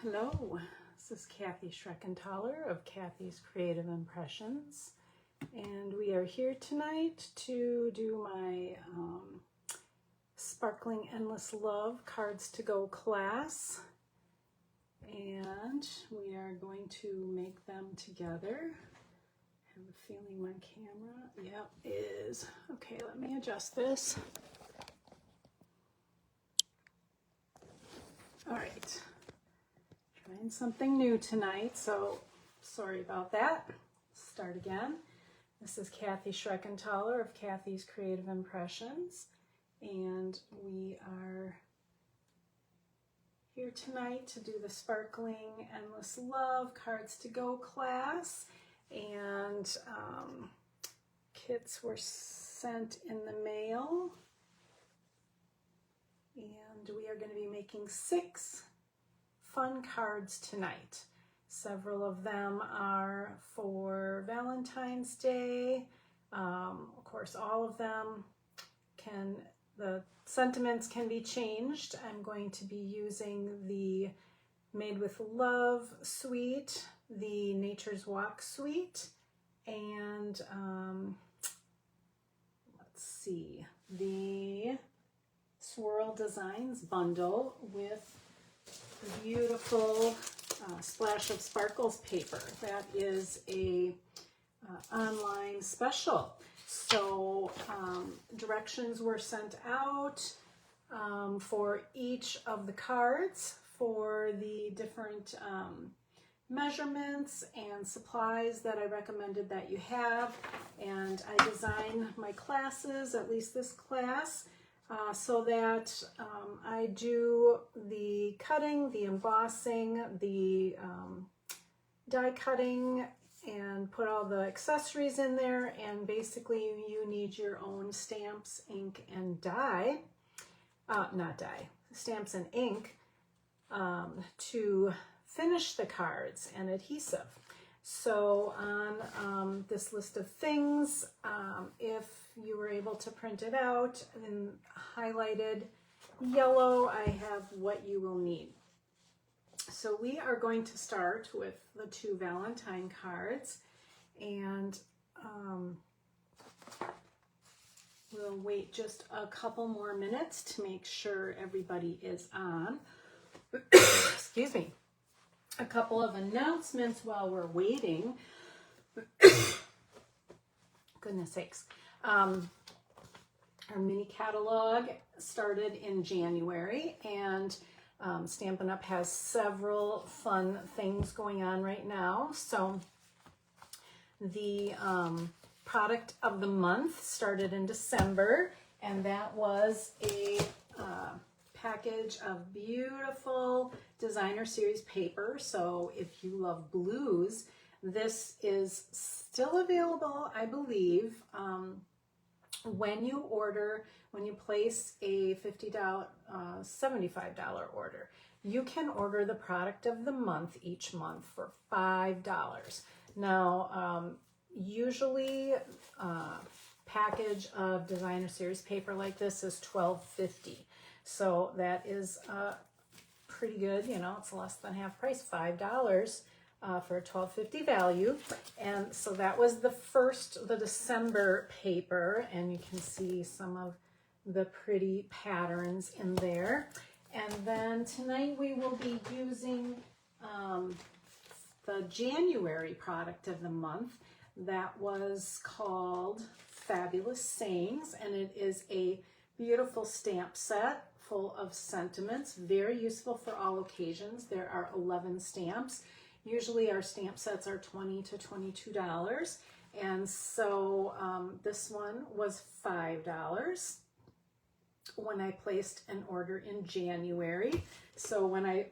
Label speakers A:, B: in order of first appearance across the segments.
A: Hello, this is Kathy Schreckenthaler of Kathy's Creative Impressions, and we are here tonight to do my Sparkling Endless Love Cards to Go class, and we are going to make them together. I have a feeling my camera, is. Okay, let me adjust this. All right. Trying something new tonight, so sorry about that. Start again. This is Kathy Schreckenthaler of Kathy's Creative Impressions, and we are here tonight to do the Sparkling Endless Love Cards to Go class, and kits were sent in the mail, and we are going to be making 6 fun cards tonight. Several of them are for Valentine's Day. Of course, all of them the sentiments can be changed. I'm going to be using the Made with Love suite, the Nature's Walk suite, and let's see, the Swirl Designs bundle with beautiful splash of sparkles paper. That is a online special. So directions were sent out for each of the cards for the different measurements and supplies that I recommended that you have. And I design my classes, at least this class, so that I do the cutting, the embossing, the die cutting, and put all the accessories in there. And basically you need your own stamps, ink, and die, stamps and ink to finish the cards, and adhesive. So on this list of things, if you were able to print it out in highlighted yellow, I have what you will need. So we are going to start with the 2 Valentine cards, and we'll wait just a couple more minutes to make sure everybody is on. Excuse me. A couple of announcements while we're waiting. Goodness sakes. Our mini catalog started in January, and Stampin' Up! Has several fun things going on right now. So the product of the month started in December, and that was a package of beautiful designer series paper. So if you love blues, this is still available, I believe. When you place a $50, $75 order, you can order the product of the month each month for $5. Now, usually package of designer series paper like this is $12.50. So that is pretty good. You know, it's less than half price, $5 for a $12.50 value. And so that was the December paper, and you can see some of the pretty patterns in there. And then tonight we will be using the January product of the month. That was called Fabulous Sayings, and it is a beautiful stamp set full of sentiments, very useful for all occasions. There are 11 stamps. Usually our stamp sets are $20 to $22, and so this one was $5 when I placed an order in January. So when I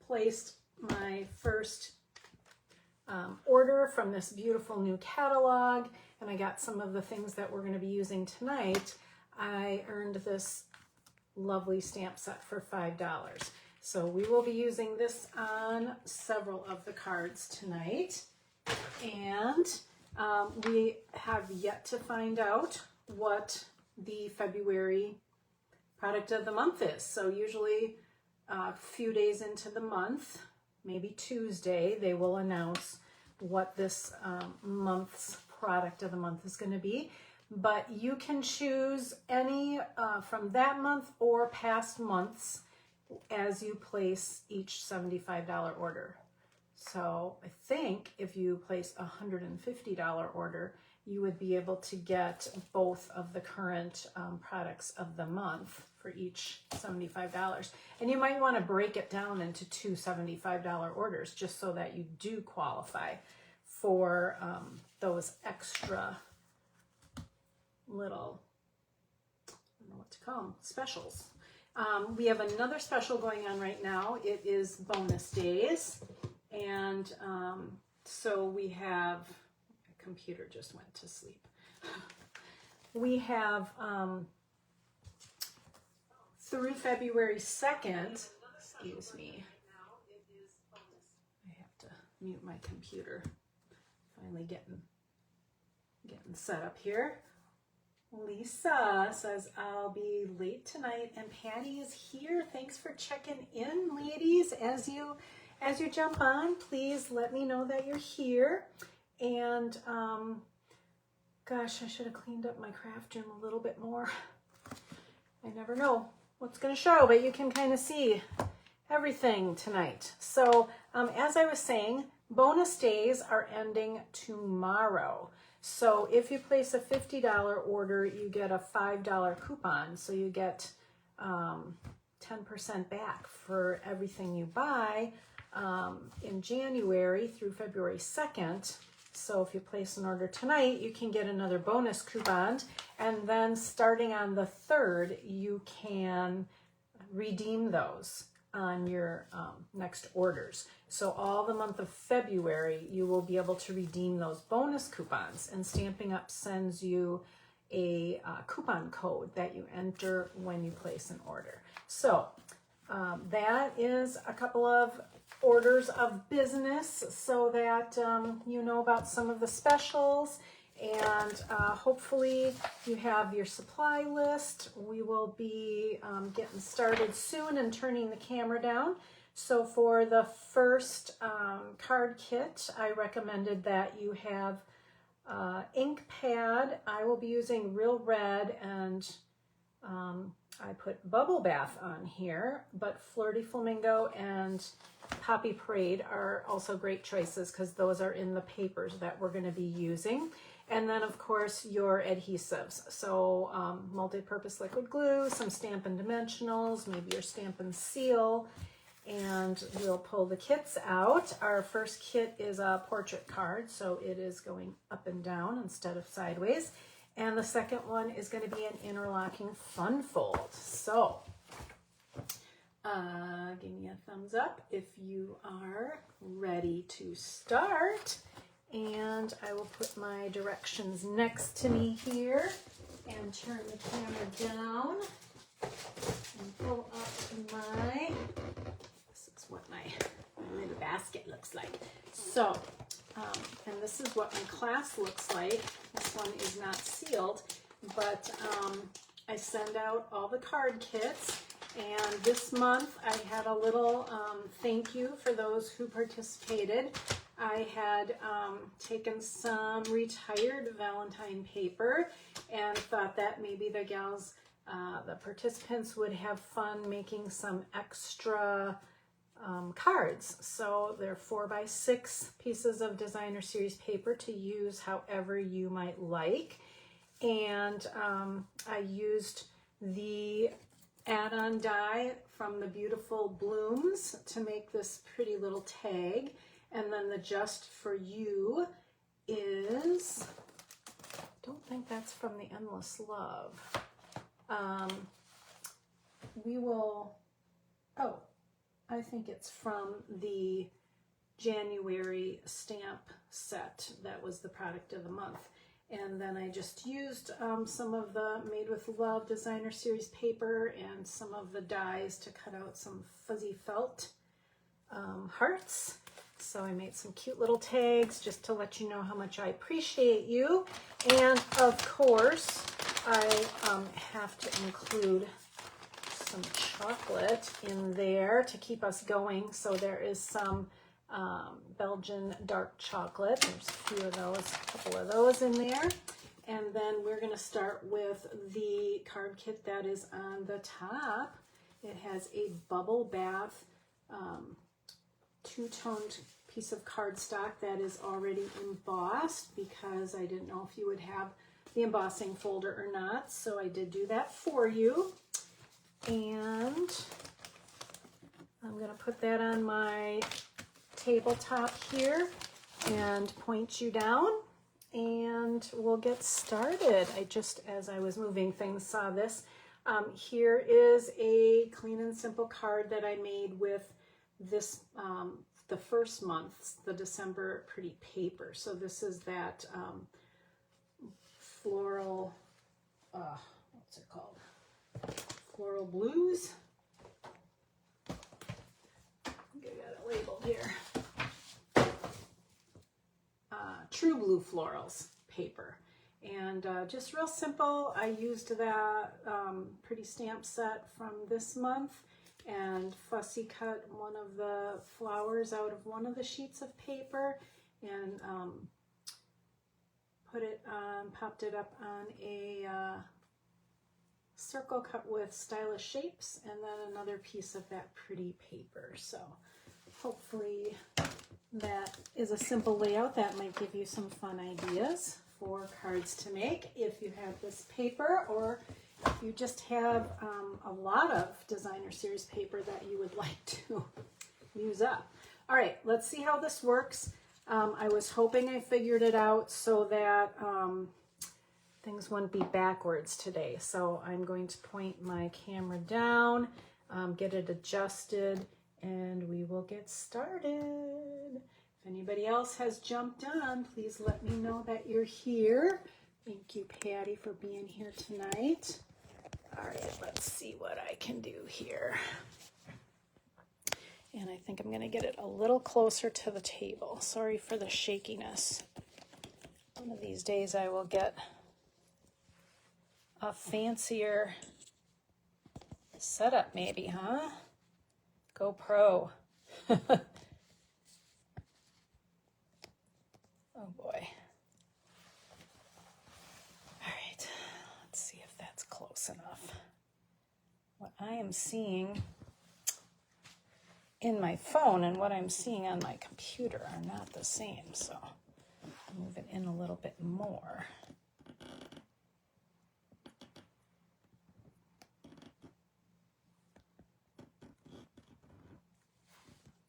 A: placed my first order from this beautiful new catalog, and I got some of the things that we're going to be using tonight, I earned this lovely stamp set for $5. So we will be using this on several of the cards tonight, and we have yet to find out what the February product of the month is. So usually a few days into the month, maybe Tuesday, they will announce what this month's product of the month is going to be. But you can choose any from that month or past months as you place each $75 order. So I think if you place a $150 order, you would be able to get both of the current products of the month for each $75. And you might want to break it down into two $75 orders just so that you do qualify for those extra little, I don't know what to call them, specials. We have another special going on right now. It is bonus days. And so we have, my computer just went to sleep. We have through February 2nd, excuse me. I have to mute my computer. Finally getting set up here. Lisa says, I'll be late tonight, and Patty is here. Thanks for checking in, ladies. As you jump on, please let me know that you're here. And gosh, I should have cleaned up my craft room a little bit more. I never know what's going to show, but you can kind of see everything tonight. So as I was saying, bonus days are ending tomorrow. So if you place a $50 order, you get a $5 coupon. So you get 10% back for everything you buy in January through February 2nd. So if you place an order tonight, you can get another bonus coupon. And then starting on the 3rd, you can redeem those on your next orders. So all the month of February, you will be able to redeem those bonus coupons, and Stampin' Up! Sends you a coupon code that you enter when you place an order. So that is a couple of orders of business so that you know about some of the specials, and hopefully you have your supply list. We will be getting started soon and turning the camera down. So for the first card kit, I recommended that you have ink pad. I will be using Real Red, and I put Bubble Bath on here, but Flirty Flamingo and Poppy Parade are also great choices because those are in the papers that we're going to be using. And then, of course, your adhesives. So multi-purpose liquid glue, some Stampin' Dimensionals, maybe your Stampin' Seal, and we'll pull the kits out. Our first kit is a portrait card, so it is going up and down instead of sideways. And the second one is going to be an interlocking fun fold. So give me a thumbs up if you are ready to start. And I will put my directions next to me here and turn the camera down and pull up my, this is what my little basket looks like. So, and this is what my class looks like. This one is not sealed, but I send out all the card kits. And this month I had a little thank you for those who participated. I had taken some retired Valentine paper and thought that maybe the gals, the participants would have fun making some extra cards. So they're 4x6 pieces of designer series paper to use however you might like. And I used the add-on die from the Beautiful Blooms to make this pretty little tag. And then the Just For You is, I don't think that's from the Endless Love. We will, oh, I think it's from the January stamp set. That was the product of the month. And then I just used some of the Made with Love designer series paper and some of the dies to cut out some fuzzy felt hearts. So I made some cute little tags just to let you know how much I appreciate you. And of course, I have to include some chocolate in there to keep us going. So there is some Belgian dark chocolate. There's a few of those, a couple of those in there. And then we're going to start with the card kit that is on the top. It has a bubble bath two-toned piece of cardstock that is already embossed, because I didn't know if you would have the embossing folder or not. So I did do that for you. And I'm going to put that on my tabletop here and point you down, and we'll get started. I just, as I was moving things, saw this. Here is a clean and simple card that I made with this, the first month, the December pretty paper. So this is that floral, what's it called? Floral Blues. I think I got it labeled here. True Blue Florals paper. And just real simple. I used that pretty stamp set from this month and fussy cut one of the flowers out of one of the sheets of paper and put it on, popped it up on a circle cut with stylish shapes, and then another piece of that pretty paper. So hopefully that is a simple layout that might give you some fun ideas for cards to make if you have this paper, or if you just have a lot of designer series paper that you would like to use up. All right, let's see how this works. I was hoping I figured it out so that things wouldn't be backwards today. So I'm going to point my camera down, get it adjusted, and we will get started. If anybody else has jumped on, please let me know that you're here. Thank you, Patty, for being here tonight. All right, let's see what I can do here. And I think I'm going to get it a little closer to the table. Sorry for the shakiness. One of these days I will get a fancier setup maybe, huh? GoPro. Oh boy. All right, let's see if that's close enough. What I am seeing in my phone and what I'm seeing on my computer are not the same, so I'll move it in a little bit more.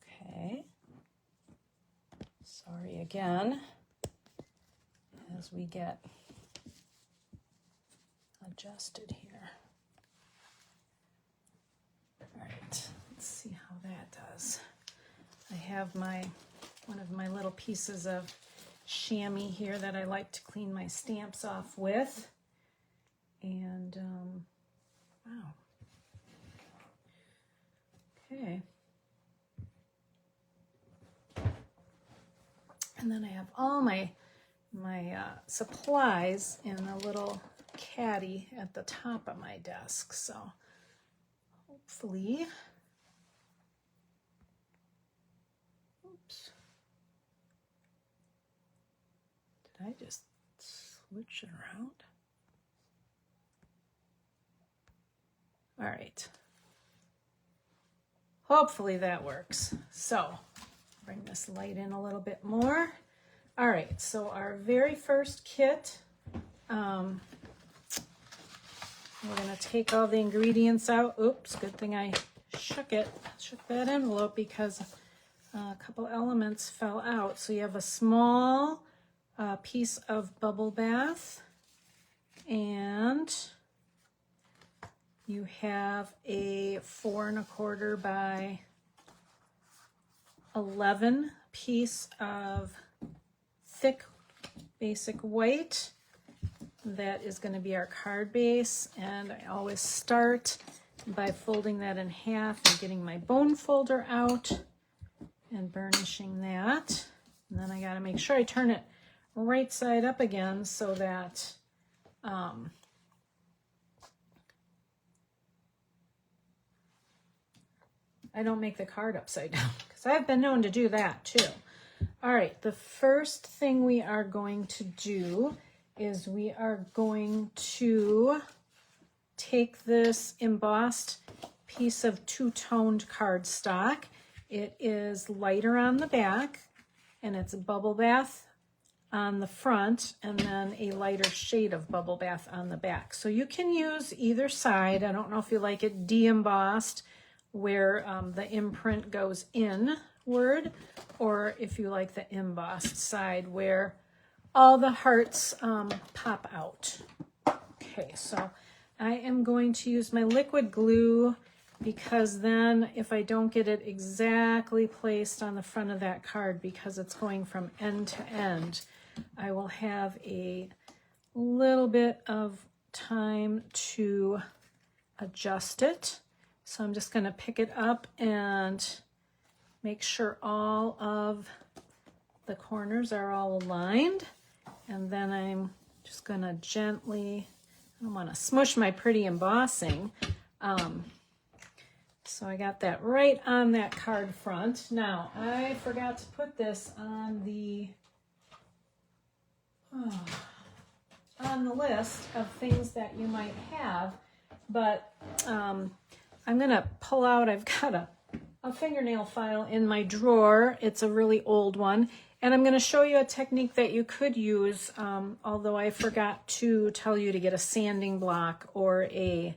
A: Okay. Sorry again, as we get adjusted here. All right, let's see how that does. I have one of my little pieces of chamois here that I like to clean my stamps off with. And, wow. Okay. And then I have all my supplies in a little caddy at the top of my desk. So hopefully, oops, did I just switch it around? All right. Hopefully that works. So bring this light in a little bit more. All right, so our very first kit, we're gonna take all the ingredients out. Oops, good thing I shook that envelope, because a couple elements fell out. So you have a small piece of bubble bath, and you have a 4 1/4 by 11 piece of thick basic white. That is going to be our card base, and I always start by folding that in half and getting my bone folder out and burnishing that. And then I got to make sure I turn it right side up again so that I don't make the card upside down, because I've been known to do that too. All right, the first thing we are going to do is we are going to take this embossed piece of two-toned cardstock. It is lighter on the back, and it's a bubble bath on the front, and then a lighter shade of bubble bath on the back. So you can use either side. I don't know if you like it de-embossed, where the imprint goes inward, or if you like the embossed side where all the hearts pop out. Okay, so I am going to use my liquid glue, because then if I don't get it exactly placed on the front of that card, because it's going from end to end, I will have a little bit of time to adjust it. So I'm just going to pick it up and make sure all of the corners are all aligned. And then I'm just going to gently, I don't want to smush my pretty embossing. So I got that right on that card front. Now, I forgot to put this on the list of things that you might have, but I'm going to pull out, I've got a fingernail file in my drawer. It's a really old one, and I'm going to show you a technique that you could use, although I forgot to tell you to get a sanding block or a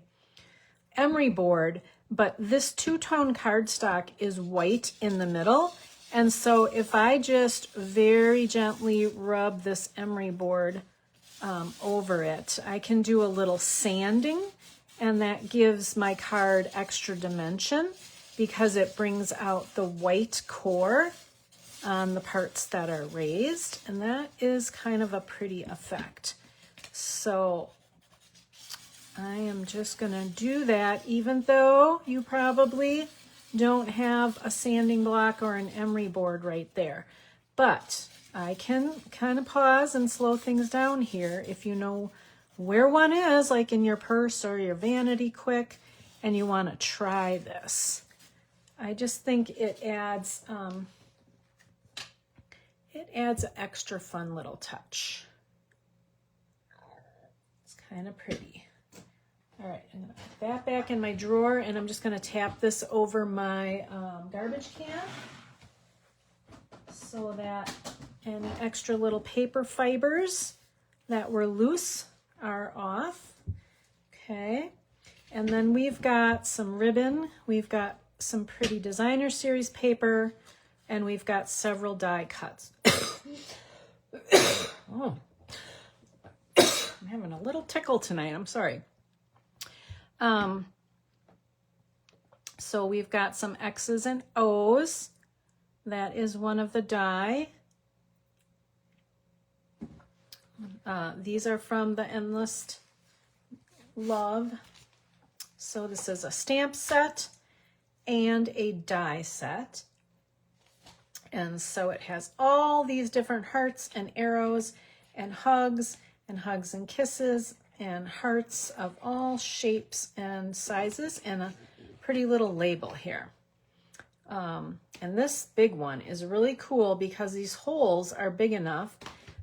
A: emery board. But this two-tone cardstock is white in the middle, and so if I just very gently rub this emery board over it, I can do a little sanding, and that gives my card extra dimension because it brings out the white core on the parts that are raised, and that is kind of a pretty effect. So I am just going to do that, even though you probably don't have a sanding block or an emery board right there. But I can kind of pause and slow things down here if you know where one is, like in your purse or your vanity quick, and you want to try this. I just think it adds an extra fun little touch. It's kind of pretty. All right, I'm going to put that back in my drawer, and I'm just going to tap this over my garbage can so that any extra little paper fibers that were loose are off. Okay, and then we've got some ribbon, we've got some pretty designer series paper, and we've got several die cuts. Oh, I'm having a little tickle tonight, I'm sorry. So we've got some X's and O's. That is one of the die. These are from the Endless Love. So this is a stamp set and a die set. And so it has all these different hearts and arrows and hugs and kisses and hearts of all shapes and sizes, and a pretty little label here. And this big one is really cool because these holes are big enough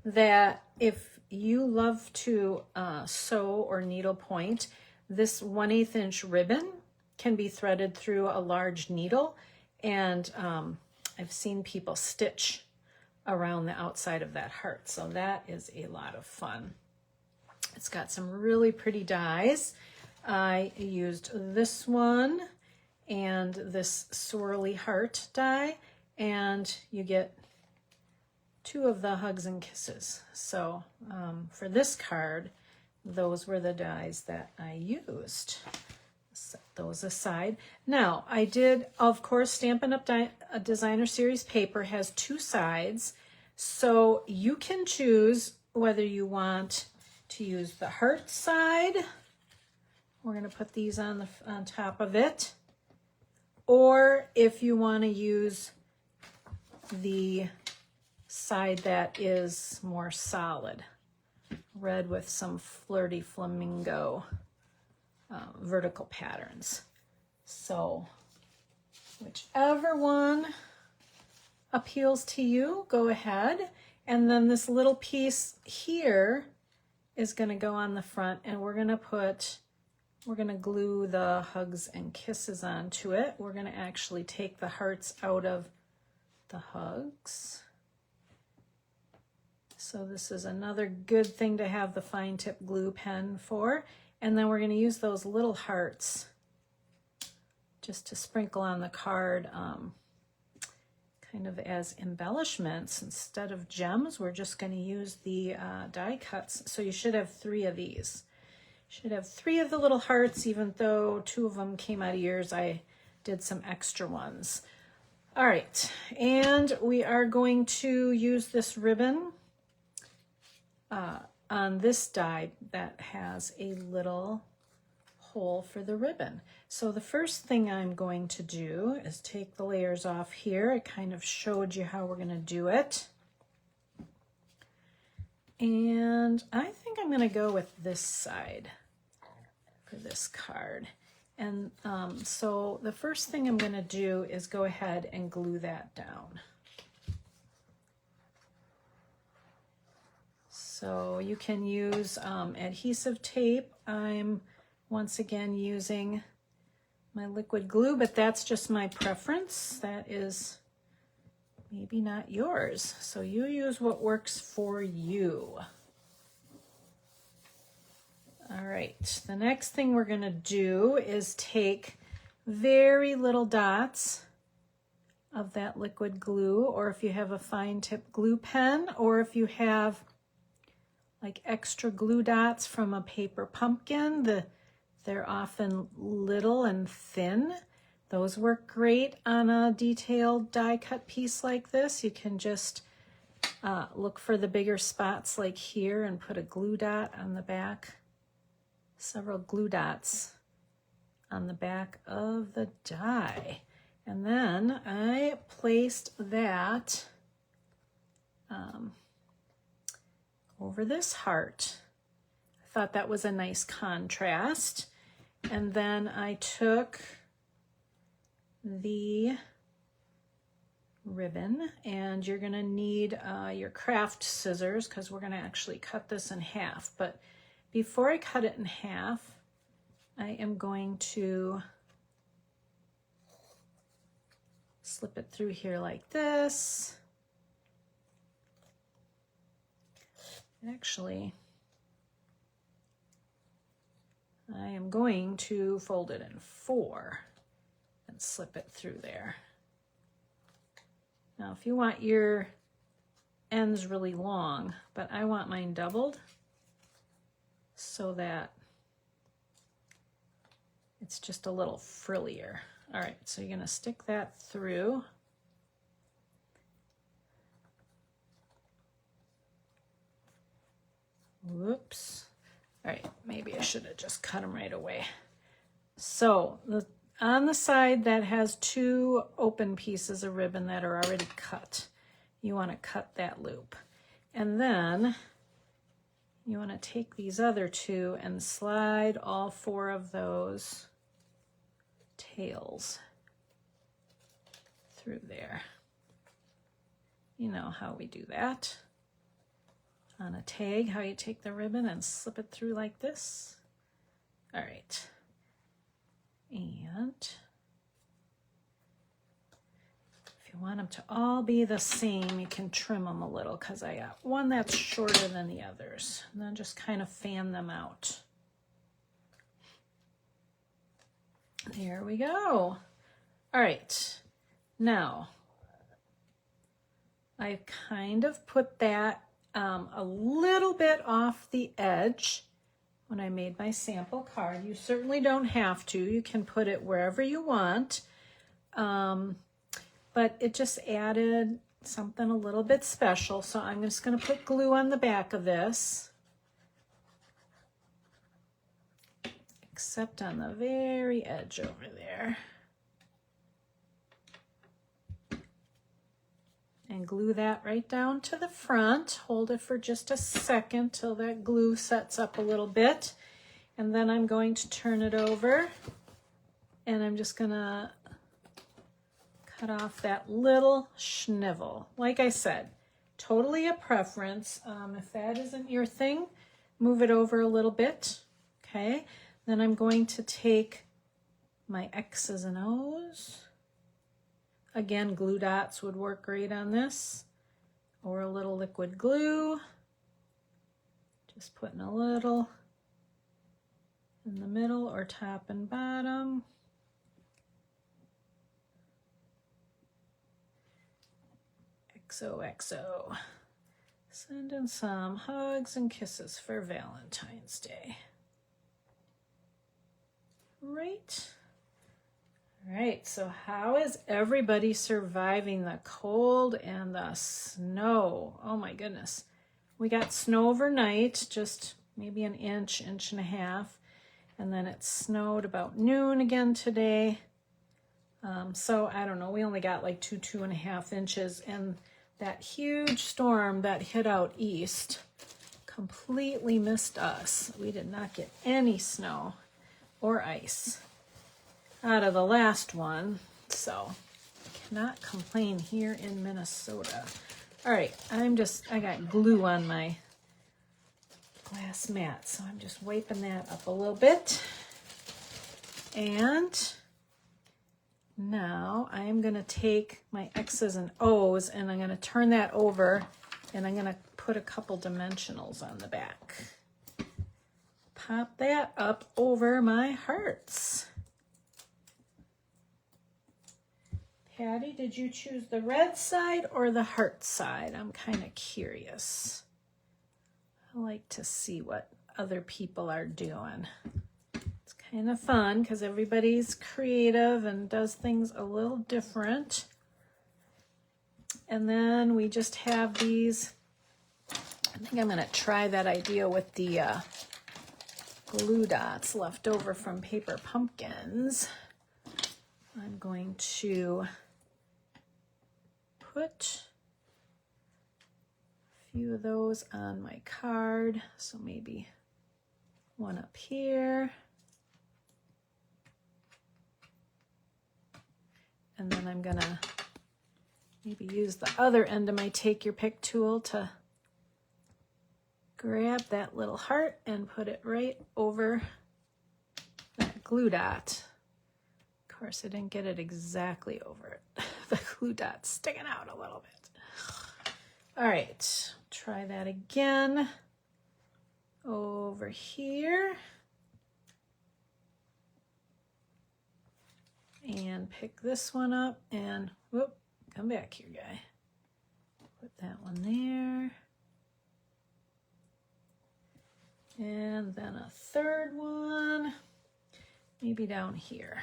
A: that if you love to sew or needlepoint, this 1/8 inch ribbon can be threaded through a large needle, and I've seen people stitch around the outside of that heart, so that is a lot of fun. It's got some really pretty dies. I used this one and this swirly heart die, and you get 2 of the hugs and kisses. So for this card, those were the dies that I used. Set those aside. Now, I did, of course, Stampin' Up! A Designer Series paper has 2 sides, so you can choose whether you want to use the heart side. We're going to put these on top of it, or if you want to use the side that is more solid, red with some flirty flamingo vertical patterns. So Whichever one appeals to you, go ahead. And then this little piece here is going to go on the front, and we're going to glue the hugs and kisses onto it. We're going to actually take the hearts out of the hugs. So this is another good thing to have the fine tip glue pen for. And then we're going to use those little hearts just to sprinkle on the card, kind of as embellishments. Instead of gems, we're just going to use the die cuts. So you should have 3 of these. You should have 3 of the little hearts, even though 2 of them came out of yours. I did some extra ones. All right, and we are going to use this ribbon on this die that has a little hole for the ribbon. So the first thing I'm going to do is take the layers off here. I kind of showed you how we're going to do it. And I think I'm going to go with this side for this card. And so the first thing I'm going to do is go ahead and glue that down. So you can use adhesive tape. I'm once again using my liquid glue, but that's just my preference. That is maybe not yours. So you use what works for you. All right, the next thing we're going to do is take very little dots of that liquid glue, or if you have a fine tip glue pen, or if you have like extra glue dots from a paper pumpkin, they're often little and thin. Those work great on a detailed die cut piece like this. You can just look for the bigger spots like here and put a glue dot on the back. Several glue dots on the back of the die. And then I placed that over this heart. I thought that was a nice contrast. And then I took the ribbon, and you're going to need your craft scissors because we're going to actually cut this in half. But before I cut it in half, I am going to slip it through here like this. Actually, I am going to fold it in 4 and slip it through there. Now, if you want your ends really long, but I want mine doubled so that it's just a little frillier. All right, so you're going to stick that through. Whoops. All right, maybe I should have just cut them right away. So on the side that has 2 open pieces of ribbon that are already cut, you want to cut that loop. And then you want to take these other 2 and slide all 4 of those tails through there. You know how we do that. On a tag, how you take the ribbon and slip it through like this. All right. And if you want them to all be the same, you can trim them a little because I got one that's shorter than the others. And then just kind of fan them out. There we go. All right. Now, I kind of put that a little bit off the edge when I made my sample card. You certainly don't have to. You can put it wherever you want. But it just added something a little bit special. So I'm just going to put glue on the back of this. Except on the very edge over there. And glue that right down to the front. Hold it for just a second till that glue sets up a little bit. And then I'm going to turn it over, and I'm just gonna cut off that little schnivel. Like I said, totally a preference. If that isn't your thing, move it over a little bit. Okay, then I'm going to take my X's and O's. Again, glue dots would work great on this, or a little liquid glue. Just putting a little in the middle or top and bottom. XOXO. Sending some hugs and kisses for Valentine's Day. Right. All right, so how is everybody surviving the cold and the snow? Oh my goodness. We got snow overnight, just maybe an inch, inch and a half. And then it snowed about noon again today. So I don't know, we only got like 2.5 inches. And that huge storm that hit out east completely missed us. We did not get any snow or ice out of the last one. So cannot complain here in Minnesota. All right, I got glue on my glass mat, so I'm just wiping that up a little bit. And now I'm going to take my X's and O's and I'm going to turn that over and I'm going to put a couple dimensionals on the back. Pop that up over my hearts. Patty, did you choose the red side or the heart side? I'm kind of curious. I like to see what other people are doing. It's kind of fun because everybody's creative and does things a little different. And then we just have these. I think I'm going to try that idea with the glue dots left over from paper pumpkins. I'm going to put a few of those on my card. So maybe one up here. And then I'm gonna maybe use the other end of my take your pick tool to grab that little heart and put it right over that glue dot. Of course, I didn't get it exactly over it. The glue dot's sticking out a little bit. All right, try that again. Over here. And pick this one up and, whoop, come back here, guy. Put that one there. And then a third one, maybe down here.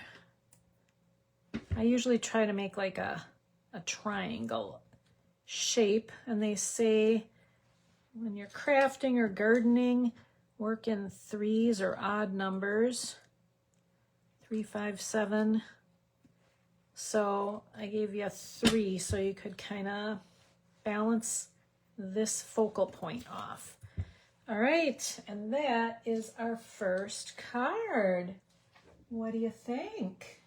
A: I usually try to make like a triangle shape, and they say when you're crafting or gardening, work in threes or odd numbers, 3, 5, 7. So I gave you a 3 so you could kind of balance this focal point off. All right, and that is our first card. What do you think?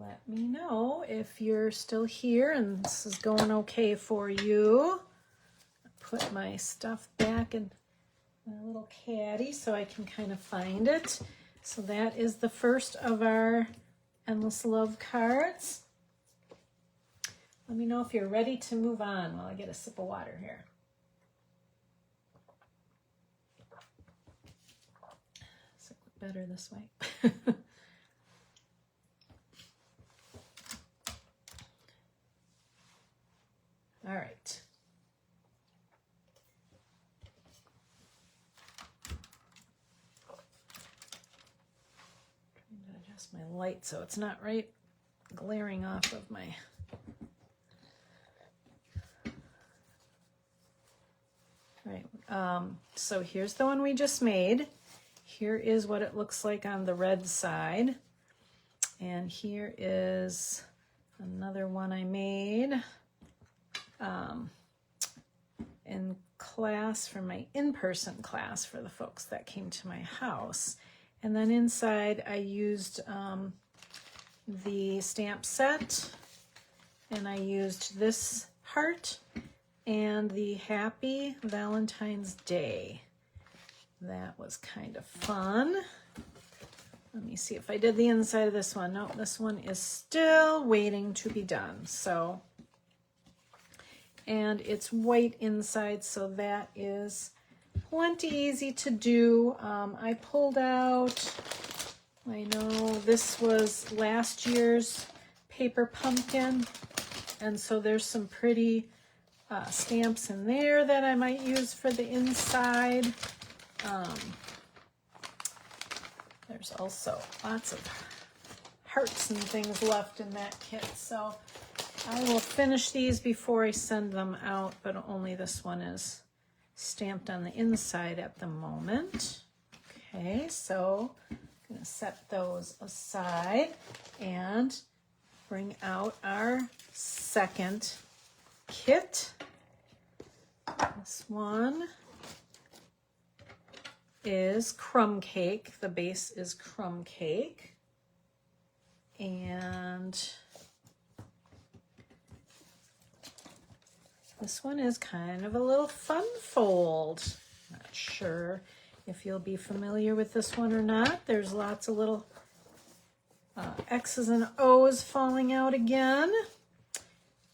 A: Let me know if you're still here and this is going okay for you. Put my stuff back in my little caddy so I can kind of find it. So that is the first of our Endless Love cards. Let me know if you're ready to move on while I get a sip of water here. Does it look better this way? All right. Trying to adjust my light so it's not right glaring off of my. All right. So here's the one we just made. Here is what it looks like on the red side. And here is another one I made in class for my in-person class for the folks that came to my house. And then inside I used the stamp set, and I used this heart and the Happy Valentine's Day. That was kind of fun. Let me see if I did the inside of this one. No, this one is still waiting to be done. So, and it's white inside, so that is plenty easy to do. I pulled out, I know this was last year's paper pumpkin, and so there's some pretty stamps in there that I might use for the inside. There's also lots of hearts and things left in that kit, so I will finish these before I send them out, but only this one is stamped on the inside at the moment. Okay, so I'm going to set those aside and bring out our second kit. This one is crumb cake. The base is crumb cake. And this one is kind of a little fun fold. Not sure if you'll be familiar with this one or not. There's lots of little X's and O's falling out again.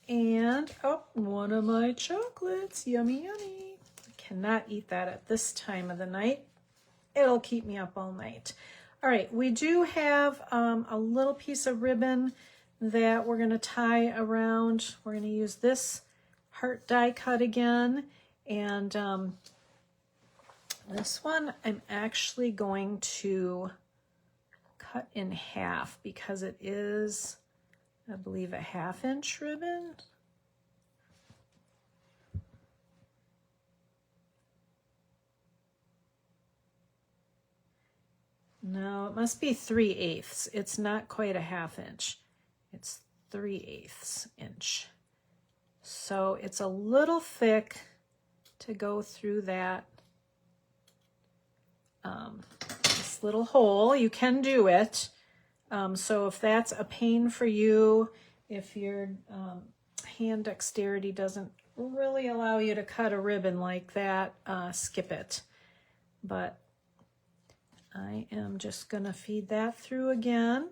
A: And, oh, one of my chocolates. Yummy, yummy. I cannot eat that at this time of the night. It'll keep me up all night. All right, we do have a little piece of ribbon that we're going to tie around. We're going to use this heart die cut again. And this one I'm actually going to cut in half because it is, I believe, a 1/2 inch ribbon. No, it must be 3/8. It's not quite a 1/2 inch. It's 3/8 inch. So it's a little thick to go through that this little hole. You can do it. So if that's a pain for you, if your hand dexterity doesn't really allow you to cut a ribbon like that, skip it. But I am just going to feed that through again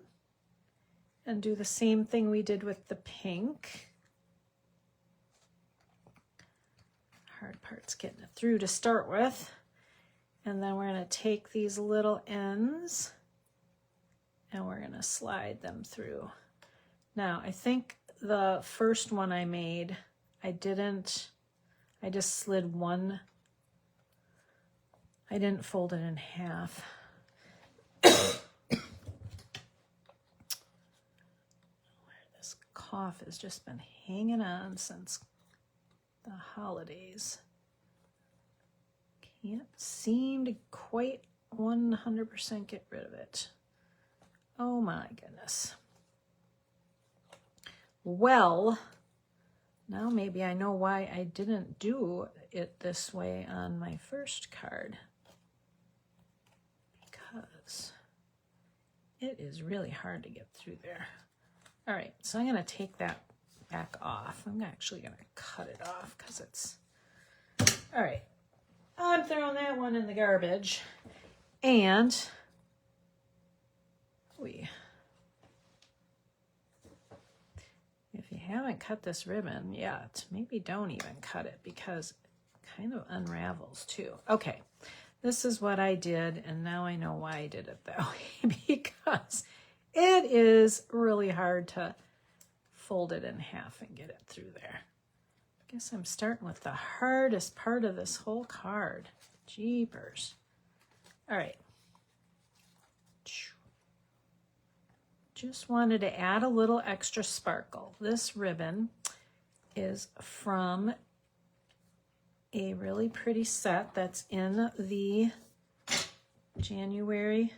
A: and do the same thing we did with the pink. Hard part's getting it through to start with. And then we're going to take these little ends and we're going to slide them through. Now, I think the first one I made, I just slid one. I didn't fold it in half. This cough has just been hanging on since the holidays. Can't seem to quite 100% get rid of it. Oh my goodness. Well, now maybe I know why I didn't do it this way on my first card. Because it is really hard to get through there. All right, so I'm going to take that back off. I'm actually going to cut it off because it's... All right, I'm throwing that one in the garbage. And if you haven't cut this ribbon yet, maybe don't even cut it because it kind of unravels too. Okay, this is what I did, and now I know why I did it that way, because it is really hard to fold it in half and get it through there. I guess I'm starting with the hardest part of this whole card. Jeepers. All right. Just wanted to add a little extra sparkle. This ribbon is from a really pretty set that's in the January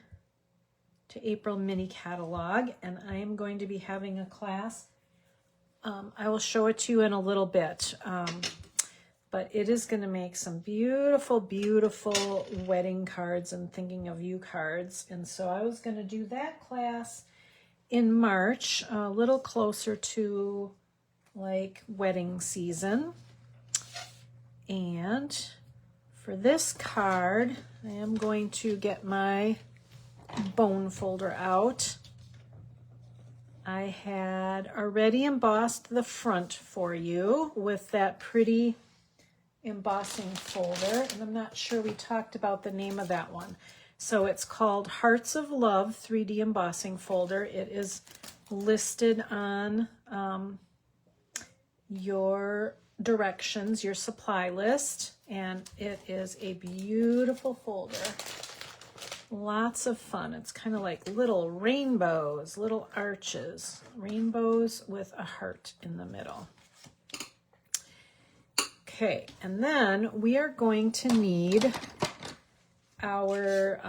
A: to April mini catalog, and I am going to be having a class. I will show it to you in a little bit, but it is going to make some beautiful, beautiful wedding cards and thinking of you cards, and so I was going to do that class in March, a little closer to like wedding season. And for this card, I am going to get my bone folder out. I had already embossed the front for you with that pretty embossing folder, and I'm not sure we talked about the name of that one. So it's called Hearts of Love 3D embossing folder. It is listed on your directions, your supply list, and it is a beautiful folder. Lots of fun. It's kind of like little rainbows, little arches, rainbows with a heart in the middle. Okay, and then we are going to need our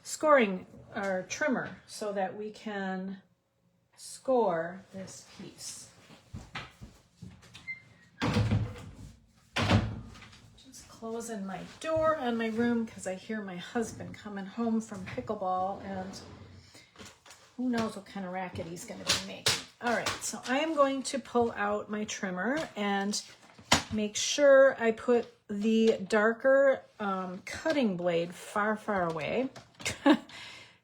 A: scoring, our trimmer, so that we can score this piece. Just closing my door on my room because I hear my husband coming home from pickleball, and who knows what kind of racket he's going to be making. All right, so I am going to pull out my trimmer and make sure I put the darker cutting blade far, far away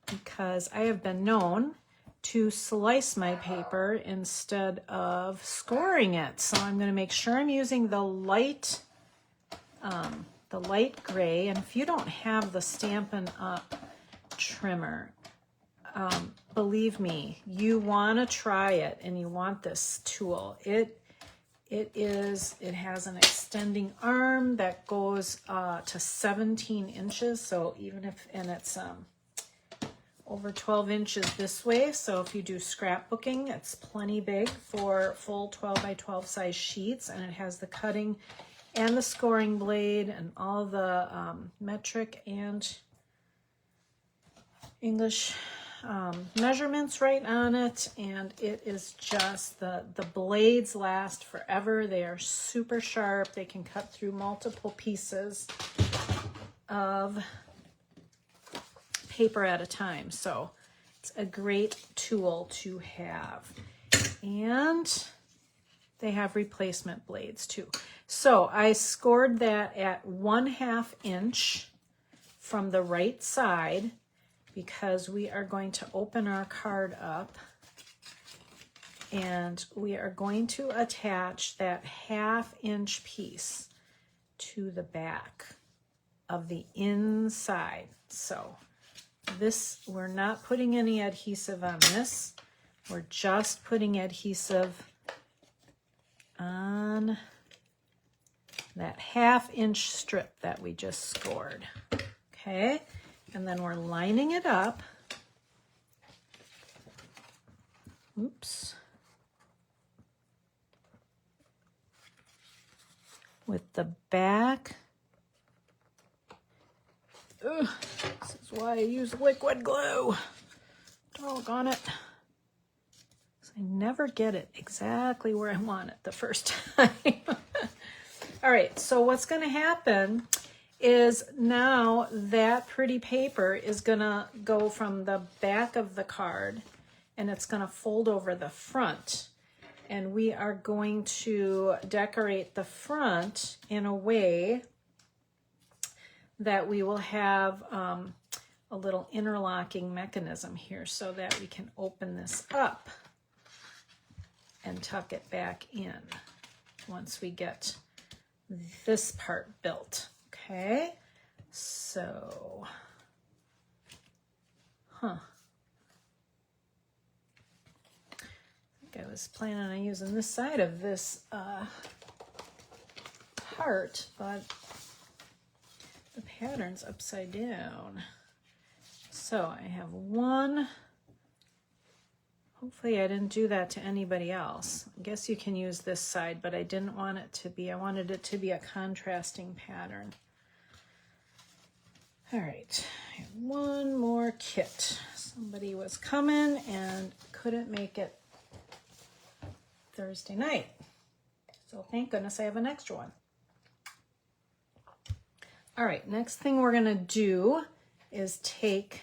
A: because I have been known to slice my paper instead of scoring it. So I'm going to make sure I'm using the light gray. And if you don't have the Stampin' Up! Trimmer, believe me, you want to try it, and you want this tool. It has an extending arm that goes to 17 inches. So even if, and it's over 12 inches this way. So if you do scrapbooking, it's plenty big for full 12 by 12 size sheets, and it has the cutting and the scoring blade and all the metric and English measurements right on it, and it is just, the blades last forever. They are super sharp. They can cut through multiple pieces of paper at a time. So it's a great tool to have. And they have replacement blades too. So I scored that at 1/2 inch from the right side, because we are going to open our card up and we are going to attach that 1/2 inch piece to the back of the inside. So this, we're not putting any adhesive on this. We're just putting adhesive on that 1/2 inch strip that we just scored. Okay. And then we're lining it up. Oops. With the back. Ugh, this is why I use liquid glue. Doggone it. I never get it exactly where I want it the first time. All right, so what's going to happen is now that pretty paper is going to go from the back of the card, and it's going to fold over the front. And we are going to decorate the front in a way that we will have a little interlocking mechanism here so that we can open this up and tuck it back in once we get this part built. Okay, so, I think I was planning on using this side of this heart, but the pattern's upside down. So I have one. Hopefully I didn't do that to anybody else. I guess you can use this side, but I didn't want it to be, I wanted it to be a contrasting pattern. All right, I have one more kit. Somebody was coming and couldn't make it Thursday night. So thank goodness I have an extra one. All right, next thing we're gonna do is take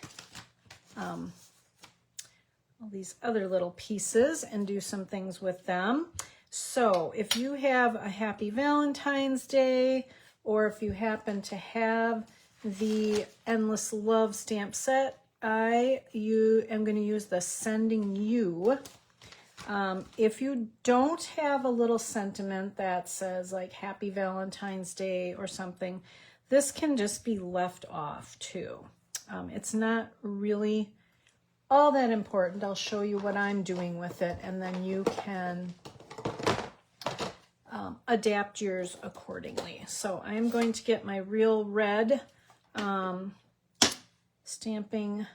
A: all these other little pieces and do some things with them. So if you have a Happy Valentine's Day, or if you happen to have the Endless Love stamp set, am going to use the Sending You. If you don't have a little sentiment that says like Happy Valentine's Day or something, this can just be left off too. It's not really all that important. I'll show you what I'm doing with it, and then you can adapt yours accordingly. So I'm going to get my real red stamping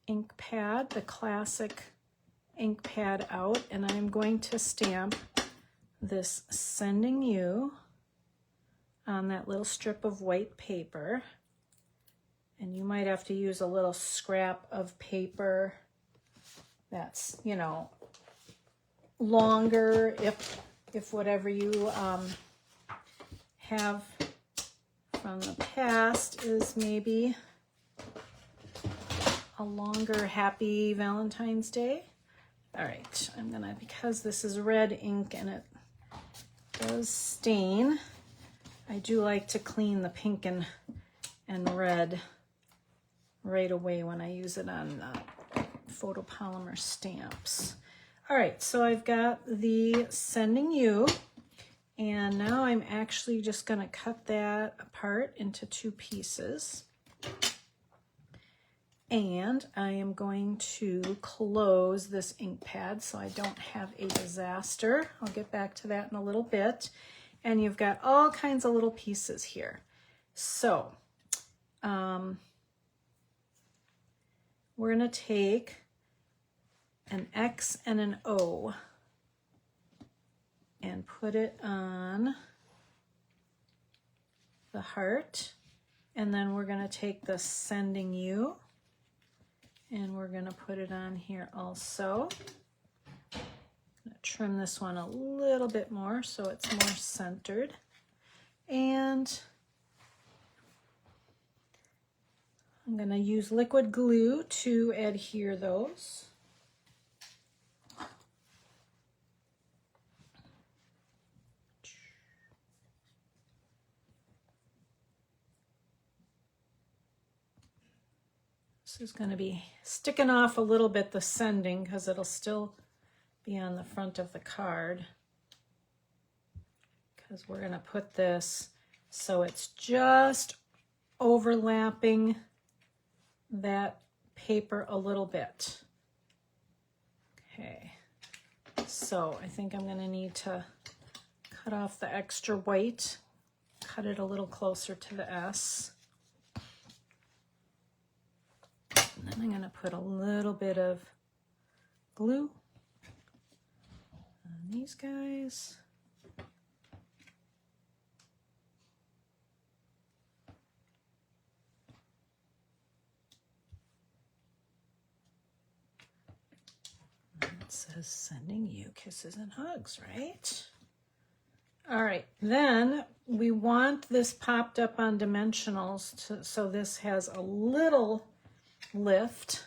A: ink pad, the classic ink pad out, and I'm going to stamp this Sending You on that little strip of white paper. And you might have to use a little scrap of paper that's, you know, longer if whatever you have from the past is maybe a longer Happy Valentine's Day. All right, I'm gonna, because this is red ink and it does stain, I do like to clean the pink and red right away when I use it on photopolymer stamps. All right, so I've got the Sending You, and now I'm actually just gonna cut that apart into 2 pieces. And I am going to close this ink pad so I don't have a disaster. I'll get back to that in a little bit. And you've got all kinds of little pieces here. So we're gonna take an X and an O and put it on the heart. And then we're gonna take the Sending You and we're gonna put it on here also. I'm gonna trim this one a little bit more so it's more centered. And I'm gonna use liquid glue to adhere those. This is going to be sticking off a little bit, the sending, because it'll still be on the front of the card. Because we're going to put this so it's just overlapping that paper a little bit. Okay, so I think I'm going to need to cut off the extra white, cut it a little closer to the S. And then I'm going to put a little bit of glue on these guys. And it says Sending You kisses and hugs, right? All right, then we want this popped up on dimensionals so this has a little lift.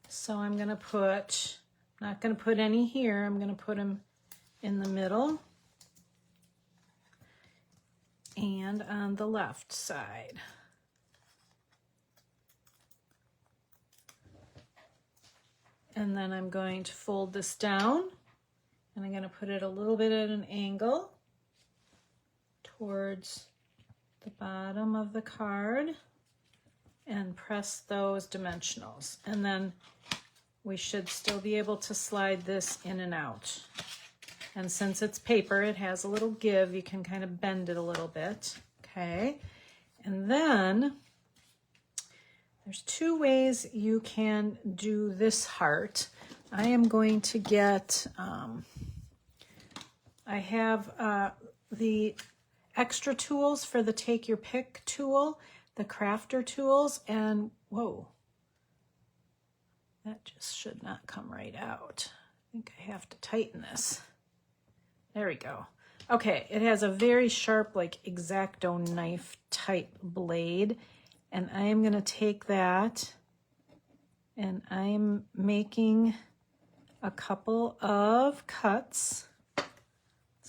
A: So I'm going to put, not going to put any here, I'm going to put them in the middle and on the left side. And then I'm going to fold this down and I'm going to put it a little bit at an angle towards the bottom of the card and press those dimensionals. And then we should still be able to slide this in and out. And since it's paper, it has a little give. You can kind of bend it a little bit. Okay. And then there's 2 ways you can do this heart. I am going to get, I have the extra tools for the Take Your Pick tool, the crafter tools, and whoa, that just should not come right out. I think I have to tighten this. There we go. Okay, it has a very sharp, like X-Acto knife type blade, And I am going to take that and I'm making a couple of cuts.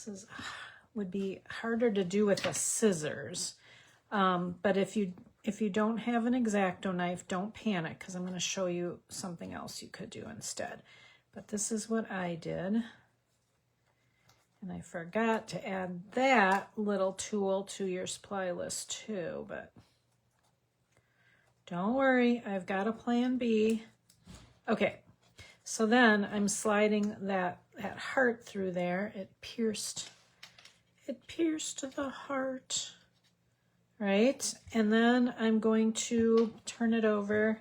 A: This would be harder to do with the scissors. But if you don't have an X-Acto knife, don't panic, because I'm going to show you something else you could do instead. But this is what I did. And I forgot to add that little tool to your supply list too, but don't worry, I've got a plan B. Okay, so then I'm sliding that heart through there. It pierced the heart, right? And then I'm going to turn it over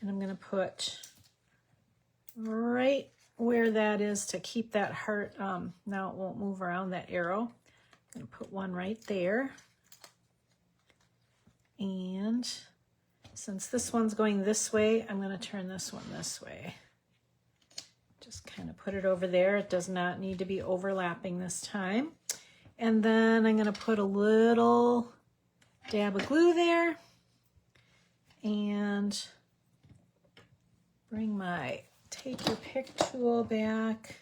A: and I'm going to put right where that is to keep that heart, now it won't move around, that arrow. I'm going to put one right there. And since this one's going this way, I'm going to turn this one this way. Just kind of put it over there. It does not need to be overlapping this time. And then I'm going to put a little dab of glue there and bring my take your pick tool back.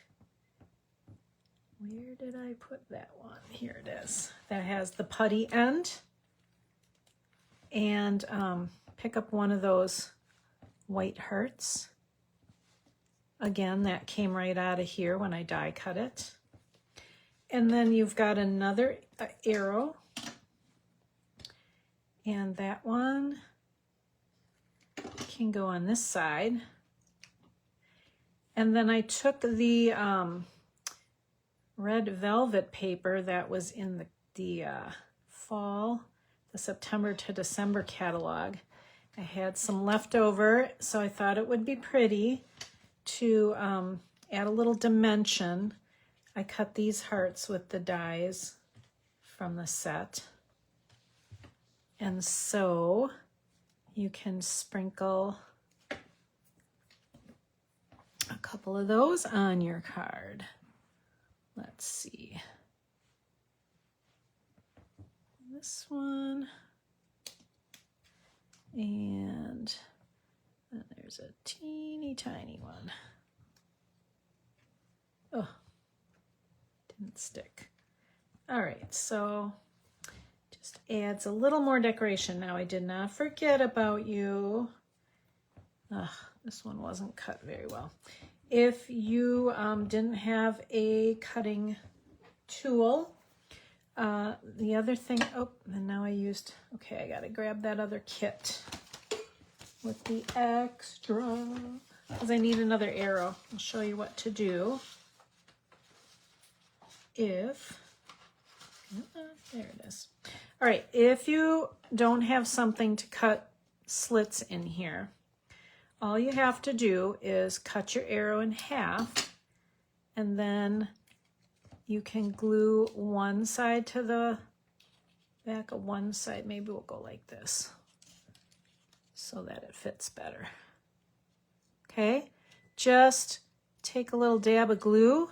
A: Where did I put that one? Here it is. That has the putty end. And pick up one of those white hearts. Again, that came right out of here when I die cut it. And then you've got another arrow. And that one can go on this side. And then I took the red velvet paper that was in the fall, the September to December catalog. I had some left over, so I thought it would be pretty to add a little dimension. I cut these hearts with the dies from the set. And so you can sprinkle a couple of those on your card. Let's see. This one. And then there's a teeny tiny one. Oh, didn't stick. All right, so just adds a little more decoration. Now, I did not forget about you. This one wasn't cut very well. If you didn't have a cutting tool, the other thing, oh, and now I used, okay, I gotta grab that other kit with the extra, because I need another arrow. I'll show you what to do if, there it is. All right, if you don't have something to cut slits in here, all you have to do is cut your arrow in half, and then you can glue one side to the back of one side. Maybe we'll go like this so that it fits better. Okay, just take a little dab of glue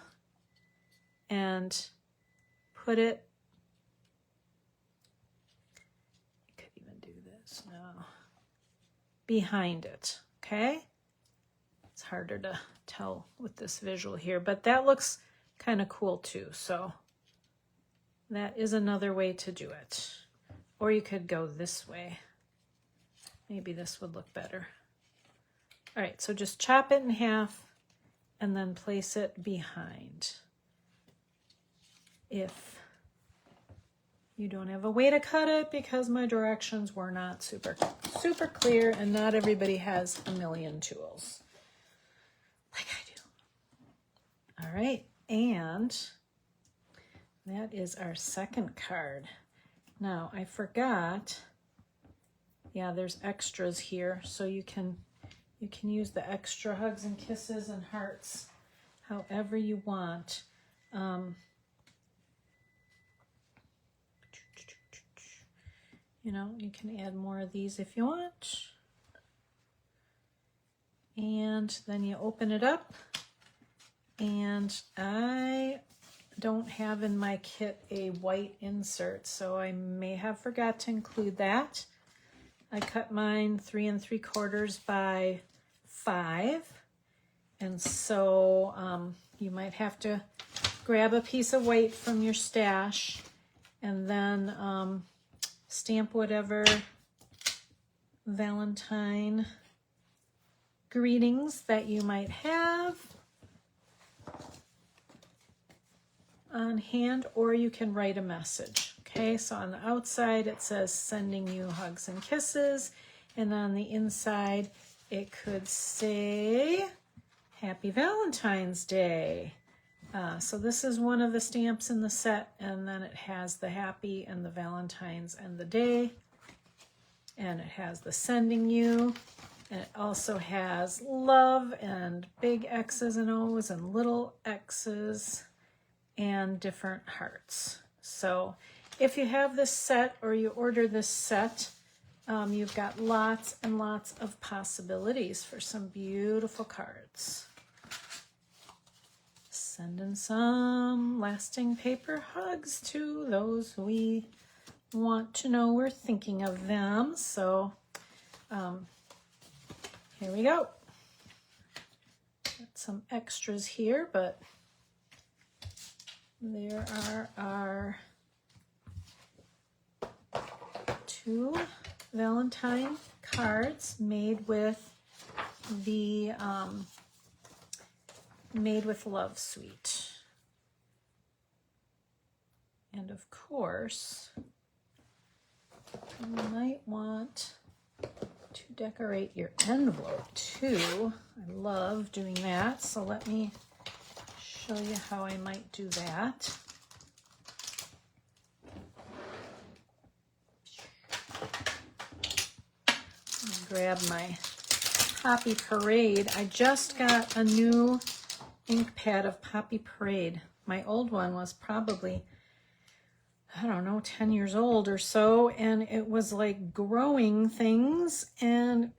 A: and put it, you could even do this now, behind it. Okay, it's harder to tell with this visual here, but that looks kind of cool too. So that is another way to do it. Or you could go this way. Maybe this would look better. All right, so just chop it in half and then place it behind. If you don't have a way to cut it because my directions were not super clear and not everybody has a million tools like I do. All right, and that is our second card. Now I forgot, yeah, there's extras here, so you can use the extra hugs and kisses and hearts however you want. You know, you can add more of these if you want. And then you open it up. And I don't have in my kit a white insert, so I may have forgot to include that. I cut mine 3 3/4 by 5. And so you might have to grab a piece of weight from your stash and then stamp whatever Valentine greetings that you might have on hand, or you can write a message. Okay, so on the outside it says sending you hugs and kisses, and on the inside it could say Happy Valentine's Day. So this is one of the stamps in the set, and then it has the happy and the Valentine's and the day, and it has the sending you, and it also has love and big X's and O's and little X's and different hearts. So if you have this set or you order this set, you've got lots and lots of possibilities for some beautiful cards. Sending some lasting paper hugs to those who we want to know we're thinking of them. So here we go. Got some extras here, but there are our 2 Valentine cards made with the Made with Love Suite. And of course, you might want to decorate your envelope too. I love doing that, so let me show you how I might do that. Grab my Poppy Parade. I just got a new ink pad of Poppy Parade. My old one was probably, I don't know, 10 years old or so, and it was like growing things, and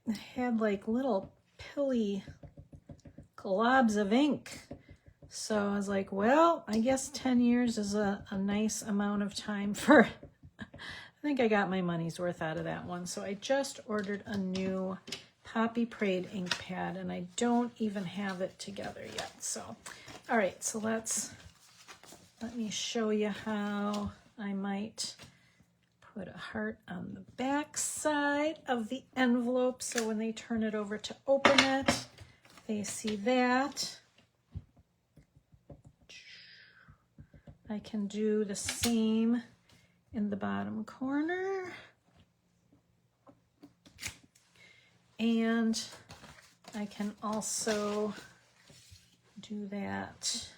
A: it had like little pilly globs of ink. So I was like, well, I guess 10 years is a nice amount of time for, I think I got my money's worth out of that one. So I just ordered a new Poppy Parade ink pad, and I don't even have it together yet. So, all right, so let me show you how I might put a heart on the back side of the envelope, so when they turn it over to open it, they see that. I can do the same in the bottom corner. And I can also do that.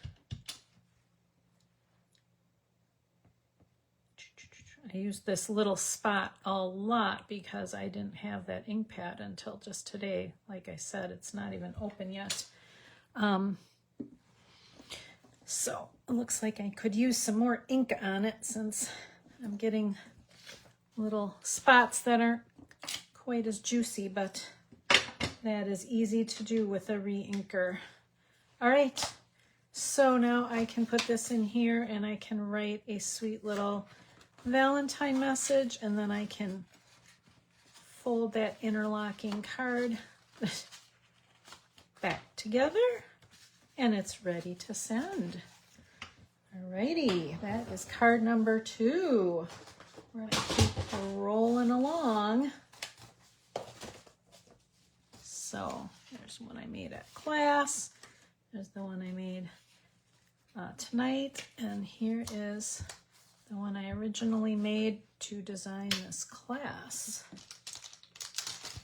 A: I used this little spot a lot because I didn't have that ink pad until just today. Like I said, it's not even open yet. So it looks like I could use some more ink on it since I'm getting little spots that aren't quite as juicy, but that is easy to do with a re-inker. All right, so now I can put this in here and I can write a sweet little Valentine message, and then I can fold that interlocking card back together, and it's ready to send. Alrighty, that is card number 2. We're gonna keep rolling along. So there's one I made at class. There's the one I made tonight, and here is the one I originally made to design this class.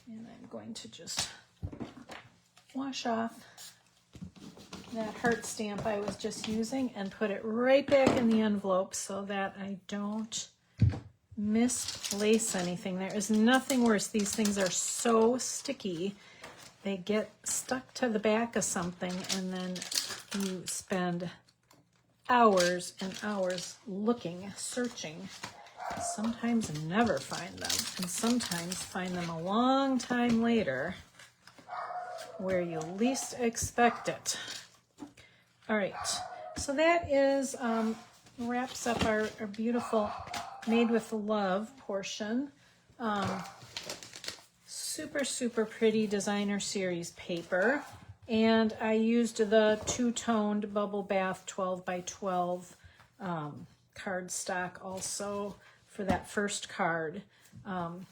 A: And I'm going to just wash off that heart stamp I was just using and put it right back in the envelope so that I don't misplace anything. There is nothing worse. These things are so sticky. They get stuck to the back of something, and then you spend hours and hours looking, searching, sometimes never find them, and sometimes find them a long time later where you least expect it. All right, so that is wraps up our beautiful Made with Love portion. super, super pretty designer series paper. And I used the two-toned Bubble Bath 12 by 12 cardstock also for that first card. And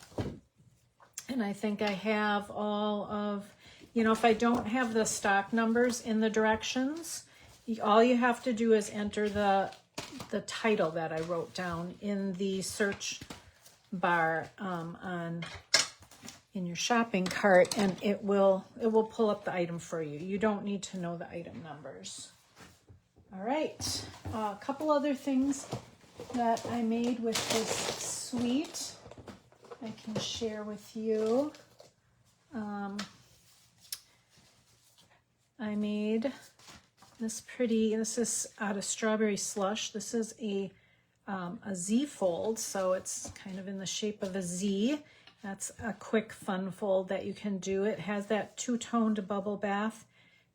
A: I think I have all of, you know, if I don't have the stock numbers in the directions, all you have to do is enter the title that I wrote down in the search bar in your shopping cart, and it will pull up the item for you. You don't need to know the item numbers. All right, a couple other things that I made with this suite I can share with you. I made this is out of strawberry slush. This is a Z fold, so it's kind of in the shape of a Z. That's a quick fun fold that you can do. It has that two-toned Bubble Bath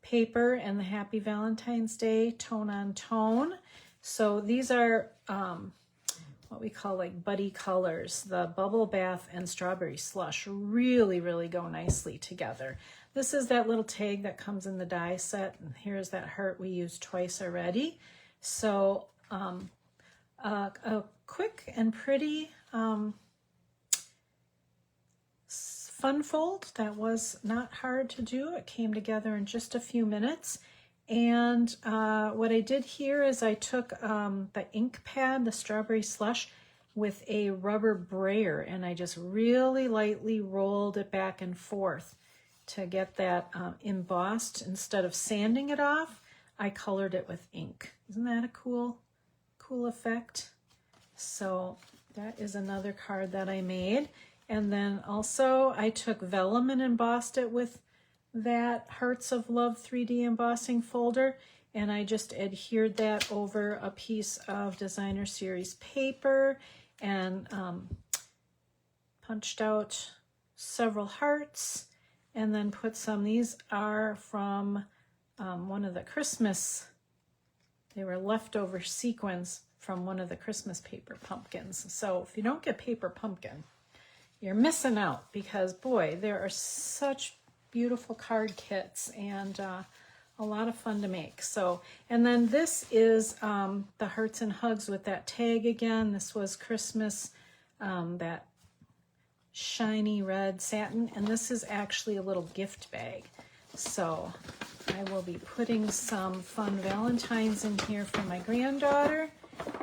A: paper and the Happy Valentine's Day tone on tone. So these are what we call like buddy colors. The Bubble Bath and Strawberry Slush really, really go nicely together. This is that little tag that comes in the die set, and here's that heart we used twice already. So a quick and pretty fun fold that was not hard to do. It came together in just a few minutes. And what I did here is I took the ink pad, the Strawberry Slush, with a rubber brayer, and I just really lightly rolled it back and forth to get that embossed. Instead of sanding it off, I colored it with ink. Isn't that a cool effect? So that is another card that I made. And then also I took vellum and embossed it with that Hearts of Love 3D embossing folder, and I just adhered that over a piece of designer series paper and punched out several hearts, and then put some. These are from one of the Christmas, they were leftover sequins from one of the Christmas paper pumpkins. So if you don't get paper pumpkin, you're missing out, because boy, there are such beautiful card kits and a lot of fun to make. So, and then this is the Hearts and Hugs with that tag again. This was Christmas, that shiny red satin, and this is actually a little gift bag. So I will be putting some fun Valentines in here for my granddaughter,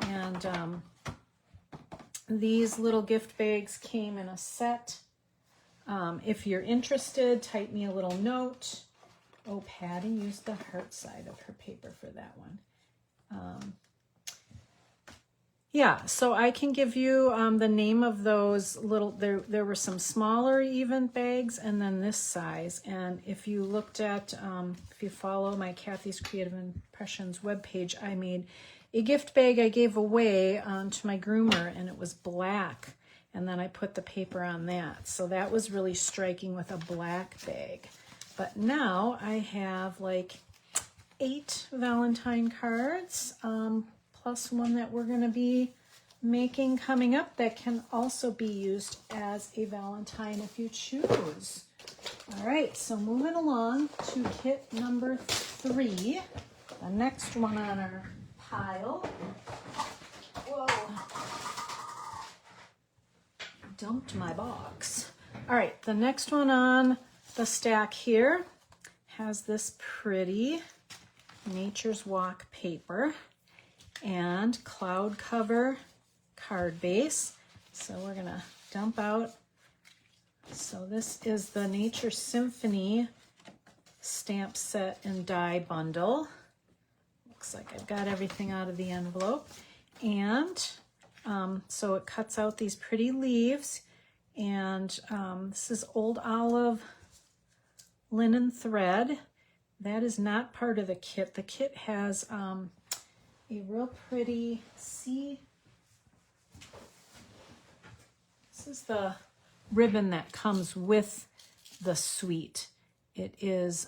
A: and these little gift bags came in a set. If you're interested, type me a little note. Oh, Patty used the heart side of her paper for that one. Yeah, so I can give you the name of those little, there were some smaller even bags, and then this size. And if you looked at, if you follow my Kathy's Creative Impressions webpage, I made a gift bag I gave away to my groomer, and it was black. And then I put the paper on that. So that was really striking with a black bag. But now I have like 8 Valentine cards, plus one that we're gonna be making coming up that can also be used as a Valentine if you choose. All right, so moving along to kit number 3, the next one on our pile. Whoa. Dumped my box. All right, the next one on the stack here has this pretty Nature's Walk paper and cloud cover card base. So we're gonna dump out. So this is the Nature Symphony stamp set and die bundle. Looks like I've got everything out of the envelope. And so it cuts out these pretty leaves, and this is Old Olive linen thread. That is not part of the kit. The kit has a real pretty, see, this is the ribbon that comes with the suite. It is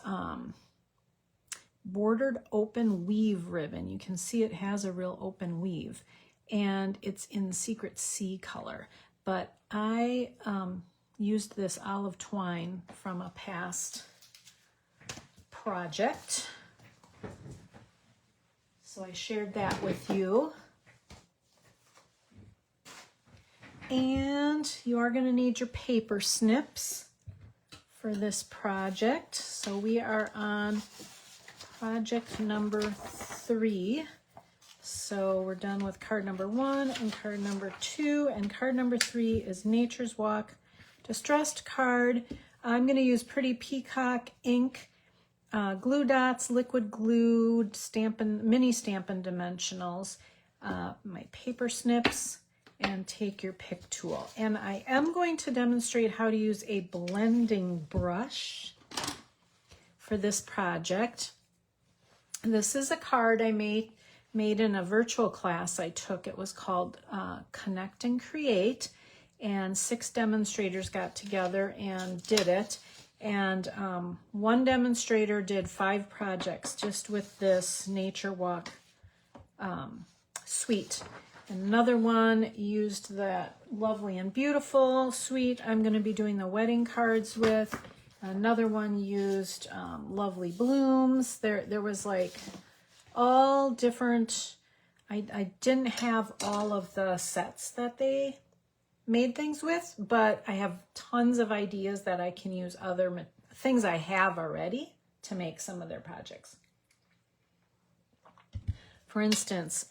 A: bordered open weave ribbon. You can see it has a real open weave, and it's in Secret Sea color. But I used this olive twine from a past project. So I shared that with you. And you are going to need your paper snips for this project. So we are on project number 3. So we're done with card number 1 and card number 2, and card number 3 is Nature's Walk distressed card. I'm going to use Pretty Peacock ink, glue dots, liquid glue, mini Stampin' Dimensionals, my paper snips, and take your pick tool. And I am going to demonstrate how to use a blending brush for this project. This is a card I made in a virtual class I took. It was called Connect and Create, and 6 demonstrators got together and did it. And one demonstrator did 5 projects just with this Nature Walk suite. Another one used that Lovely and Beautiful suite I'm going to be doing the wedding cards with. Another one used Lovely Blooms. There was like all different, I didn't have all of the sets that they made things with, but I have tons of ideas that I can use other things I have already to make some of their projects. For instance,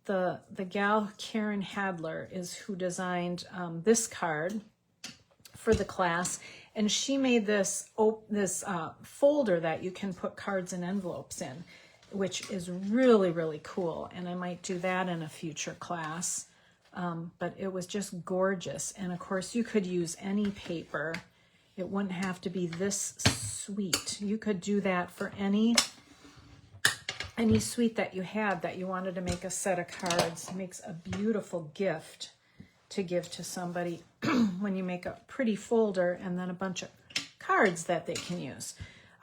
A: the gal Karen Hadler is who designed this card for the class, and she made this folder that you can put cards and envelopes in, which is really, really cool, and I might do that in a future class. But it was just gorgeous. And of course you could use any paper. It wouldn't have to be this sweet. You could do that for any suite that you had that you wanted to make a set of cards. It makes a beautiful gift to give to somebody when you make a pretty folder and then a bunch of cards that they can use.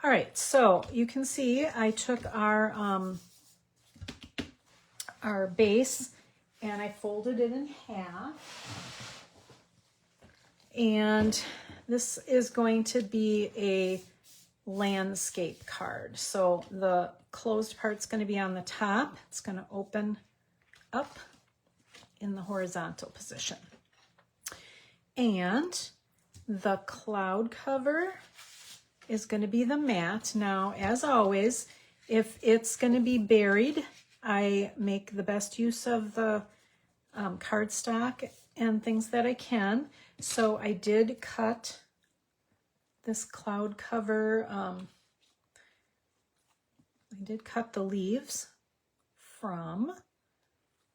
A: All right, so you can see I took our base and I folded it in half. And this is going to be a landscape card. So the closed part's going to be on the top. It's going to open up in the horizontal position. And the cloud cover is going to be the mat. Now, as always, if it's going to be buried, I make the best use of the cardstock and things that I can. So I did cut this cloud cover. I did cut the leaves from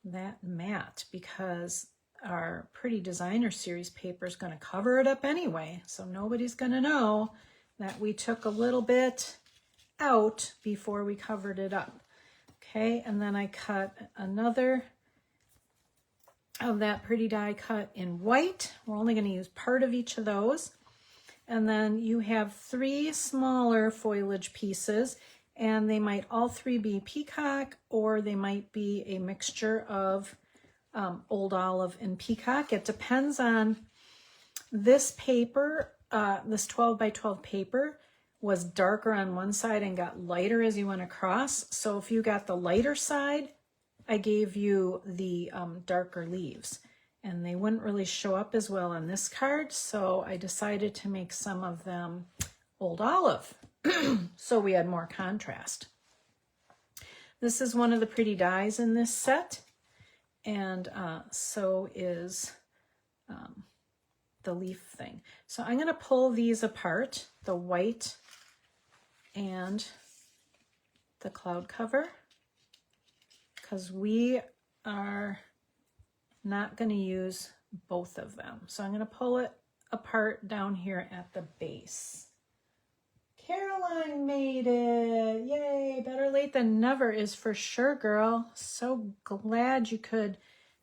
A: that mat because our Pretty Designer Series paper is going to cover it up anyway. So nobody's going to know that we took a little bit out before we covered it up. Okay, and then I cut another of that pretty die cut in white. We're only going to use part of each of those. And then you have 3 smaller foliage pieces, and they might all 3 be peacock, or they might be a mixture of old olive and peacock. It depends on this paper. This 12 by 12 paper was darker on one side and got lighter as you went across. So if you got the lighter side, I gave you the darker leaves, and they wouldn't really show up as well on this card. So I decided to make some of them old olive. So we had more contrast. This is one of the pretty dies in this set, and so is the leaf thing. So I'm going to pull these apart, the white and the cloud cover, because we are not going to use both of them. So I'm going to pull it apart down here at the base. Caroline made it. Yay, better late than never is for sure, girl. So glad you could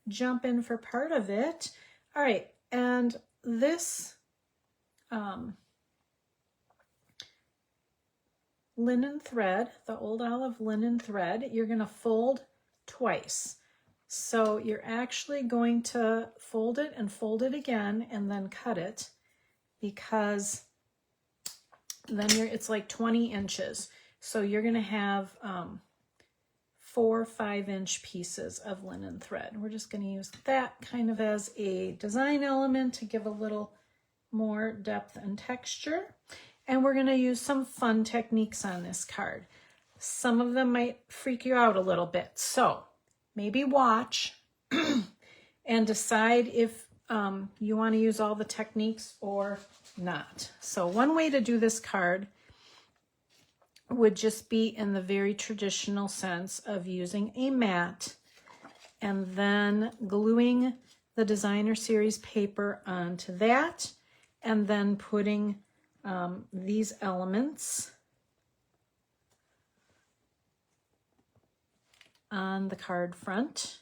A: jump in for part of it. All right, and this linen thread, the old olive linen thread, you're going to fold twice. So you're actually going to fold it and fold it again and then cut it. because then it's like 20 inches. So you're going to have 4 5-inch pieces of linen thread. We're just going to use that kind of as a design element to give a little more depth and texture. And we're going to use some fun techniques on this card. Some of them might freak you out a little bit. So maybe watch and decide if you want to use all the techniques or not. So one way to do this card would just be in the very traditional sense of using a mat and then gluing the designer series paper onto that, and then putting these elements on the card front.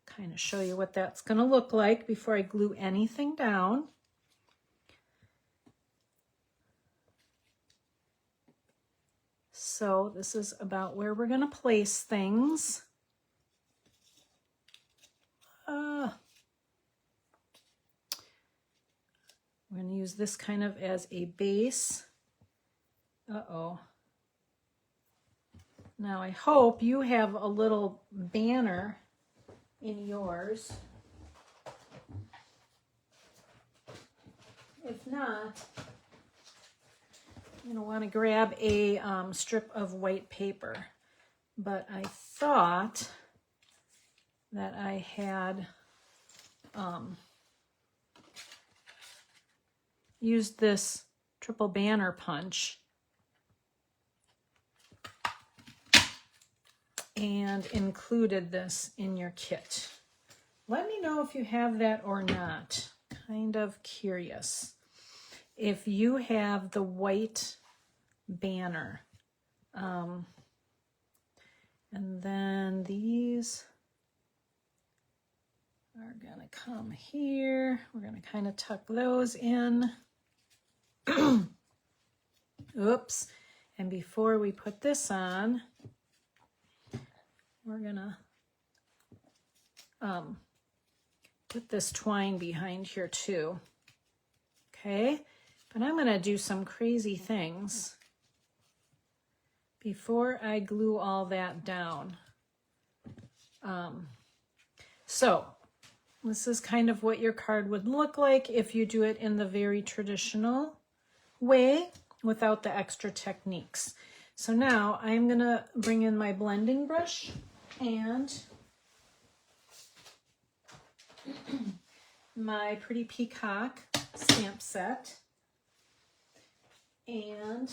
A: Kind of show you what that's going to look like before I glue anything down. So this is about where we're going to place things. We're going to use this kind of as a base. Uh-oh. Now I hope you have a little banner in yours. If not, you're going to want to grab a strip of white paper. But I thought that I had used this triple banner punch and included this in your kit. Let me know if you have that or not. Kind of curious. If you have the white banner. And then these are going to come here. We're going to kind of tuck those in. Oops. And before we put this on, we're going to put this twine behind here too. Okay? But I'm going to do some crazy things before I glue all that down. So this is kind of what your card would look like if you do it in the very traditional way without the extra techniques. So now I'm going to bring in my blending brush and my Pretty Peacock stamp set. And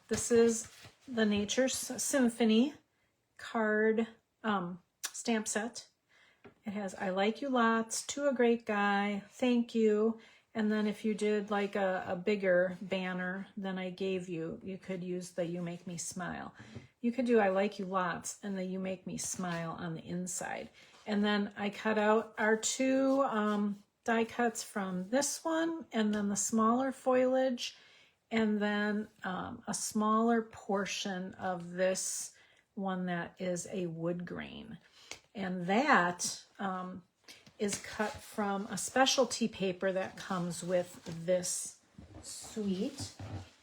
A: this is the Nature's Symphony card stamp set. It has I like you lots, to a great guy, thank you. And then if you did like a bigger banner than I gave you, you could use the You Make Me Smile. You could do I like you lots and the You Make Me Smile on the inside. And then I cut out our two die cuts from this one, and then the smaller foliage, and then a smaller portion of this one that is a wood grain. And that is cut from a specialty paper that comes with this suite.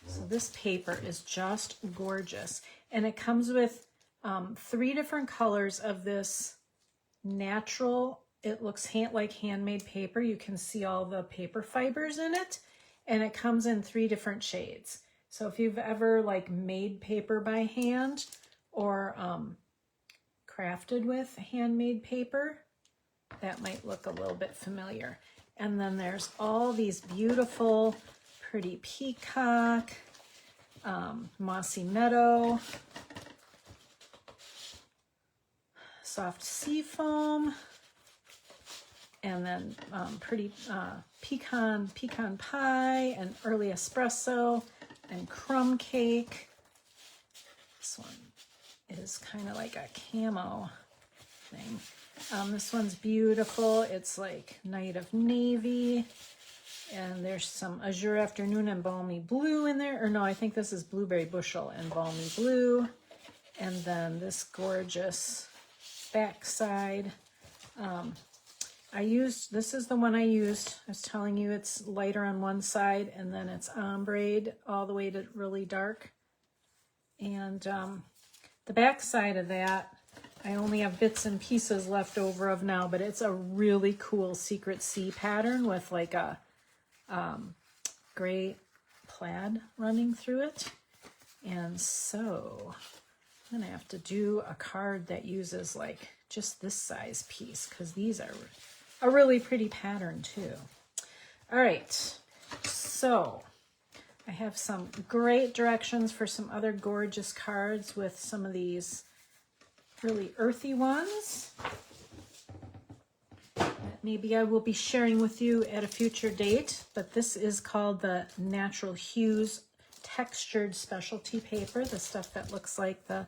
A: So this paper is just gorgeous. And it comes with 3 different colors of this natural, it looks like handmade paper. You can see all the paper fibers in it. And it comes in 3 different shades. So if you've ever like made paper by hand or crafted with handmade paper, that might look a little bit familiar. And then there's all these beautiful Pretty Peacock, Mossy Meadow, Soft Seafoam, and then Pretty Pecan Pie, and Early Espresso, and Crumb Cake. This one is kind of like a camo thing. This one's beautiful. It's like Night of Navy. And there's some Azure Afternoon and Balmy Blue in there. Or no, I think this is Blueberry Bushel and Balmy Blue. And then this gorgeous backside. this is the one I used. I was telling you it's lighter on one side and then it's ombre all the way to really dark. And the back side of that, I only have bits and pieces left over of now, but it's a really cool Secret Sea pattern with like a gray plaid running through it. And so I'm gonna have to do a card that uses like just this size piece, because these are a really pretty pattern too. All right, so I have some great directions for some other gorgeous cards with some of these really earthy ones that maybe I will be sharing with you at a future date. But this is called the Natural Hues Textured Specialty Paper, the stuff that looks like the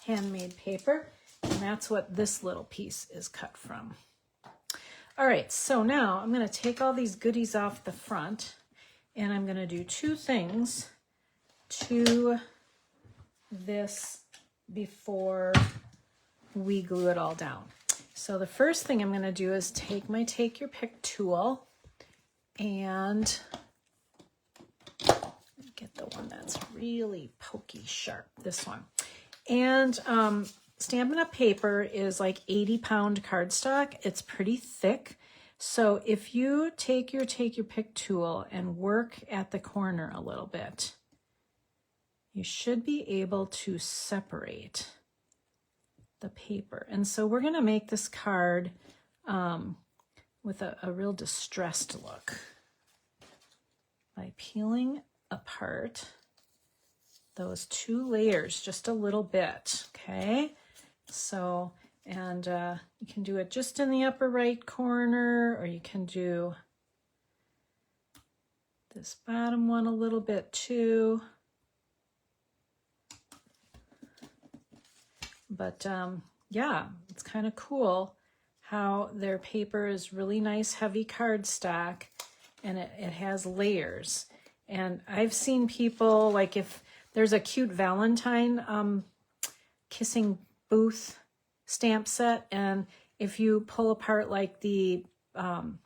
A: handmade paper. And that's what this little piece is cut from. All right, so now I'm going to take all these goodies off the front, and I'm going to do two things to this before we glue it all down. So the first thing I'm going to do is take my Take Your Pick tool and get the one that's really pokey sharp, this one. And Stampin' Up! Paper is like 80-pound cardstock. It's pretty thick. So if you take your Pick tool and work at the corner a little bit, you should be able to separate the paper. And so we're going to make this card with a real distressed look by peeling apart those two layers just a little bit, okay? So, and you can do it just in the upper right corner, or you can do this bottom one a little bit too. But yeah, it's kind of cool how their paper is really nice, heavy cardstock, and it has layers. And I've seen people, like if there's a cute Valentine kissing booth stamp set, and if you pull apart like the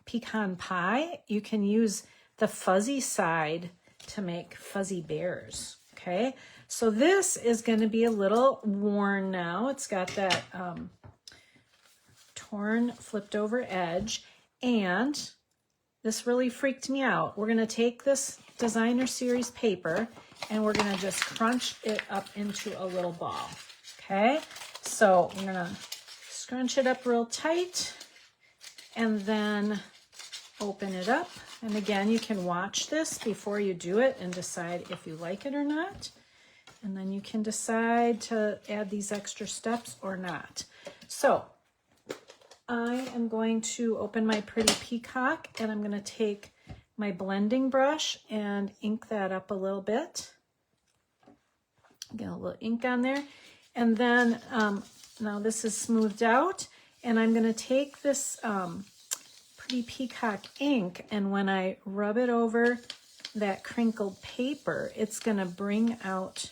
A: pecan pie, you can use the fuzzy side to make fuzzy bears, okay? So this is going to be a little worn now. It's got that torn, flipped over edge, and this really freaked me out. We're going to take this designer series paper and we're going to just crunch it up into a little ball, okay? So we're going to scrunch it up real tight and then open it up. And again, you can watch this before you do it and decide if you like it or not. And then you can decide to add these extra steps or not. So I am going to open my pretty peacock, and I'm going to take my blending brush and ink that up a little bit. Get a little ink on there. And then now this is smoothed out, and I'm going to take this pretty peacock ink, and when I rub it over that crinkled paper, it's going to bring out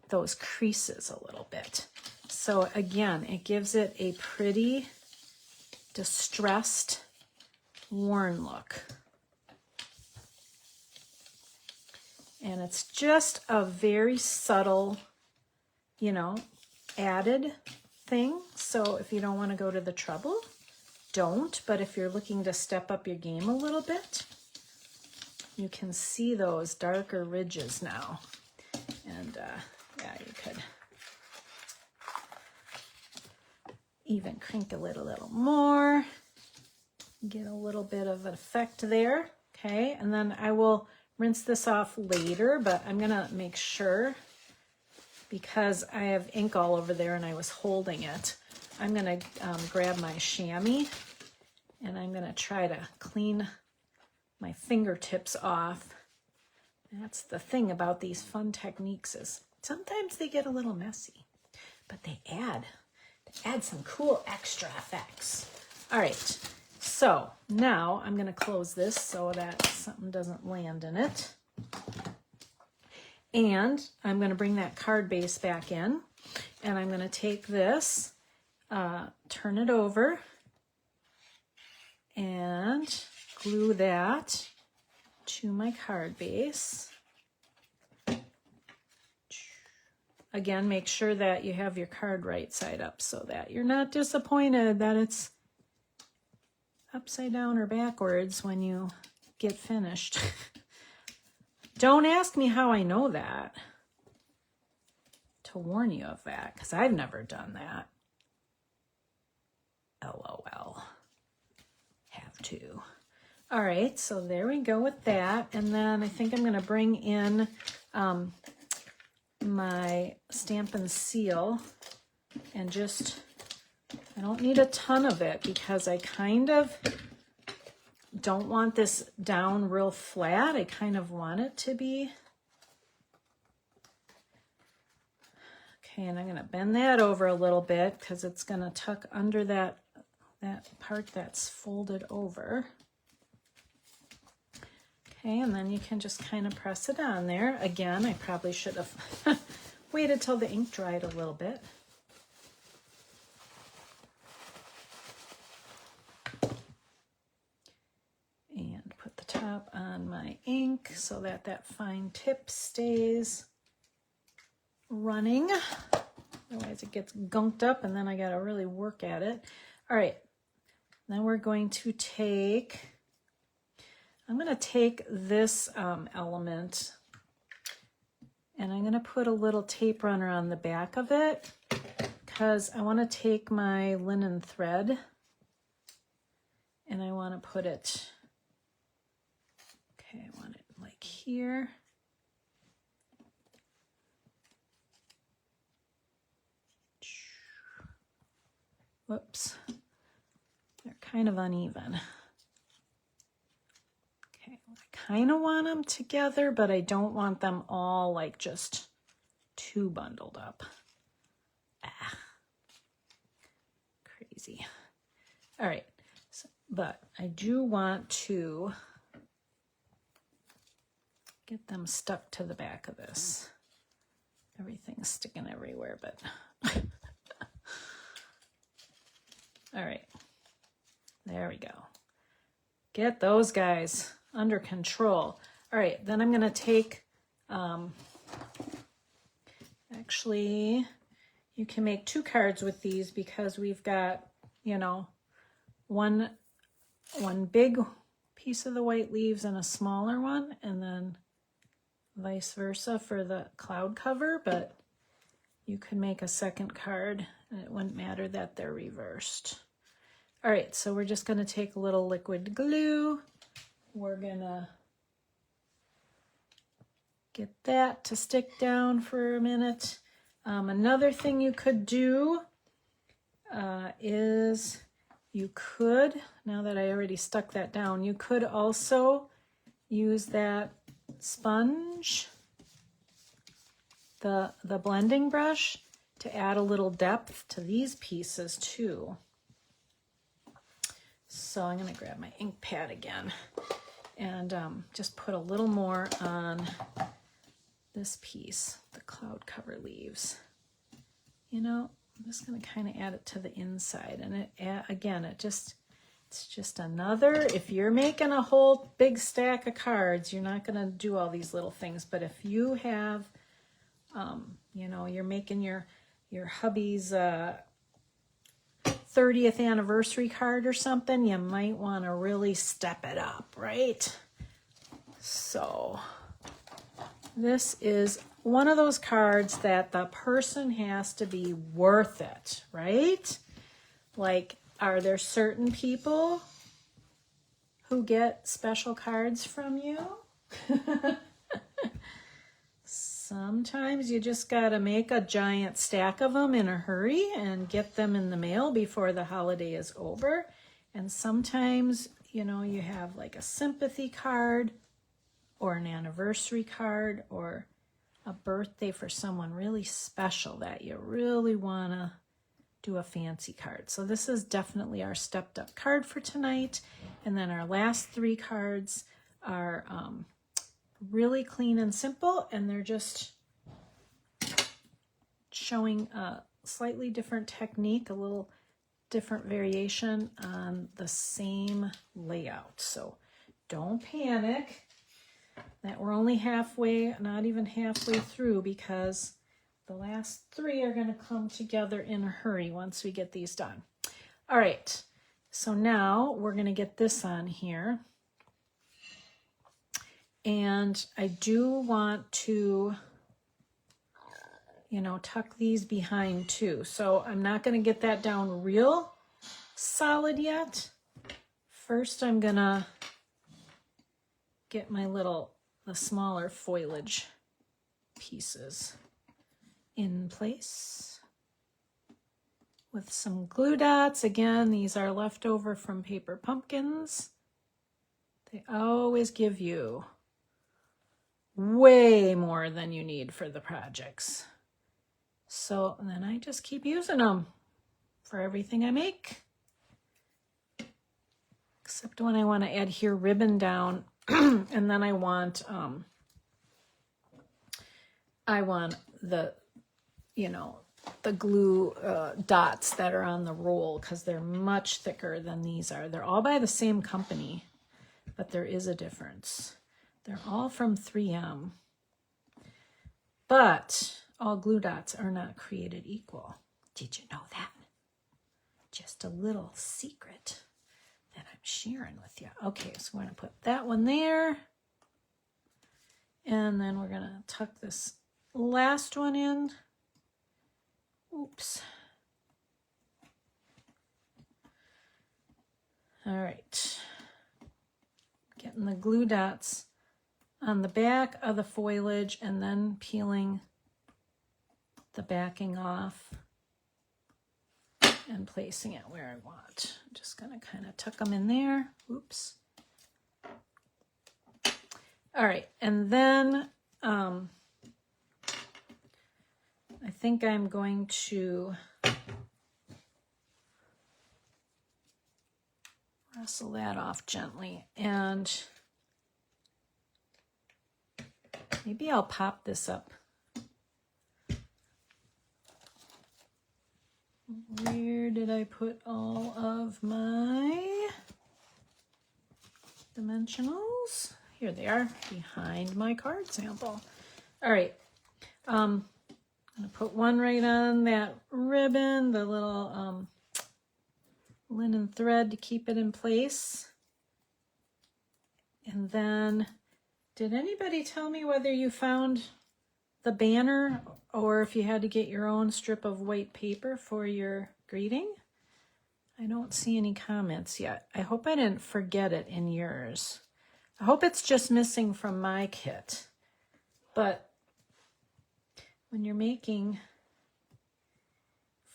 A: those creases a little bit. So again, it gives it a pretty distressed, worn look. And it's just a very subtle, you know, added thing. So if you don't want to go to the trouble, don't. But if you're looking to step up your game a little bit, you can see those darker ridges now. And yeah, you could even crinkle it a little more. Get a little bit of an effect there. Okay, and then I will rinse this off later, but I'm gonna make sure, because I have ink all over there and I was holding it, I'm gonna grab my chamois and I'm gonna try to clean my fingertips off. That's the thing about these fun techniques, is sometimes they get a little messy, but they add some cool extra effects. All right, so now I'm gonna close this so that something doesn't land in it. And I'm gonna bring that card base back in, and I'm gonna take this, turn it over, and glue that to my card base. Again, make sure that you have your card right side up so that you're not disappointed that it's upside down or backwards when you get finished. Don't ask me how I know that, to warn you of that, because I've never done that. LOL. Have to. All right, so there we go with that. And then I think I'm going to bring in my stamp and seal, and just, I don't need a ton of it because I kind of don't want this down real flat. I kind of want it to be. Okay, and I'm going to bend that over a little bit because it's going to tuck under that part that's folded over. Okay, and then you can just kind of press it on there. Again, I probably should have waited till the ink dried a little bit. And put the top on my ink so that that fine tip stays running. Otherwise it gets gunked up and then I got to really work at it. All right, then we're going to take... I'm going to take this element and I'm going to put a little tape runner on the back of it because I want to take my linen thread and I want to put it, okay, I want it like here. Whoops, they're kind of uneven. I kind of want them together, but I don't want them all like just too bundled up. Ah, crazy. All right, so, but I do want to get them stuck to the back of this. Everything's sticking everywhere, but all right, there we go. Get those guys under control. All right, then I'm going to take, actually, you can make 2 cards with these because we've got, you know, one big piece of the white leaves and a smaller one, and then vice versa for the cloud cover, but you could make a second card and it wouldn't matter that they're reversed. All right, so we're just going to take a little liquid glue. We're gonna get that to stick down for a minute. Another thing you could do is you could, now that I already stuck that down, you could also use that sponge, the blending brush, to add a little depth to these pieces too. So I'm going to grab my ink pad again and just put a little more on this piece, the cloud cover leaves. You know, I'm just going to kind of add it to the inside. And it, again, it's just another, if you're making a whole big stack of cards, you're not going to do all these little things. But if you have, you know, you're making your hubby's 30th anniversary card or something, you might want to really step it up, right? So this is one of those cards that the person has to be worth it, right? Like, are there certain people who get special cards from you? Sometimes you just got to make a giant stack of them in a hurry and get them in the mail before the holiday is over. And sometimes, you know, you have like a sympathy card or an anniversary card or a birthday for someone really special that you really want to do a fancy card. So this is definitely our stepped up card for tonight. And then our last 3 cards are really clean and simple, and they're just showing a slightly different technique, a little different variation on the same layout. So don't panic that we're only halfway, not even halfway through, because the last 3 are going to come together in a hurry once we get these done. All right, so now we're going to get this on here. And I do want to, you know, tuck these behind too. So I'm not going to get that down real solid yet. First, I'm going to get the smaller foliage pieces in place with some glue dots. Again, these are left over from paper pumpkins. They always give you way more than you need for the projects. So then I just keep using them for everything I make. Except when I want to adhere ribbon down and then I want the, you know, the glue dots that are on the roll, because they're much thicker than these are. They're all by the same company, but there is a difference. They're all from 3M, but all glue dots are not created equal. Did you know that? Just a little secret that I'm sharing with you. Okay, so we're going to put that one there. And then we're going to tuck this last one in. Oops. All right. Getting the glue dots on the back of the foliage and then peeling the backing off and placing it where I want. I'm just going to kind of tuck them in there. Oops. All right, and then I think I'm going to rustle that off gently, and maybe I'll pop this up. Where did I put all of my dimensionals? Here they are, behind my card sample. All right, I'm gonna put one right on that ribbon, the little linen thread to keep it in place. And then, did anybody tell me whether you found the banner or if you had to get your own strip of white paper for your greeting? I don't see any comments yet. I hope I didn't forget it in yours. I hope it's just missing from my kit. But when you're making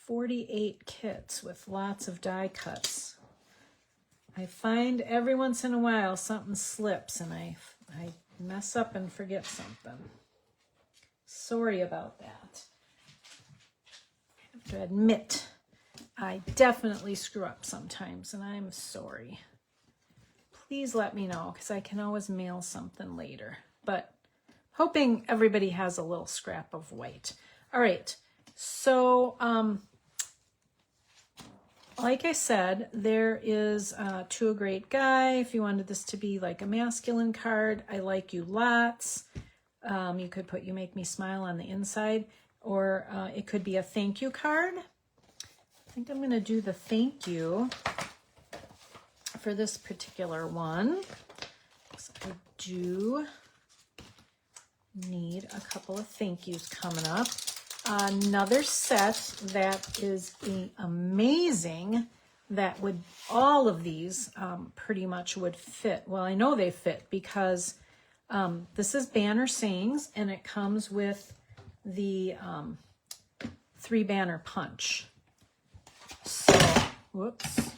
A: 48 kits with lots of die cuts, I find every once in a while something slips and I mess up and forget something. Sorry about that. I have to admit, I definitely screw up sometimes, and I'm sorry. Please let me know, because I can always mail something later. But hoping everybody has a little scrap of white. All right, so like I said, there is To a Great Guy. If you wanted this to be like a masculine card, I like you lots. You could put "You Make Me Smile" on the inside, or it could be a thank you card. I think I'm going to do the thank you for this particular one. So I do need a couple of thank yous coming up. Another set that is amazing, that would, all of these pretty much would fit. Well, I know they fit because this is Banner Sayings, and it comes with the 3-banner punch. So, whoops.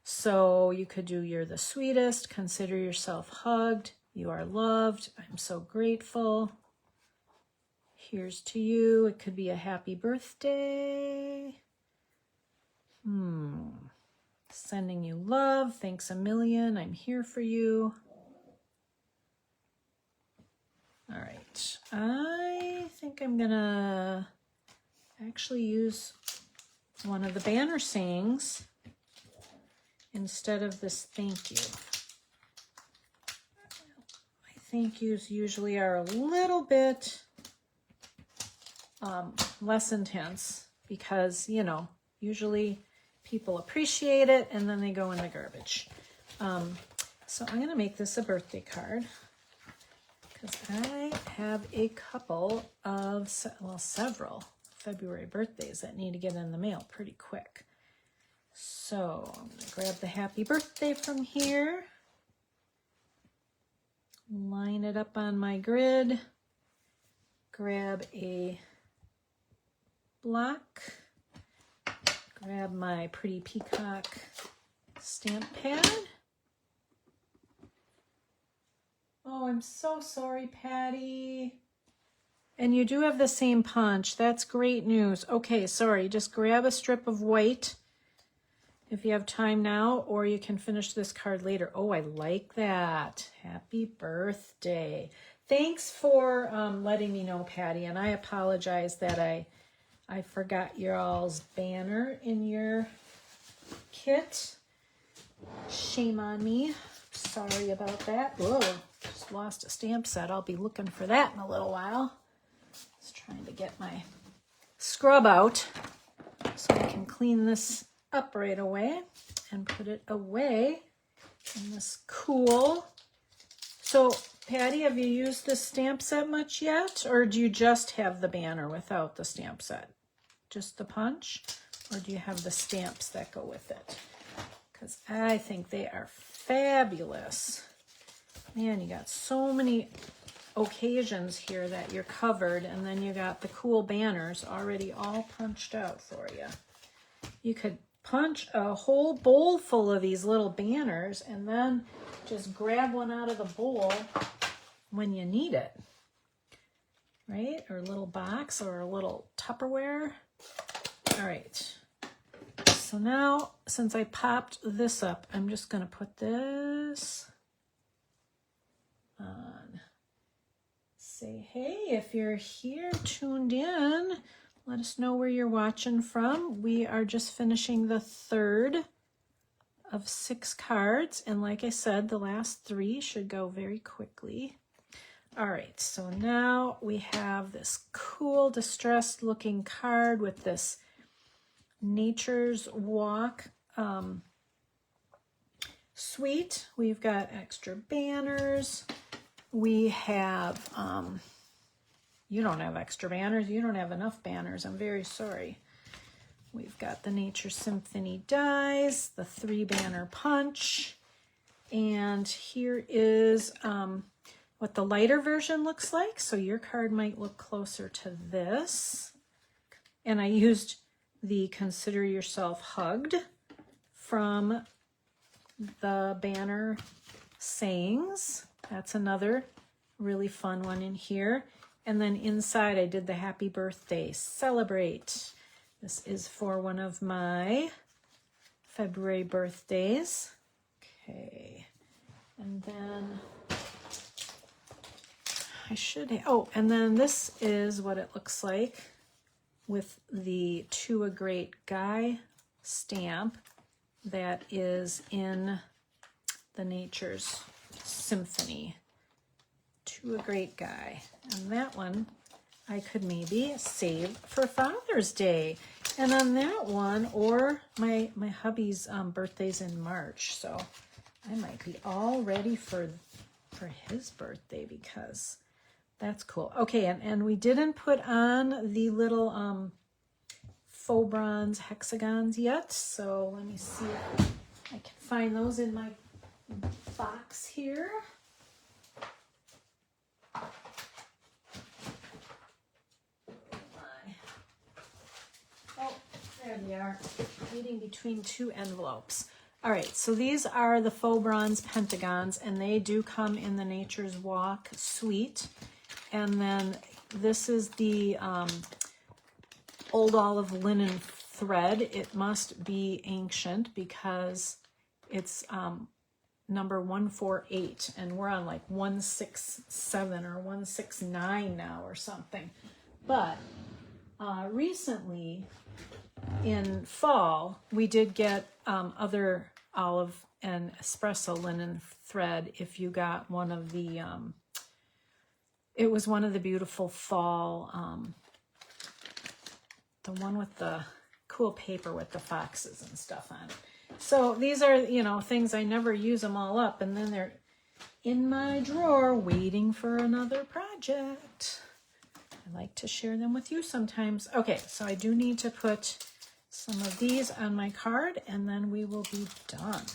A: So you could do "You're the sweetest," "Consider yourself hugged," "You are loved," "I'm so grateful," "Here's to you." It could be a "Happy birthday." "Sending you love," "Thanks a million," "I'm here for you." All right, I think I'm gonna actually use one of the banner sayings instead of this thank you. My thank yous usually are a little bit less intense because, you know, usually people appreciate it and then they go in the garbage. So I'm going to make this a birthday card because I have a couple of, well, several February birthdays that need to get in the mail pretty quick. So I'm going to grab the happy birthday from here, line it up on my grid, grab a block, grab my pretty peacock stamp pad. Oh, I'm so sorry, Patty. And you do have the same punch. That's great news. Okay, sorry. Just grab a strip of white if you have time now, or you can finish this card later. Oh, I like that. Happy birthday. Thanks for letting me know, Patty. And I apologize that I forgot your all's banner in your kit. Shame on me. Sorry about that. Whoa, just lost a stamp set. I'll be looking for that in a little while. Just trying to get my scrub out so I can clean this up right away and put it away in this cool. So, Patty, have you used this stamp set much yet? Or do you just have the banner without the stamp set? Just the punch? Or do you have the stamps that go with it? Because I think they are fabulous. Man, you got so many occasions here that you're covered, and then you got the cool banners already all punched out for you. You could punch a whole bowl full of these little banners and then just grab one out of the bowl when you need it, right? Or a little box or a little Tupperware. All right. So now, since I popped this up, I'm just going to put this on. Say, hey, if you're here tuned in, let us know where you're watching from. We are just finishing the third of 6 cards. And like I said, the last 3 should go very quickly. All right, so now we have this cool distressed looking card with this Nature's Walk suite. We've got extra banners. We have, you don't have extra banners. You don't have enough banners. I'm very sorry. We've got the Nature Symphony dies, the 3 banner punch. And here is what the lighter version looks like. So your card might look closer to this. And I used the Consider Yourself Hugged from the banner sayings. That's another really fun one in here. And then inside I did the happy birthday, celebrate. This is for one of my February birthdays. Okay. And then I should have, oh, and then this is what it looks like with the To a Great Guy stamp that is in the Nature's Symphony. To a Great Guy. And that one I could maybe save for Father's Day. And on that one, or my hubby's birthday's in March, so I might be all ready for his birthday because that's cool. Okay, and we didn't put on the little faux bronze hexagons yet, so let me see if I can find those in my box here. Oh, there they are, reading between 2 envelopes. All right, so these are the faux bronze pentagons, and they do come in the Nature's Walk suite. And then this is the old olive linen thread. It must be ancient because it's number 148, and we're on like 167 or 169 now or something. But Recently, in fall, we did get other olive and espresso linen thread. If you got one of the, it was one of the beautiful fall, the one with the cool paper with the foxes and stuff on it. So these are, you know, things I never use them all up, and then they're in my drawer waiting for another project. I like to share them with you sometimes. Okay, so I do need to put some of these on my card, and then we will be done.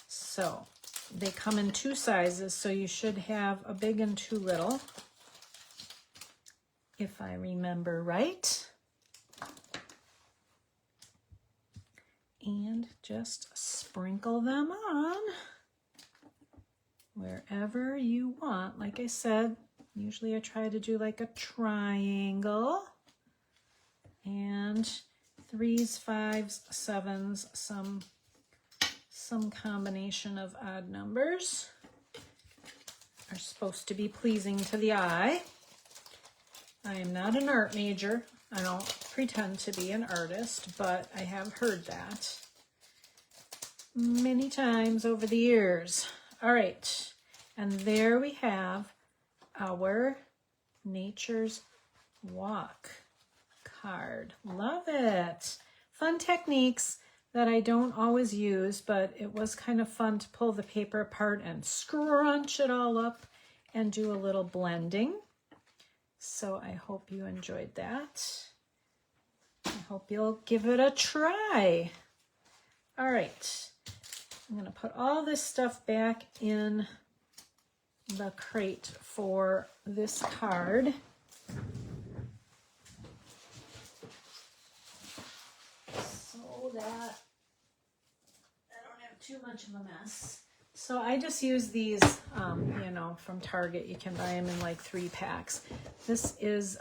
A: So they come in 2 sizes, so you should have a big and 2 little, if I remember right. And just sprinkle them on wherever you want. Like I said, usually I try to do like a triangle, and 3s, 5s, 7s, some combination of odd numbers are supposed to be pleasing to the eye. I am not an art major. I don't pretend to be an artist, but I have heard that many times over the years. All right, and there we have our Nature's Walk card. Love it. Fun techniques that I don't always use, but it was kind of fun to pull the paper apart and scrunch it all up and do a little blending. So I hope you enjoyed that. I hope you'll give it a try. All right, I'm gonna put all this stuff back in the crate for this card. So that I don't have too much of a mess. So I just use these, you know, from Target. You can buy them in like 3 packs. This is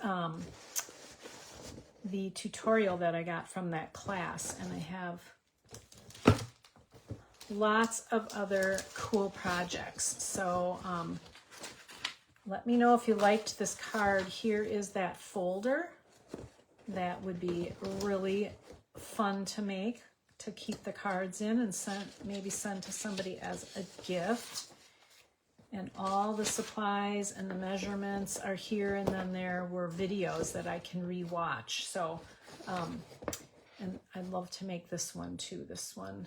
A: the tutorial that I got from that class, and I have lots of other cool projects. So let me know if you liked this card. Here is that folder. That would be really fun to make, to keep the cards in and maybe send to somebody as a gift. And all the supplies and the measurements are here, and then there were videos that I can rewatch. So, and I'd love to make this one too, this one.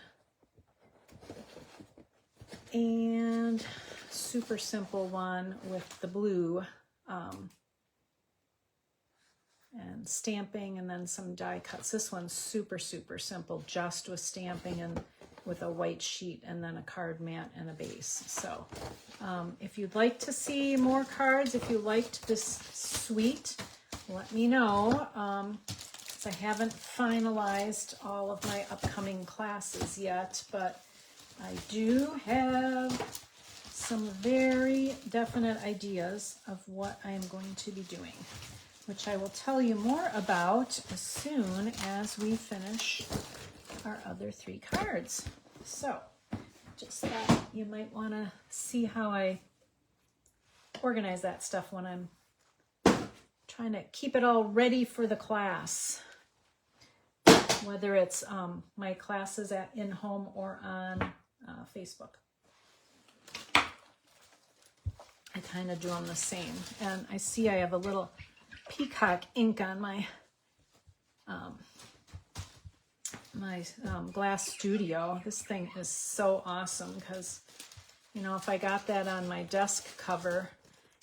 A: And super simple one with the blue, and stamping, and then some die cuts. This one's super, super simple, just with stamping and with a white sheet, and then a card mat and a base. So if you'd like to see more cards, if you liked this suite, let me know. I haven't finalized all of my upcoming classes yet, but I do have some very definite ideas of what I am going to be doing, which I will tell you more about as soon as we finish our other 3 cards. So just thought you might want to see how I organize that stuff when I'm trying to keep it all ready for the class, whether it's my classes at in-home or on Facebook. I kind of do them the same. And I see I have a little peacock ink on my glass studio. This thing is so awesome because, you know, if I got that on my desk cover,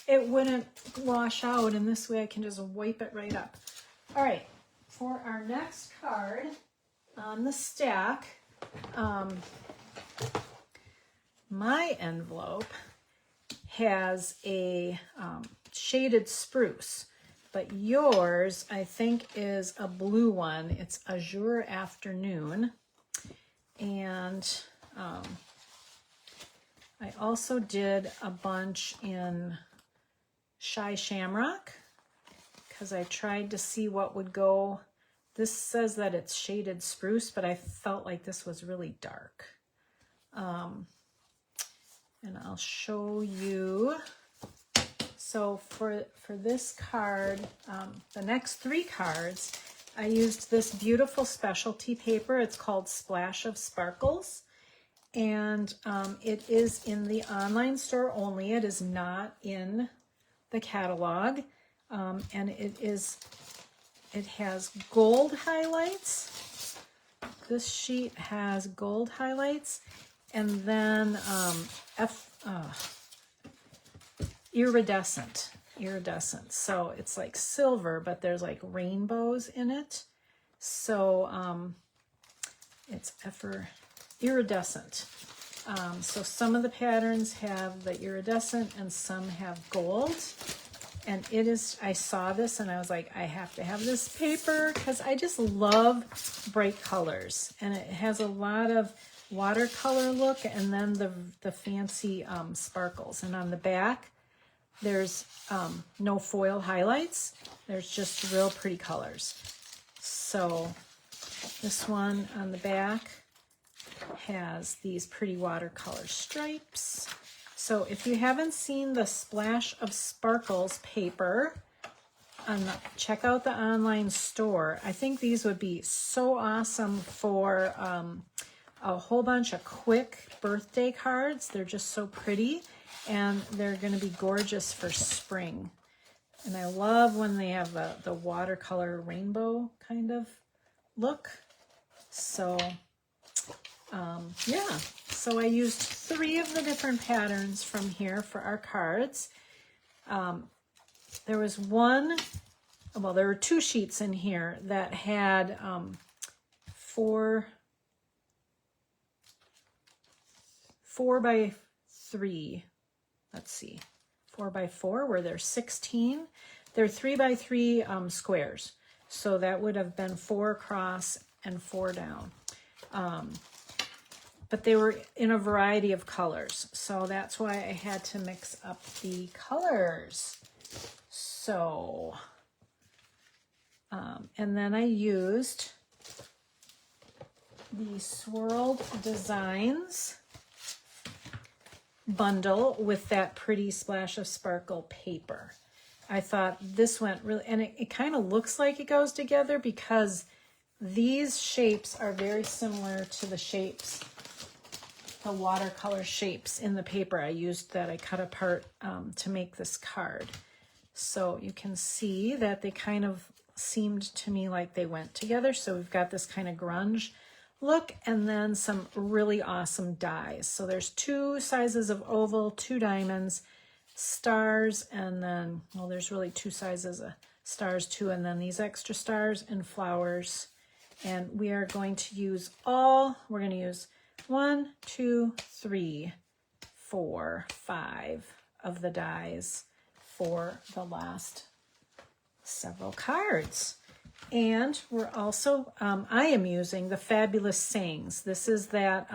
A: it wouldn't wash out, and this way I can just wipe it right up. All right, for our next card on the stack, my envelope has a shaded spruce, but yours, I think, is a blue one. It's Azure Afternoon. And I also did a bunch in Shy Shamrock because I tried to see what would go. This says that it's shaded spruce, but I felt like this was really dark. And I'll show you So for this card, the next 3 cards, I used this beautiful specialty paper. It's called Splash of Sparkles. And it is in the online store only. It is not in the catalog. And it has gold highlights. This sheet has gold highlights. And then iridescent. So it's like silver, but there's like rainbows in it. So it's iridescent. So some of the patterns have the iridescent and some have gold. And I saw this and I was like, I have to have this paper because I just love bright colors. And it has a lot of watercolor look and then the fancy sparkles. And on the back, there's no foil highlights. There's just real pretty colors. So this one on the back has these pretty watercolor stripes. So if you haven't seen the Splash of Sparkles paper, check out the online store. I think these would be so awesome for a whole bunch of quick birthday cards. They're just so pretty, and they're going to be gorgeous for spring. And I love when they have the watercolor rainbow kind of look. So yeah, so I used 3 of the different patterns from here for our cards. There was there were 2 sheets in here that had 4 by 3. Let's see, 4 by 4, where there's 16. They're 3 by 3 squares. So that would have been 4 across and 4 down. But they were in a variety of colors. So that's why I had to mix up the colors. So, and then I used the Swirled Designs bundle with that pretty Splash of Sparkle paper. I thought this went really, and it kind of looks like it goes together because these shapes are very similar to the shapes, the watercolor shapes in the paper I used that I cut apart to make this card. So you can see that they kind of seemed to me like they went together. So we've got this kind of grunge look and then some really awesome dies. So there's 2 sizes of oval, 2 diamonds, stars, and then, well, there's really 2 sizes of stars too, and then these extra stars and flowers. And we are going to use we're going to use 1, 2, 3, 4, 5 of the dies for the last several cards. And we're also, I am using the Fabulous Sayings. This is that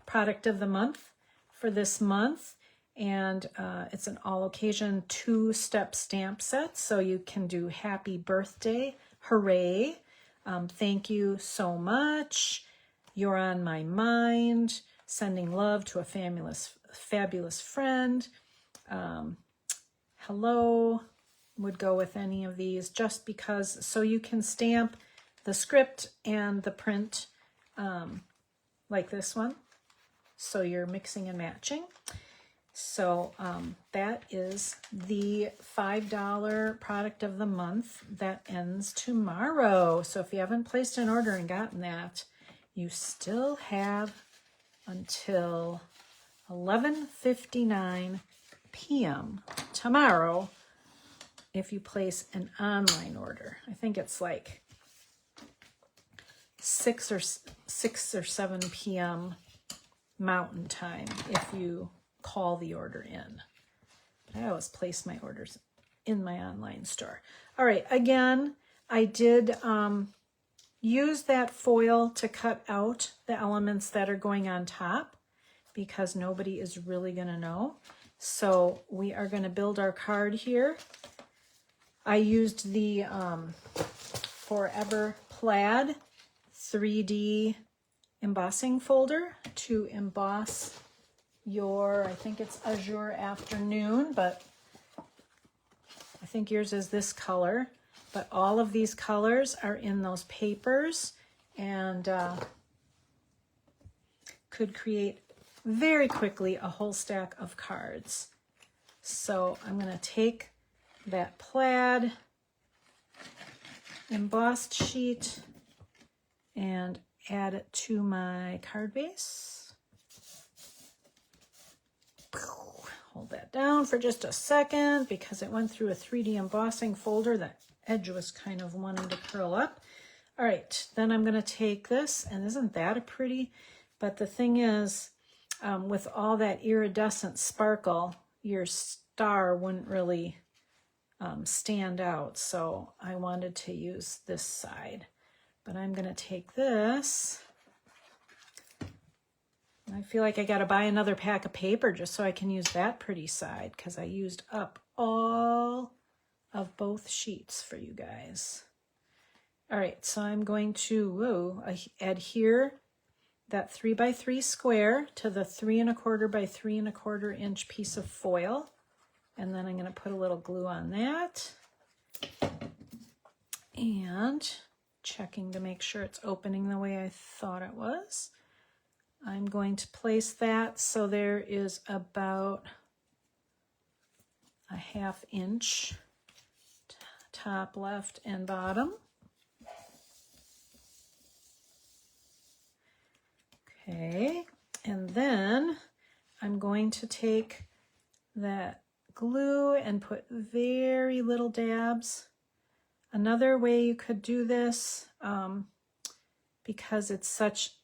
A: product of the month for this month. And it's an all occasion 2-step stamp set. So you can do happy birthday, hooray, thank you so much, you're on my mind, sending love to a fabulous friend, hello would go with any of these just because, so you can stamp the script and the print like this one. So you're mixing and matching. So that is the $5 product of the month that ends tomorrow. So if you haven't placed an order and gotten that, you still have until 11:59 p.m. tomorrow if you place an online order. I think it's like 6 or 7 p.m. Mountain Time if you call the order in. But I always place my orders in my online store. All right, again, I did use that foil to cut out the elements that are going on top because nobody is really going to know. So we are going to build our card here. I used the Forever Plaid 3D embossing folder to emboss your, I think it's Azure Afternoon, but think yours is this color, but all of these colors are in those papers and could create very quickly a whole stack of cards. So I'm going to take that plaid embossed sheet and add it to my card base. Hold that down for just a second because it went through a 3D embossing folder. That edge was kind of wanting to curl up. All right, then I'm going to take this, and isn't that a pretty? But the thing is, with all that iridescent sparkle, your star wouldn't really stand out. So I wanted to use this side. But I'm going to take this. I feel like I got to buy another pack of paper just so I can use that pretty side because I used up all of both sheets for you guys. All right, so I'm going to adhere that 3x3 square to the 3 1/4 by 3 1/4 inch piece of foil. And then I'm going to put a little glue on that. And checking to make sure it's opening the way I thought it was. I'm going to place that so there is about a 1/2 inch top, left, and bottom. Okay, and then I'm going to take that glue and put very little dabs. Another way you could do this, because it's such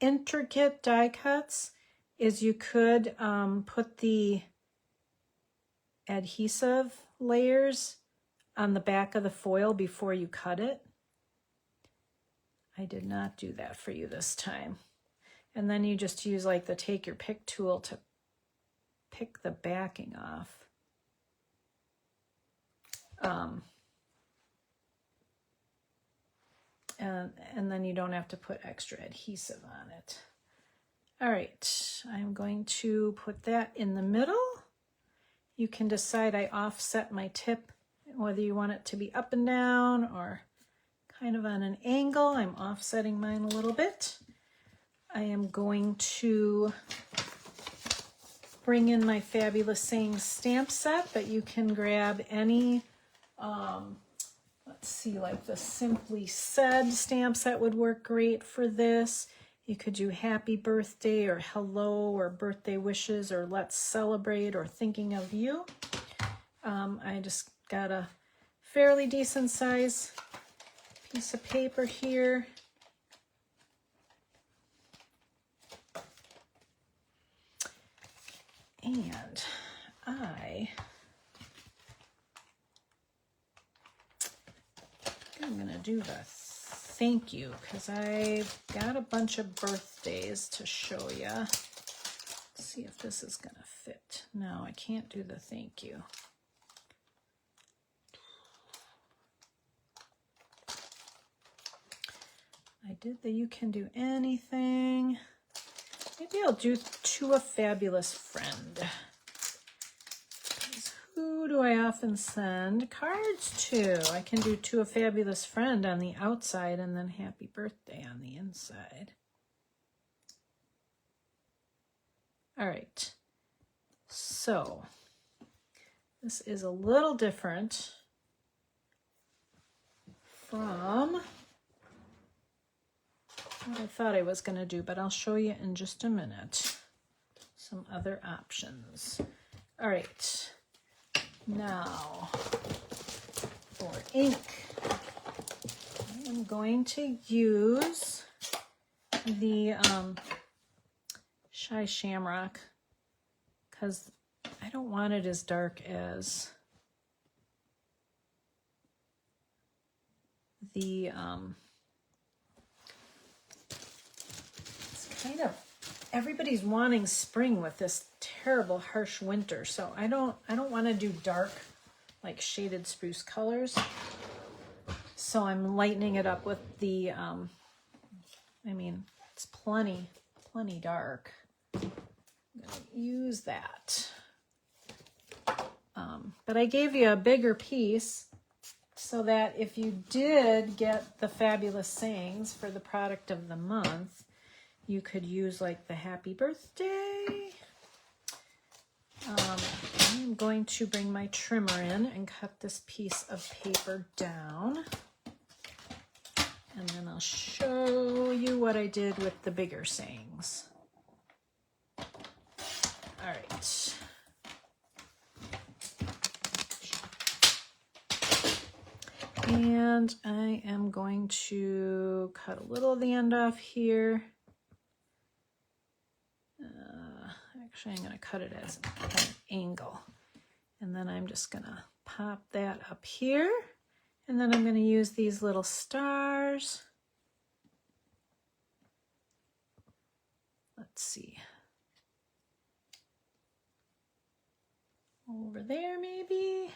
A: intricate die cuts, is you could put the adhesive layers on the back of the foil before you cut it. I did not do that for you this time. And then you just use like the take your pick tool to pick the backing off. And then you don't have to put extra adhesive on it. All right, I'm going to put that in the middle. You can decide I offset my tip, whether you want it to be up and down or kind of on an angle. I'm offsetting mine a little bit. I am going to bring in my Fabulous Sayings stamp set, but you can grab any, let's see, like the Simply Said stamp set would work great for this. You could do happy birthday or hello or birthday wishes or let's celebrate or thinking of you. I just got a fairly decent size piece of paper here. And I'm going to do the thank you because I've got a bunch of birthdays to show you. Let's see if this is going to fit. No, I can't do the thank you. I did the you can do anything. Maybe I'll do to a fabulous friend. Who do I often send cards to? I can do to a fabulous friend on the outside and then happy birthday on the inside. All right. So this is a little different from what I thought I was going to do, but I'll show you in just a minute some other options. All right, now for ink, I am going to use the Shy Shamrock because I don't want it as dark as the kind of everybody's wanting spring with this terrible harsh winter, so I don't want to do dark like shaded spruce colors, so I'm lightening it up with the I mean it's plenty dark. I'm gonna use that But I gave you a bigger piece so that if you did get the fabulous sayings for the product of the month, you could use like the happy birthday. I'm going to bring my trimmer in and cut this piece of paper down. And then I'll show you what I did with the bigger sayings. All right. And I am going to cut a little of the end off here. Actually, I'm going to cut it as an angle. And then I'm just going to pop that up here. And then I'm going to use these little stars. Let's see. Over there maybe.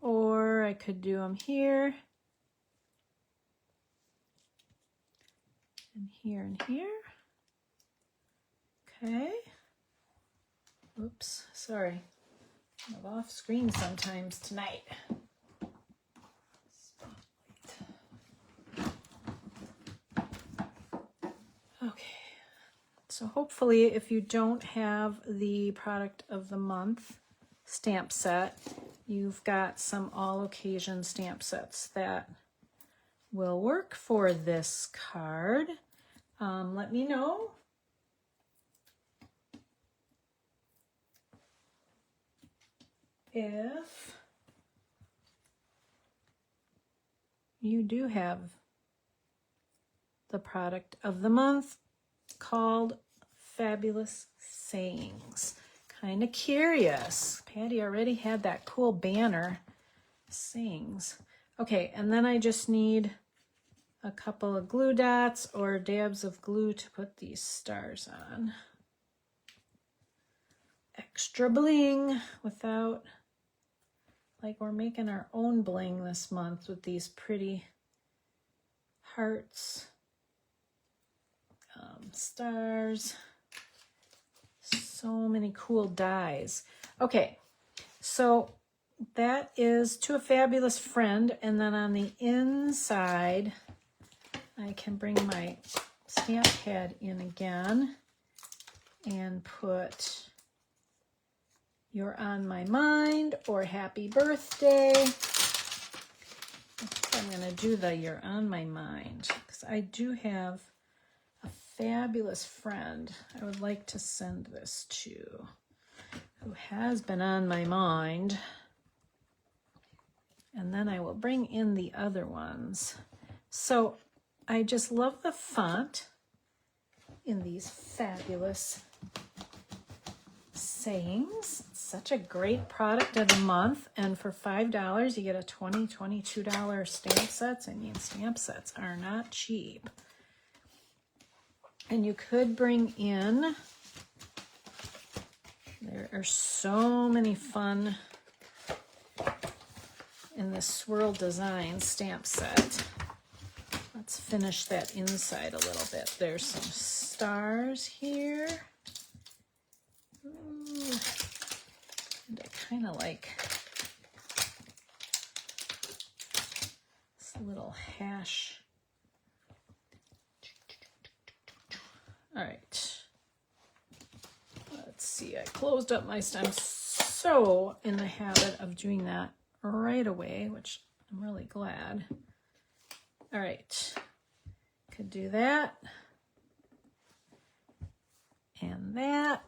A: Or I could do them here. And here and here. Okay. Oops, sorry. I'm off screen sometimes tonight. Okay. So hopefully if you don't have the product of the month stamp set, you've got some all occasion stamp sets that will work for this card. Let me know. If you do have the product of the month called Fabulous Sayings. Kind of curious. Patty already had that cool banner. Sayings. Okay, and then I just need a couple of glue dots or dabs of glue to put these stars on. Extra bling without, like we're making our own bling this month with these pretty hearts, stars, so many cool dies. Okay, so that is To a Fabulous Friend, and then on the inside I can bring my stamp pad in again and put You're on My Mind or Happy Birthday. I think I'm going to do the You're on My Mind because I do have a fabulous friend I would like to send this to who has been on my mind. And then I will bring in the other ones. So I just love the font in these fabulous sayings. It's such a great product of the month, and for $5 you get a $22 stamp sets. I mean, stamp sets are not cheap. And you could bring in, there are so many fun in this Swirl Design stamp set. Let's finish that inside a little bit. There's some stars here. Ooh. And I kind of like this little hash. All right. Let's see. I closed up my stem. I'm so in the habit of doing that right away, which I'm really glad. All right. Could do that. And that.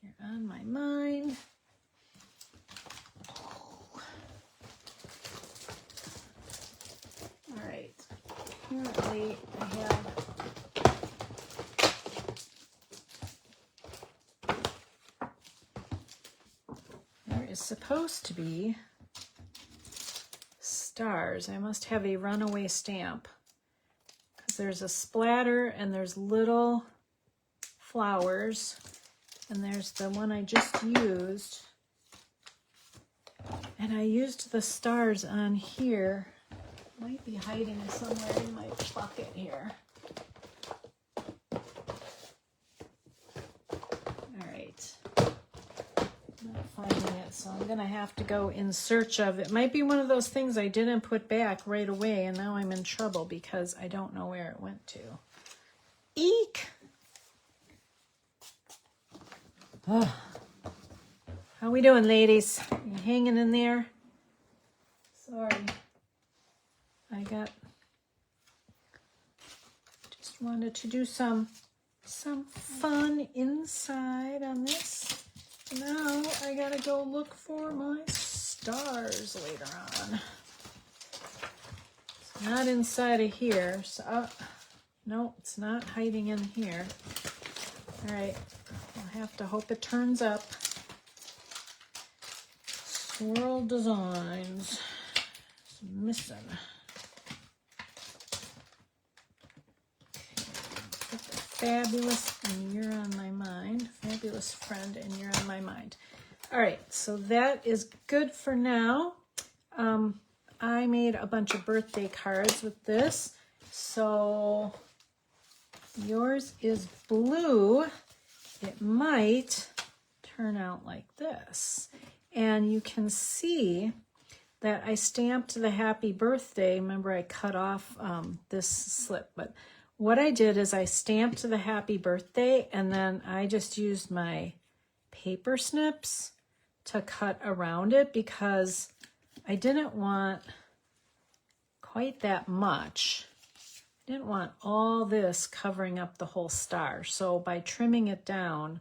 A: You're on my mind. All right. Apparently I have is supposed to be stars. I must have a runaway stamp because there's a splatter and there's little flowers, and there's the one I just used, and I used the stars on here. Might be hiding somewhere in my pocket here. All right. Not finding it, so I'm gonna have to go in search of it. Might be one of those things I didn't put back right away, and now I'm in trouble because I don't know where it went to. Eek! Oh. How we doing, ladies? You hanging in there? Sorry. Just wanted to do some fun inside on this. Now I gotta go look for my stars later on. It's not inside of here, so no, it's not hiding in here. All right, I'll have to hope it turns up. Swirl Designs. It's missing. Fabulous, and you're on my mind. Fabulous friend, and you're on my mind. All right, so that is good for now. I made a bunch of birthday cards with this. So yours is blue. It might turn out like this. And you can see that I stamped the happy birthday. Remember, I cut off this slip, but what I did is I stamped the happy birthday, and then I just used my paper snips to cut around it because I didn't want quite that much. I didn't want all this covering up the whole star. So by trimming it down,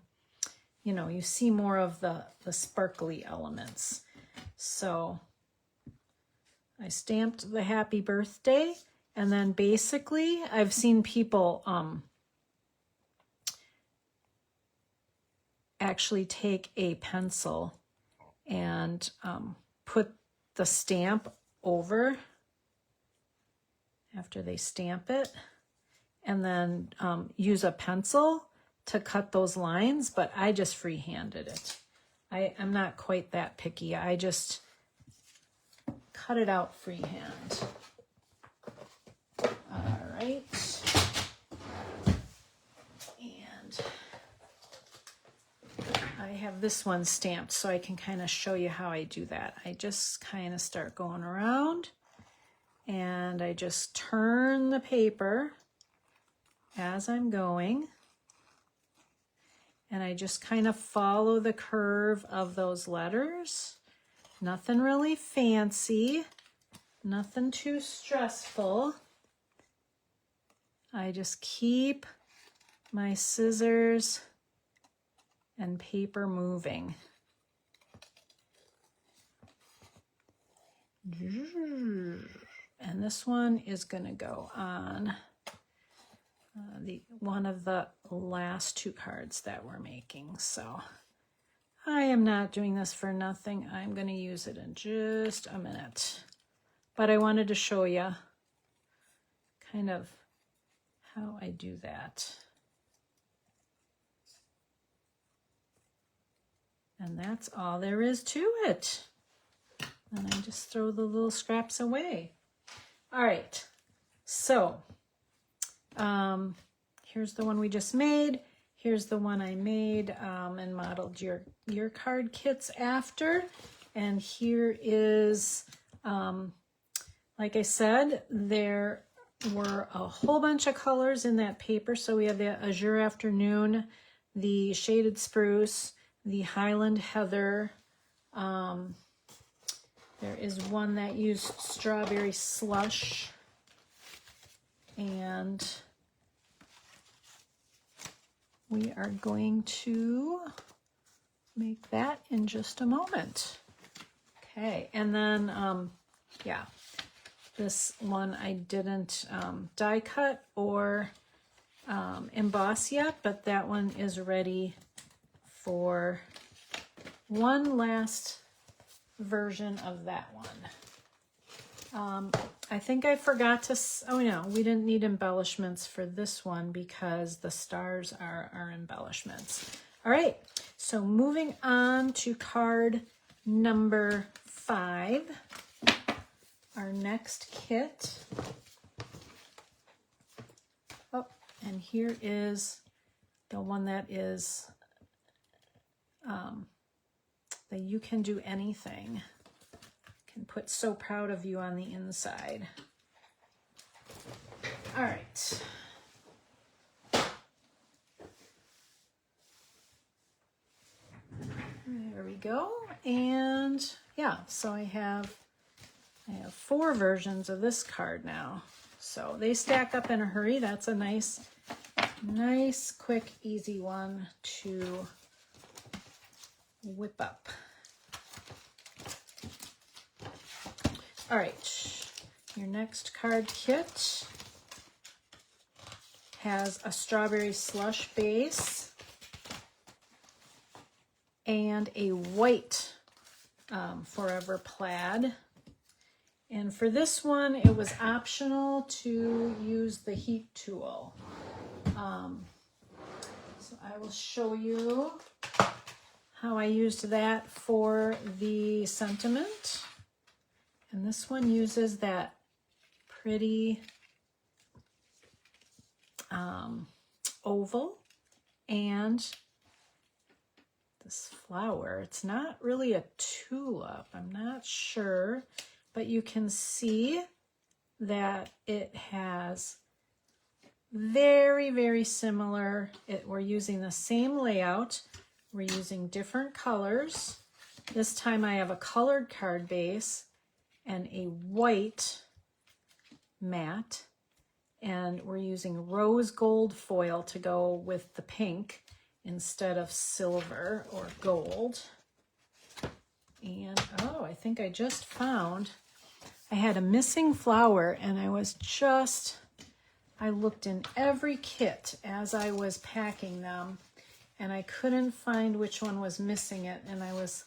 A: you know, you see more of the sparkly elements. So I stamped the happy birthday. And then basically, I've seen people actually take a pencil and put the stamp over after they stamp it, and then use a pencil to cut those lines, but I just freehanded it. I'm not quite that picky. I just cut it out freehand. All right, and I have this one stamped so I can kind of show you how I do that. I just kind of start going around and I just turn the paper as I'm going, and I just kind of follow the curve of those letters. Nothing really fancy, nothing too stressful. I just keep my scissors and paper moving. And this one is going to go on one of the last two cards that we're making. So I am not doing this for nothing. I'm going to use it in just a minute. But I wanted to show you kind of how I do that. And that's all there is to it. And I just throw the little scraps away. All right, so here's the one we just made. Here's the one I made and modeled your card kits after. And here is, like I said, there were a whole bunch of colors in that paper. So we have the Azure Afternoon, the Shaded Spruce, the Highland Heather. There is one that used Strawberry Slush. And we are going to make that in just a moment. Okay, and then, yeah, this one I didn't die cut or emboss yet, but that one is ready for one last version of that one. I think I forgot to, oh no, we didn't need embellishments for this one because the stars are our embellishments. All right, so moving on to card number 5, our next kit. Oh, and here is the one that is that you can do anything. Can put "so proud of you" on the inside. All right. There we go. And yeah, so I have 4 versions of this card now. So they stack up in a hurry. That's a nice, quick, easy one to whip up. All right, your next card kit has a strawberry slush base and a white Forever Plaid. And for this one, it was optional to use the heat tool. So I will show you how I used that for the sentiment. And this one uses that pretty oval and this flower. It's not really a tulip, I'm not sure, but you can see that it has very, very similar. We're using the same layout. We're using different colors. This time I have a colored card base and a white mat, and we're using rose gold foil to go with the pink instead of silver or gold. And oh, I think I just found I had a missing flower, and I looked in every kit as I was packing them, and I couldn't find which one was missing it. And I was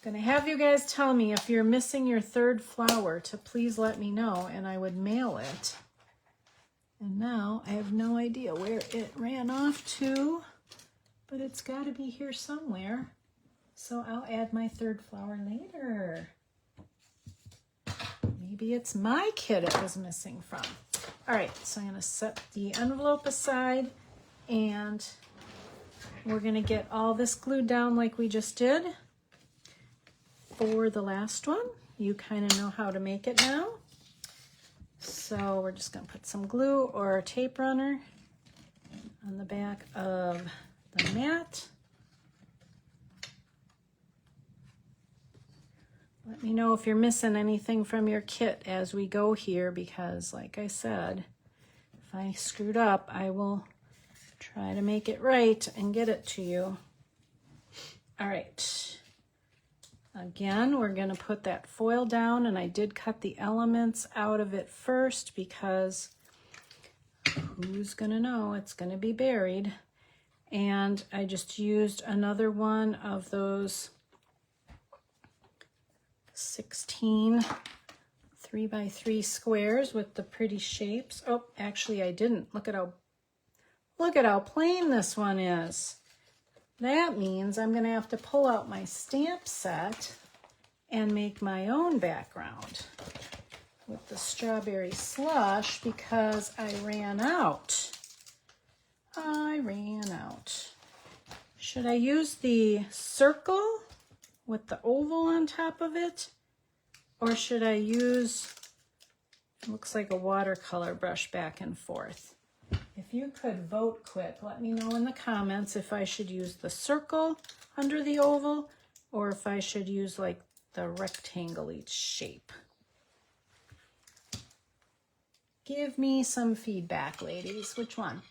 A: going to have you guys tell me if you're missing your 3rd flower to please let me know, and I would mail it. And now I have no idea where it ran off to, but it's got to be here somewhere. So I'll add my 3rd flower later. Maybe it's my kit it was missing from. All right, so I'm going to set the envelope aside, and we're going to get all this glued down like we just did for the last one. You kind of know how to make it now. So we're just going to put some glue or a tape runner on the back of the mat. Let me know if you're missing anything from your kit as we go here, because like I said, if I screwed up, I will try to make it right and get it to you. All right. Again, we're going to put that foil down, and I did cut the elements out of it first because who's going to know? It's going to be buried. And I just used another one of those 16 3x3 squares with the pretty shapes. Oh, actually I didn't. Look at how plain this one is. That means I'm going to have to pull out my stamp set and make my own background with the strawberry slush because I ran out. Should I use the circle with the oval on top of it? Or should I use, it looks like a watercolor brush back and forth? If you could vote quick, let me know in the comments if I should use the circle under the oval or if I should use like the rectangle-y shape. Give me some feedback, ladies. Which one?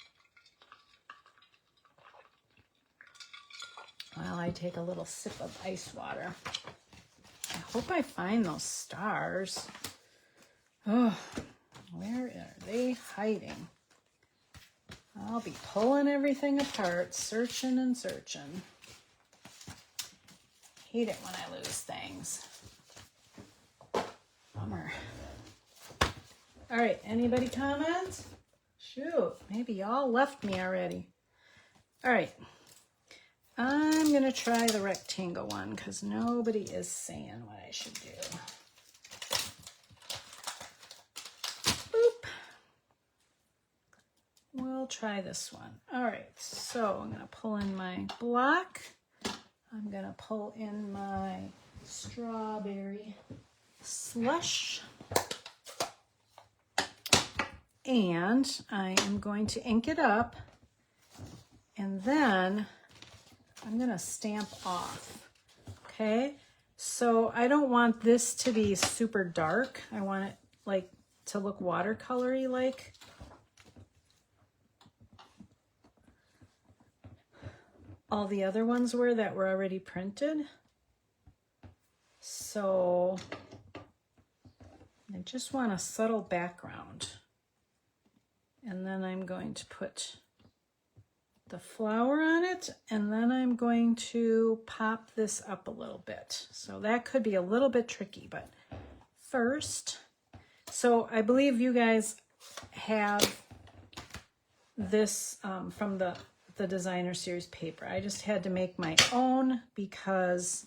A: While I take a little sip of ice water. I hope I find those stars. Oh, where are they hiding? I'll be pulling everything apart, searching and searching. Hate it when I lose things. Bummer. All right, anybody comment? Shoot, maybe y'all left me already. All right, I'm going to try the rectangle one because nobody is saying what I should do. Boop. We'll try this one. All right, so I'm going to pull in my block I'm gonna pull in my strawberry slush. And I am going to ink it up, and then I'm gonna stamp off, okay? So I don't want this to be super dark. I want it like to look watercolory like. All the other ones were that were already printed. So I just want a subtle background. And then I'm going to put the flower on it, and then I'm going to pop this up a little bit. So that could be a little bit tricky, but first, so I believe you guys have this from the designer series paper. I just had to make my own because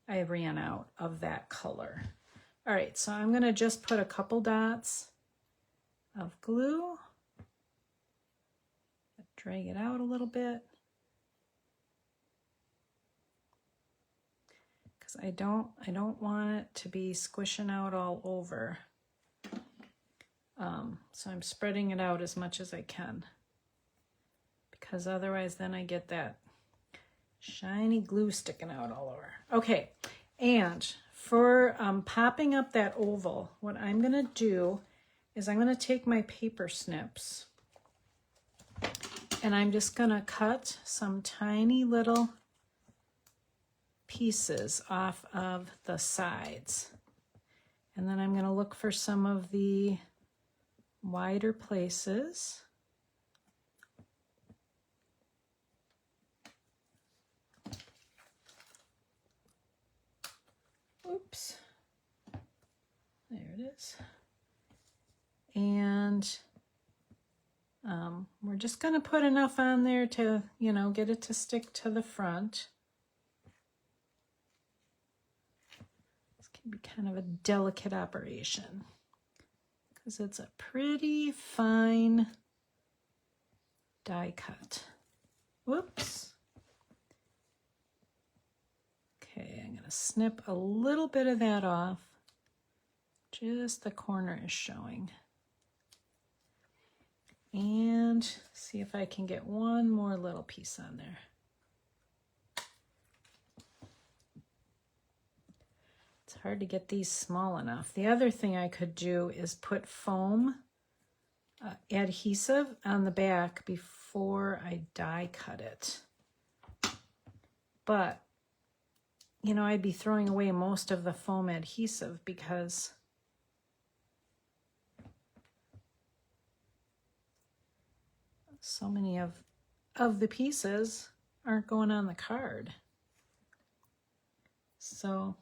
A: I ran out of that color. All right, so I'm gonna just put a couple dots of glue. Drag it out a little bit because I don't want it to be squishing out all over. So I'm spreading it out as much as I can because otherwise then I get that shiny glue sticking out all over. Okay, and for popping up that oval, what I'm gonna do is I'm gonna take my paper snips and I'm just gonna cut some tiny little pieces off of the sides. And then I'm gonna look for some of the wider places. Oops, there it is. And we're just going to put enough on there to, you know, get it to stick to the front. This can be kind of a delicate operation because it's a pretty fine die cut. Whoops. Okay, I'm going to snip a little bit of that off. Just the corner is showing. And see if I can get one more little piece on there. It's hard to get these small enough. The other thing I could do is put foam adhesive on the back before I die cut it. But, you know, I'd be throwing away most of the foam adhesive because so many of the pieces aren't going on the card. So,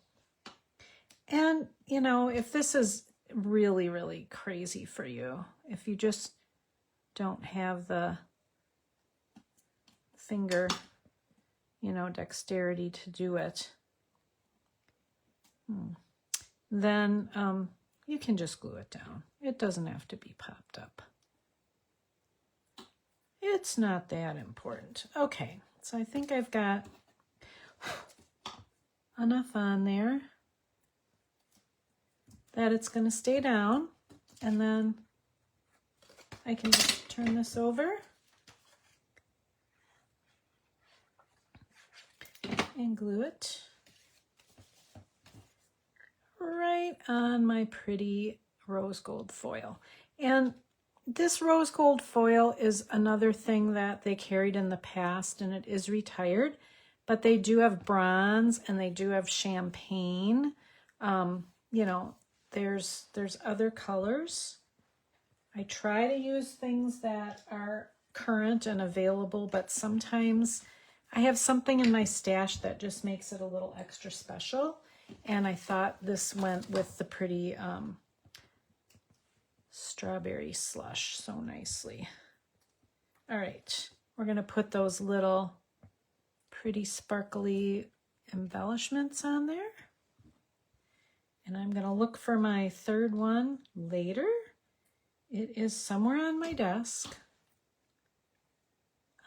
A: and you know, if this is really, really crazy for you, if you just don't have the finger, you know, dexterity to do it, then you can just glue it down. It doesn't have to be popped up. It's not that important. Okay, so I think I've got enough on there that it's going to stay down, and then I can just turn this over and glue it right on my pretty rose gold foil. And this rose gold foil is another thing that they carried in the past, and it is retired, but they do have bronze and they do have champagne. You know, there's other colors. I try to use things that are current and available, but sometimes I have something in my stash that just makes it a little extra special, and I thought this went with the pretty strawberry slush so nicely. All right, we're going to put those little pretty sparkly embellishments on there. And I'm going to look for my third one later. It is somewhere on my desk.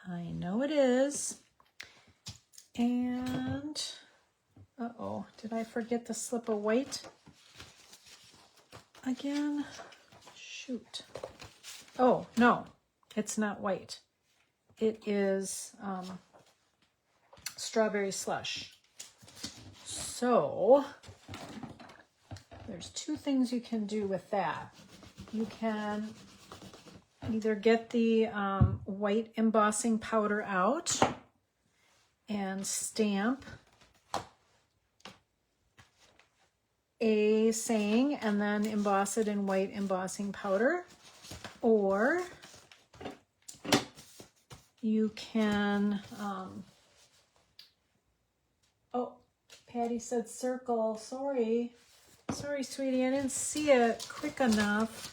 A: I know it is. And, uh-oh, did I forget the slip of white again? Shoot. Oh, no, it's not white. It is strawberry slush. So there's two things you can do with that. You can either get the white embossing powder out and stamp a saying and then emboss it in white embossing powder, or you can, oh, Patty said circle, sorry, sweetie, I didn't see it quick enough,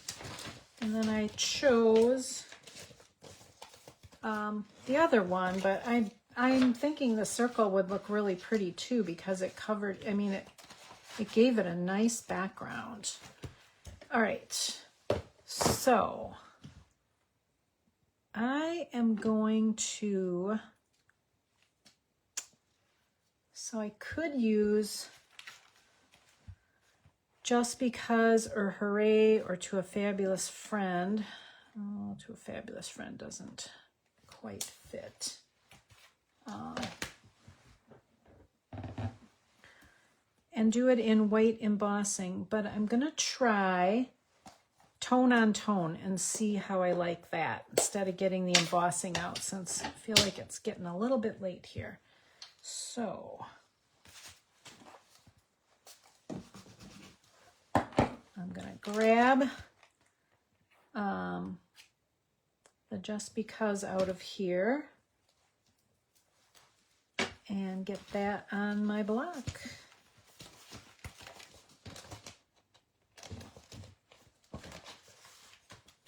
A: and then I chose the other one, but I'm thinking the circle would look really pretty too, because it covered, I mean, it gave it a nice background. All right, so I am going to, so I could use Just Because or Hooray or To a Fabulous Friend. Oh, To a Fabulous Friend doesn't quite fit. And do it in white embossing, but I'm gonna try tone on tone and see how I like that instead of getting the embossing out, since I feel like it's getting a little bit late here. So I'm gonna grab the Just Because out of here and get that on my block.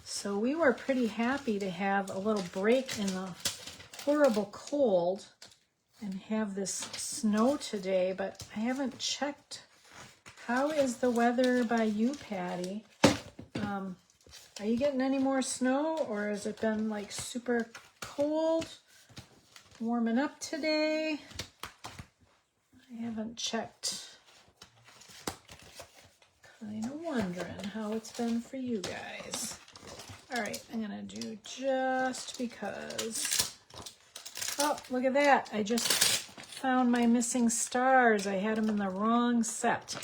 A: So we were pretty happy to have a little break in the horrible cold and have this snow today, but I haven't checked. How is the weather by you, Patty? Are you getting any more snow, or has it been like super cold? Warming up today? I haven't checked. Kind of wondering how it's been for you guys. All right, I'm gonna do Just Because. Oh, look at that. I just found my missing stars. I had them in the wrong set.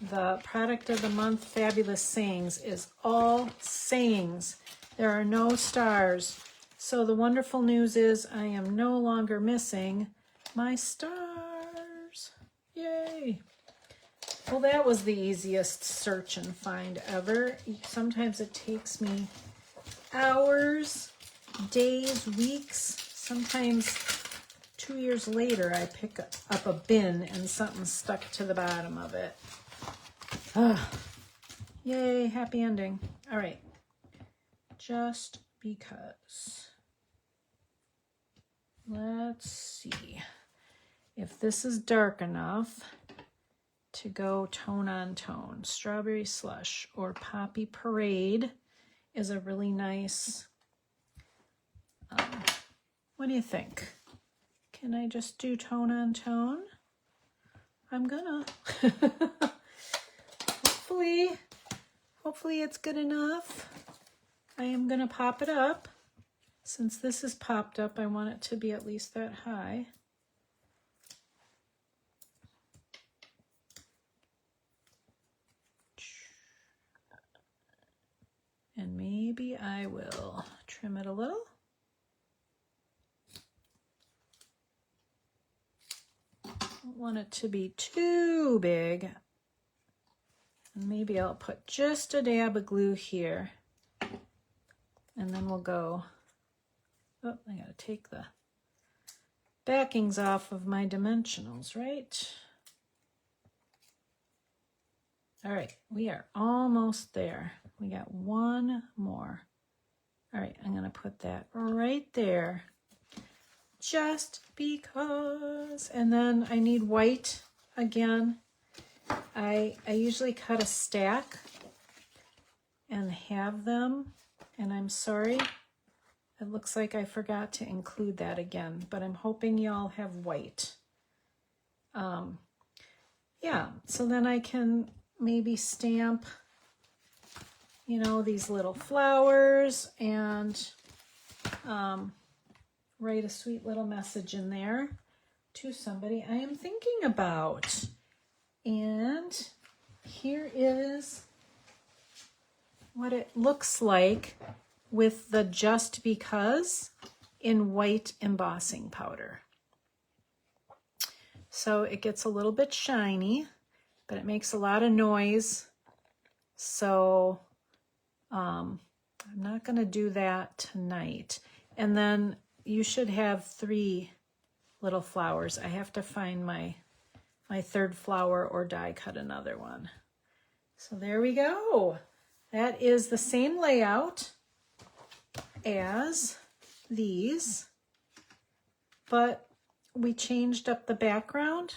A: The product of the month, Fabulous Sayings, is all sayings. There are no stars. So the wonderful news is I am no longer missing my stars. Yay. Well, that was the easiest search and find ever. Sometimes it takes me hours, days, weeks, sometimes 2 years later I pick up a bin and something's stuck to the bottom of it. Yay, happy ending. All right, Just Because. Let's see if this is dark enough to go tone on tone. Strawberry Slush or Poppy Parade is a really nice, what do you think? Can I just do tone on tone? I'm gonna. Hopefully it's good enough. I am gonna pop it up. Since this is popped up, I want it to be at least that high. And maybe I will trim it a little. Don't want it to be too big. And maybe I'll put just a dab of glue here. And then we'll go, oh, I gotta take the backings off of my dimensionals, right? All right, we are almost there. We got one more. All right, I'm gonna put that right there. Just because. And then I need white again. I usually cut a stack and have them, and I'm sorry, it looks like I forgot to include that again, but I'm hoping y'all have white. Yeah, so then I can maybe stamp, you know, these little flowers and write a sweet little message in there to somebody I am thinking about. And here is what it looks like with the Just Because in white embossing powder. So it gets a little bit shiny, but it makes a lot of noise. So I'm not going to do that tonight. And then you should have 3 little flowers. I have to find my third flower or die cut another one. So there we go. That is the same layout as these, but we changed up the background.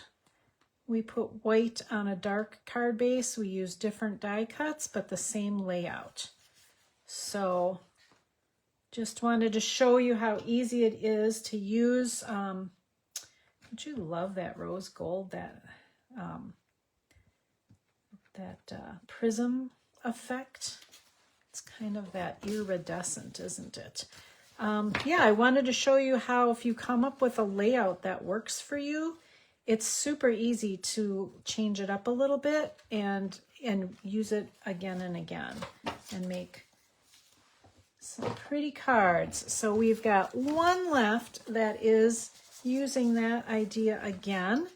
A: We put white on a dark card base. We used different die cuts, but the same layout. So just wanted to show you how easy it is to use. Don't you love that rose gold, that prism effect? It's kind of that iridescent, isn't it? Yeah, I wanted to show you how if you come up with a layout that works for you, it's super easy to change it up a little bit and use it again and again and make some pretty cards. So we've got one left that is using that idea again.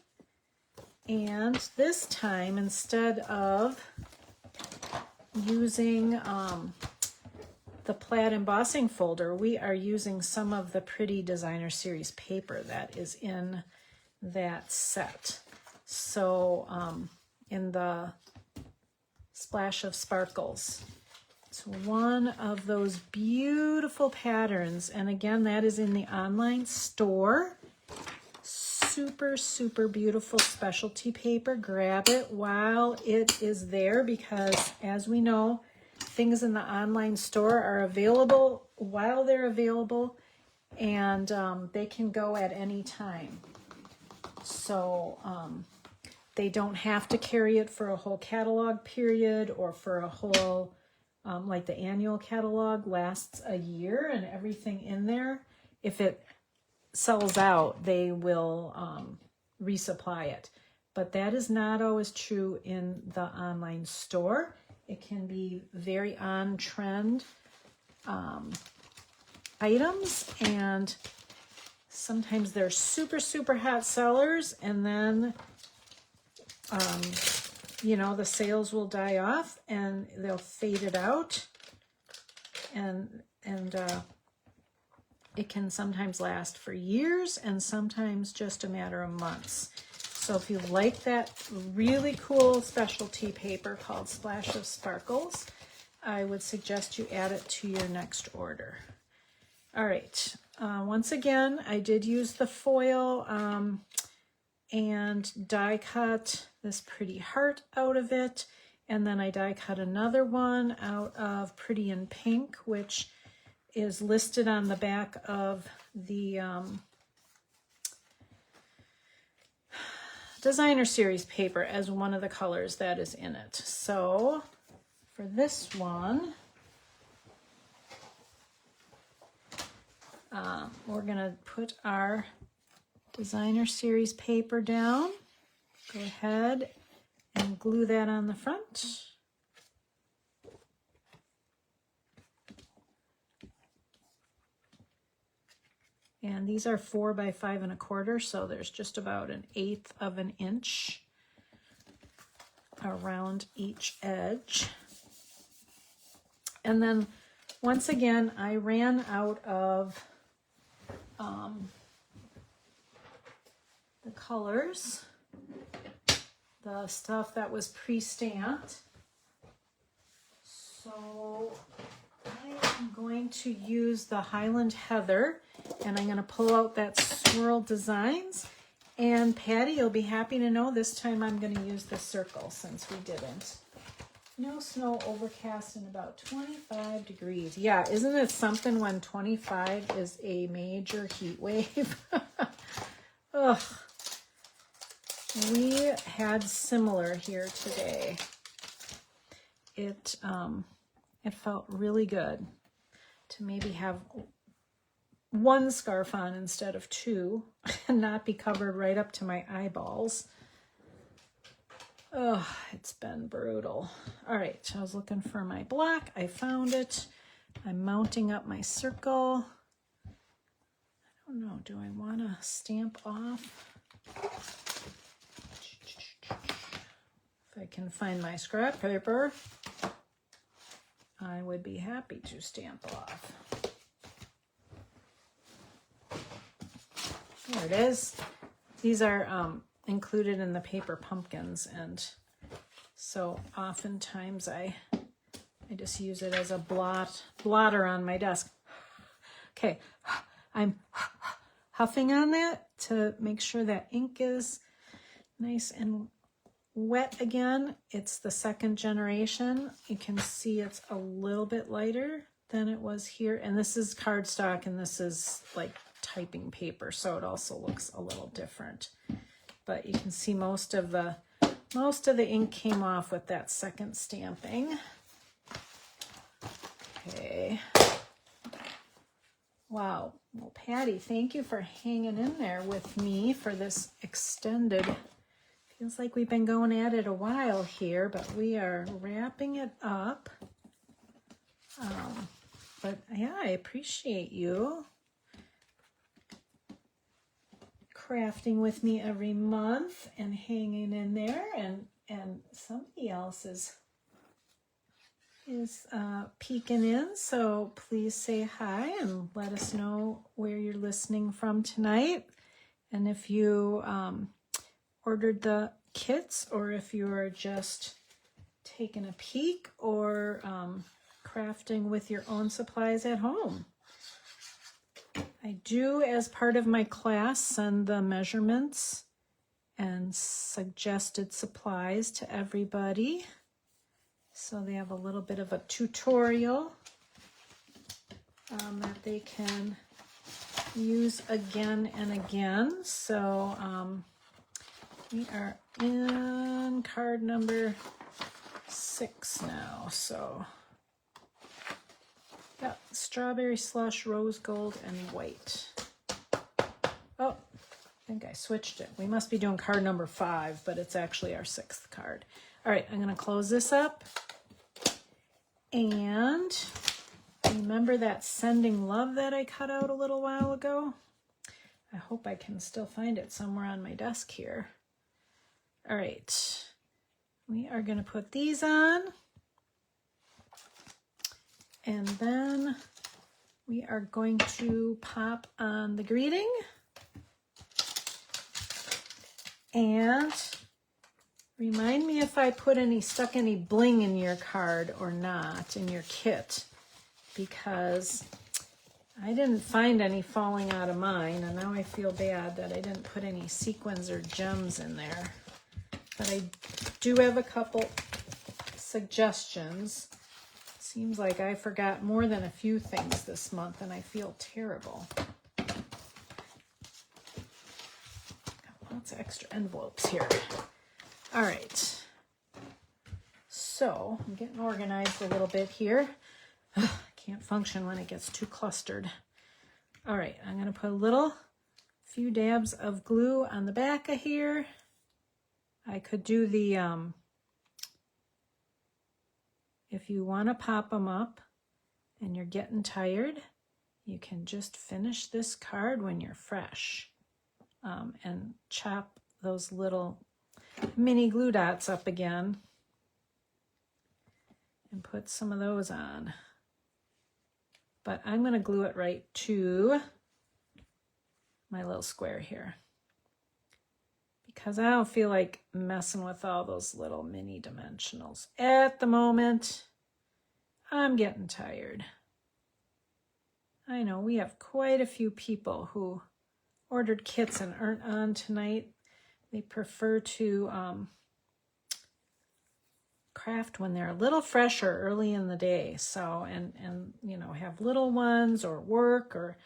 A: And this time, instead of using the plaid embossing folder, we are using some of the pretty designer series paper that is in that set. So in the Splash of Sparkles, it's one of those beautiful patterns. And again, that is in the online store. Super, super beautiful specialty paper. Grab it while it is there, because as we know, things in the online store are available while they're available, and they can go at any time. So they don't have to carry it for a whole catalog period or for a whole, like the annual catalog lasts a year and everything in there. If it sells out, they will resupply it. But that is not always true in the online store. It can be very on-trend items, and sometimes they're super, super hot sellers, and then, you know, the sales will die off and they'll fade it out, and it can sometimes last for years and sometimes just a matter of months. So if you like that really cool specialty paper called Splash of Sparkles, I would suggest you add it to your next order. All right, once again, I did use the foil and die cut this pretty heart out of it. And then I die cut another one out of Pretty in Pink, which is listed on the back of the designer series paper as one of the colors that is in it. So for this one, we're gonna put our designer series paper down. Go ahead and glue that on the front. And these are 4 by 5 1/4, so there's just about 1/8 of an inch around each edge. And then once again, I ran out of the colors, the stuff that was pre-stamped. So I am going to use the Highland Heather, and I'm going to pull out that Swirl Designs. And Patty, you'll be happy to know this time I'm going to use the circle since we didn't. No snow, overcast, and about 25 degrees. Yeah, isn't it something when 25 is a major heat wave? Ugh. We had similar here today. It felt really good to maybe have one scarf on instead of two and not be covered right up to my eyeballs. Oh, it's been brutal. All right, I was looking for my block. I found it. I'm mounting up my circle. I don't know, do I want to stamp off? If I can find my scrap paper, I would be happy to stamp off. There it is. These are included in the paper pumpkins, and so oftentimes I just use it as a blotter on my desk. Okay, I'm huffing on that to make sure that ink is nice and wet again. It's the second generation. You can see it's a little bit lighter than it was here, and this is cardstock, and this is like typing paper, so it also looks a little different. But you can see most of the ink came off with that second stamping. Okay. Wow. Well, Patty, thank you for hanging in there with me for this extended. Feels like we've been going at it a while here, but we are wrapping it up. But yeah, I appreciate you crafting with me every month and hanging in there, and somebody else is peeking in, so please say hi and let us know where you're listening from tonight, and if you ordered the kits, or if you are just taking a peek, or crafting with your own supplies at home. I do, as part of my class, send the measurements and suggested supplies to everybody, so they have a little bit of a tutorial that they can use again and again. So we are in card number 6 now. So yeah, strawberry slush, rose gold, and white. Oh, I think I switched it. We must be doing card number 5, but it's actually our 6th card. All right, I'm going to close this up. And remember that sending love that I cut out a little while ago? I hope I can still find it somewhere on my desk here. All right, we are going to put these on. And then we are going to pop on the greeting. And remind me if I stuck any bling in your card or not, in your kit, because I didn't find any falling out of mine, and now I feel bad that I didn't put any sequins or gems in there. But I do have a couple suggestions. Seems like I forgot more than a few things this month, and I feel terrible. Got lots of extra envelopes here. All right. So I'm getting organized a little bit here. I can't function when it gets too clustered. All right, I'm going to put a few dabs of glue on the back of here. I could do the if you want to pop them up and you're getting tired, you can just finish this card when you're fresh, and chop those little mini glue dots up again and put some of those on. But I'm going to glue it right to my little square here, because I don't feel like messing with all those little mini dimensionals at the moment. I'm getting tired. I know we have quite a few people who ordered kits and aren't on tonight. They prefer to craft when they're a little fresher early in the day. So, and you know, have little ones or work or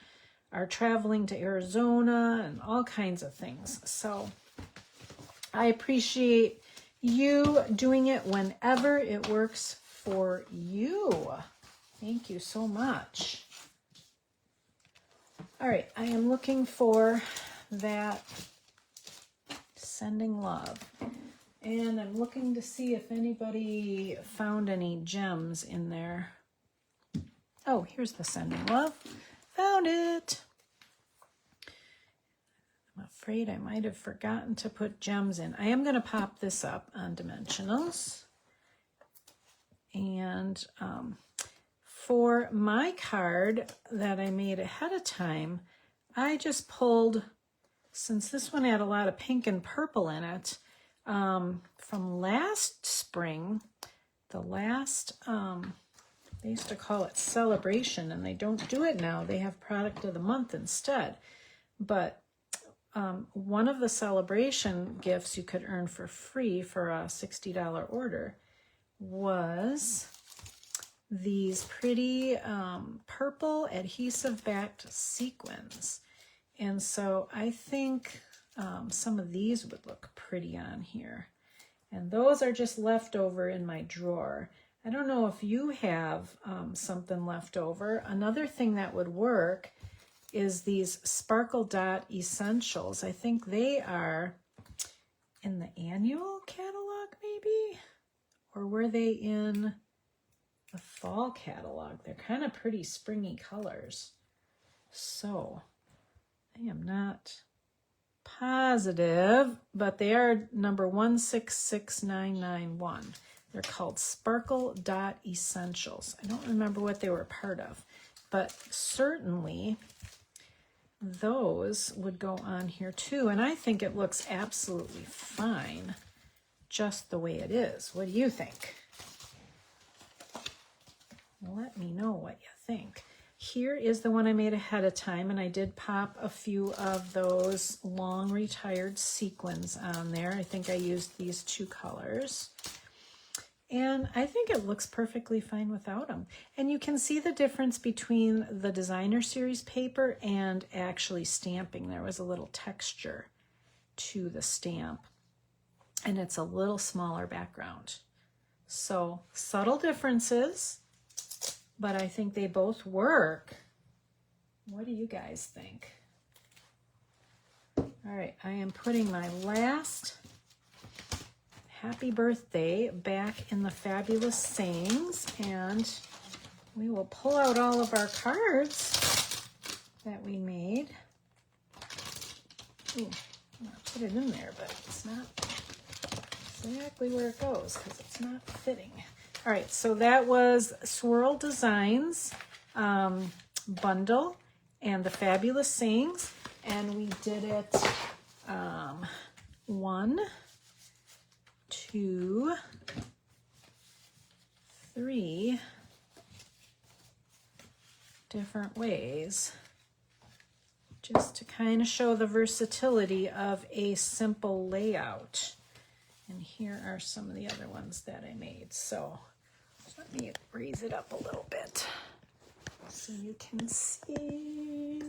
A: are traveling to Arizona and all kinds of things. So I appreciate you doing it whenever it works for you. Thank you so much. All right, I am looking for that sending love. And I'm looking to see if anybody found any gems in there. Oh, here's the sending love. Found it. I'm afraid I might have forgotten to put gems in. I am going to pop this up on dimensionals. And for my card that I made ahead of time, I just pulled, since this one had a lot of pink and purple in it, from last spring, the last, they used to call it Celebration, and they don't do it now. They have Product of the Month instead. But one of the Celebration gifts you could earn for free for a $60 order was these pretty purple adhesive-backed sequins. And so I think some of these would look pretty on here. And those are just left over in my drawer. I don't know if you have something left over. Another thing that would work is these Sparkle Dot Essentials. I think they are in the annual catalog maybe? Or were they in the fall catalog? They're kind of pretty springy colors. So I am not positive, but they are number 166991. They're called Sparkle Dot Essentials. I don't remember what they were part of, but certainly those would go on here too. And I think it looks absolutely fine just the way it is. What do you think? Let me know what you think. Here is the one I made ahead of time, and I did pop a few of those long retired sequins on there. I think I used these two colors. And I think it looks perfectly fine without them. And you can see the difference between the designer series paper and actually stamping. There was a little texture to the stamp, and it's a little smaller background. So subtle differences, but I think they both work. What do you guys think? All right, I am putting my last happy birthday back in the fabulous sayings, and we will pull out all of our cards that we made. Ooh, I'm gonna put it in there, but it's not exactly where it goes because it's not fitting. All right, so that was Swirl Designs bundle and the fabulous sayings, and we did it 1, 2, 3 different ways, just to kind of show the versatility of a simple layout. And here are some of the other ones that I made. So let me raise it up a little bit so you can see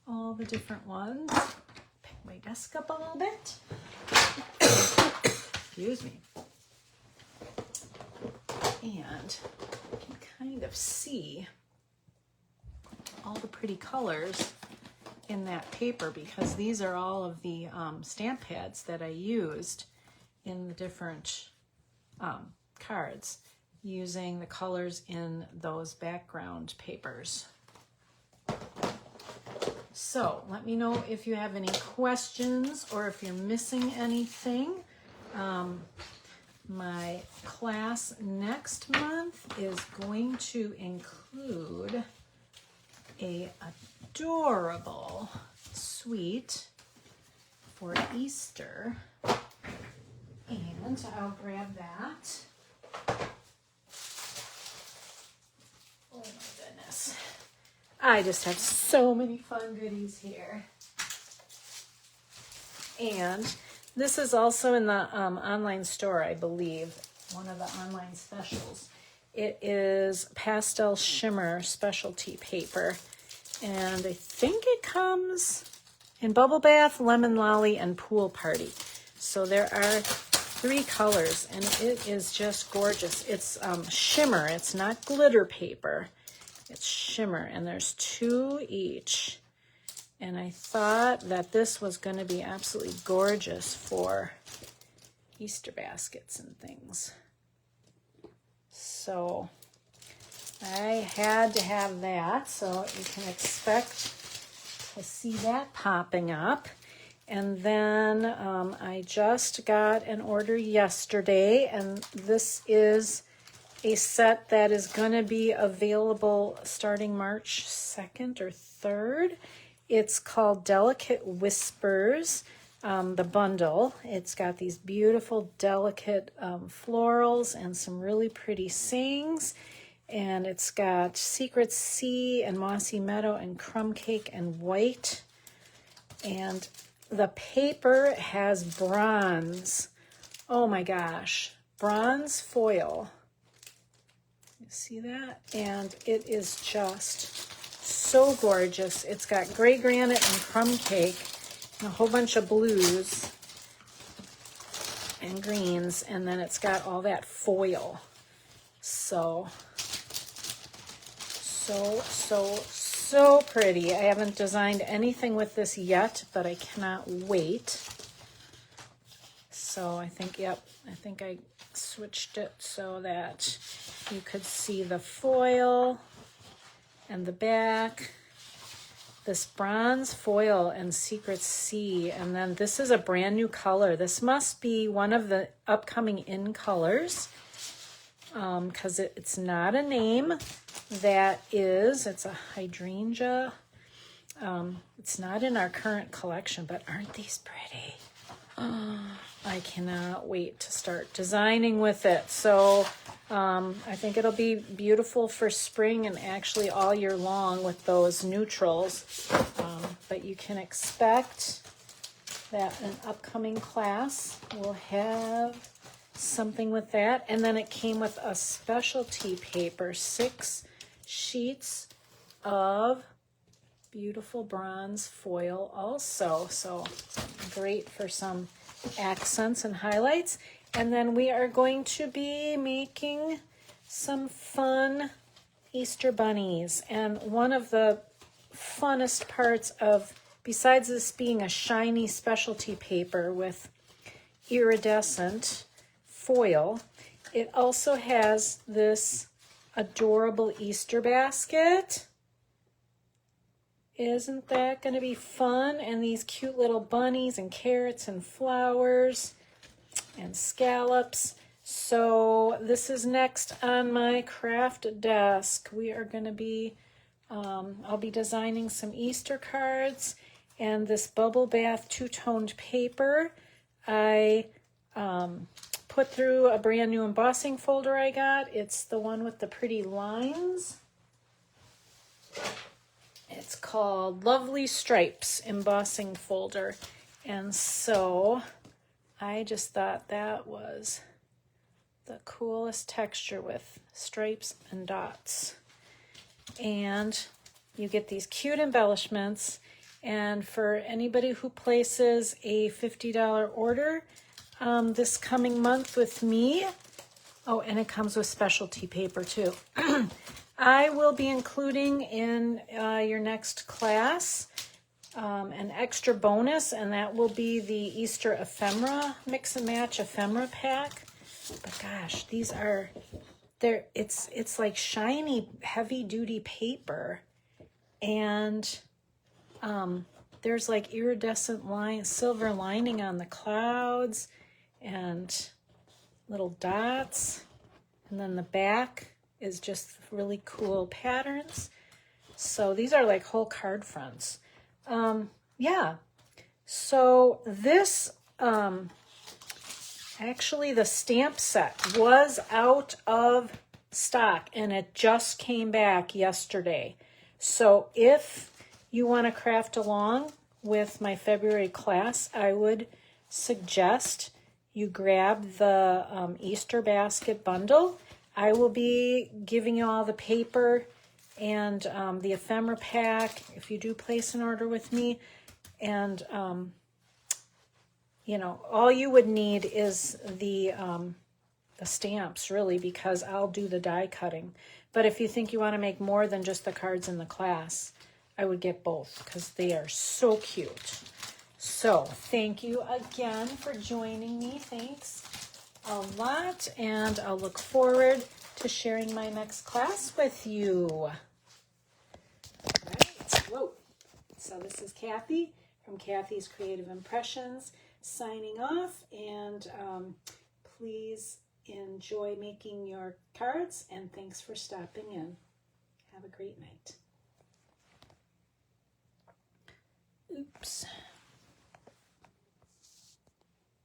A: all the different ones. Pick my desk up a little bit. Excuse me. And you can kind of see all the pretty colors in that paper, because these are all of the stamp pads that I used in the different cards, using the colors in those background papers. So let me know if you have any questions or if you're missing anything. My class next month is going to include a adorable suite for Easter, and I'll grab that. Oh my goodness, I just have so many fun goodies here. And this is also in the online store, I believe, one of the online specials. It is pastel shimmer specialty paper, and I think it comes in Bubble Bath, Lemon Lolly, and Pool Party. So there are 3 colors, and it is just gorgeous. It's shimmer. It's not glitter paper. It's shimmer, and there's 2 each. And I thought that this was going to be absolutely gorgeous for Easter baskets and things. So I had to have that, so you can expect to see that popping up. And then I just got an order yesterday, and this is a set that is going to be available starting March 2nd or 3rd. It's called Delicate Whispers, the bundle. It's got these beautiful, delicate florals and some really pretty sayings. And it's got Secret Sea and Mossy Meadow and Crumb Cake and White. And the paper has bronze. Oh my gosh, bronze foil. You see that? And it is just so gorgeous. It's got gray granite and crumb cake and a whole bunch of blues and greens, and then it's got all that foil. So pretty. I haven't designed anything with this yet, but I cannot wait. So I think, yep, I think I switched it so that you could see the foil and the back, this bronze foil and Secret Sea, and then this is a brand new color. This must be one of the upcoming in colors, because it's not a name that is, it's a hydrangea. It's not in our current collection, but aren't these pretty? I cannot wait to start designing with it. So I think it'll be beautiful for spring and actually all year long with those neutrals. But you can expect that an upcoming class will have something with that. And then it came with a specialty paper, 6 sheets of beautiful bronze foil also. So great for some accents and highlights. And then we are going to be making some fun Easter bunnies. And one of the funnest parts of, besides this being a shiny specialty paper with iridescent foil, it also has this adorable Easter basket. Isn't that going to be fun? And these cute little bunnies and carrots and flowers and scallops. So this is next on my craft desk. We are going to be, I'll be designing some Easter cards and this bubble bath 2-toned paper. I put through a brand new embossing folder I got. It's the one with the pretty lines. It's called Lovely Stripes Embossing Folder. And so I just thought that was the coolest texture with stripes and dots. And you get these cute embellishments. And for anybody who places a $50 order this coming month with me, oh, and it comes with specialty paper too. I will be including in your next class an extra bonus, and that will be the Easter ephemera, mix and match ephemera pack. But gosh, these are, it's like shiny, heavy duty paper, and there's like iridescent silver lining on the clouds and little dots, and then the back is just really cool patterns. So these are like whole card fronts. Yeah, so this actually the stamp set was out of stock and it just came back yesterday. So if you want to craft along with my February class, I would suggest you grab the Easter basket bundle. I will be giving you all the paper and the ephemera pack if you do place an order with me. And you know, all you would need is the stamps, really, because I'll do the die cutting. But if you think you want to make more than just the cards in the class, I would get both because they are so cute. So thank you again for joining me. Thanks a lot, and I'll look forward to sharing my next class with you. All right. Whoa. So this is Kathy from Kathy's Creative Impressions signing off, and please enjoy making your cards, and thanks for stopping in. Have a great night. Oops.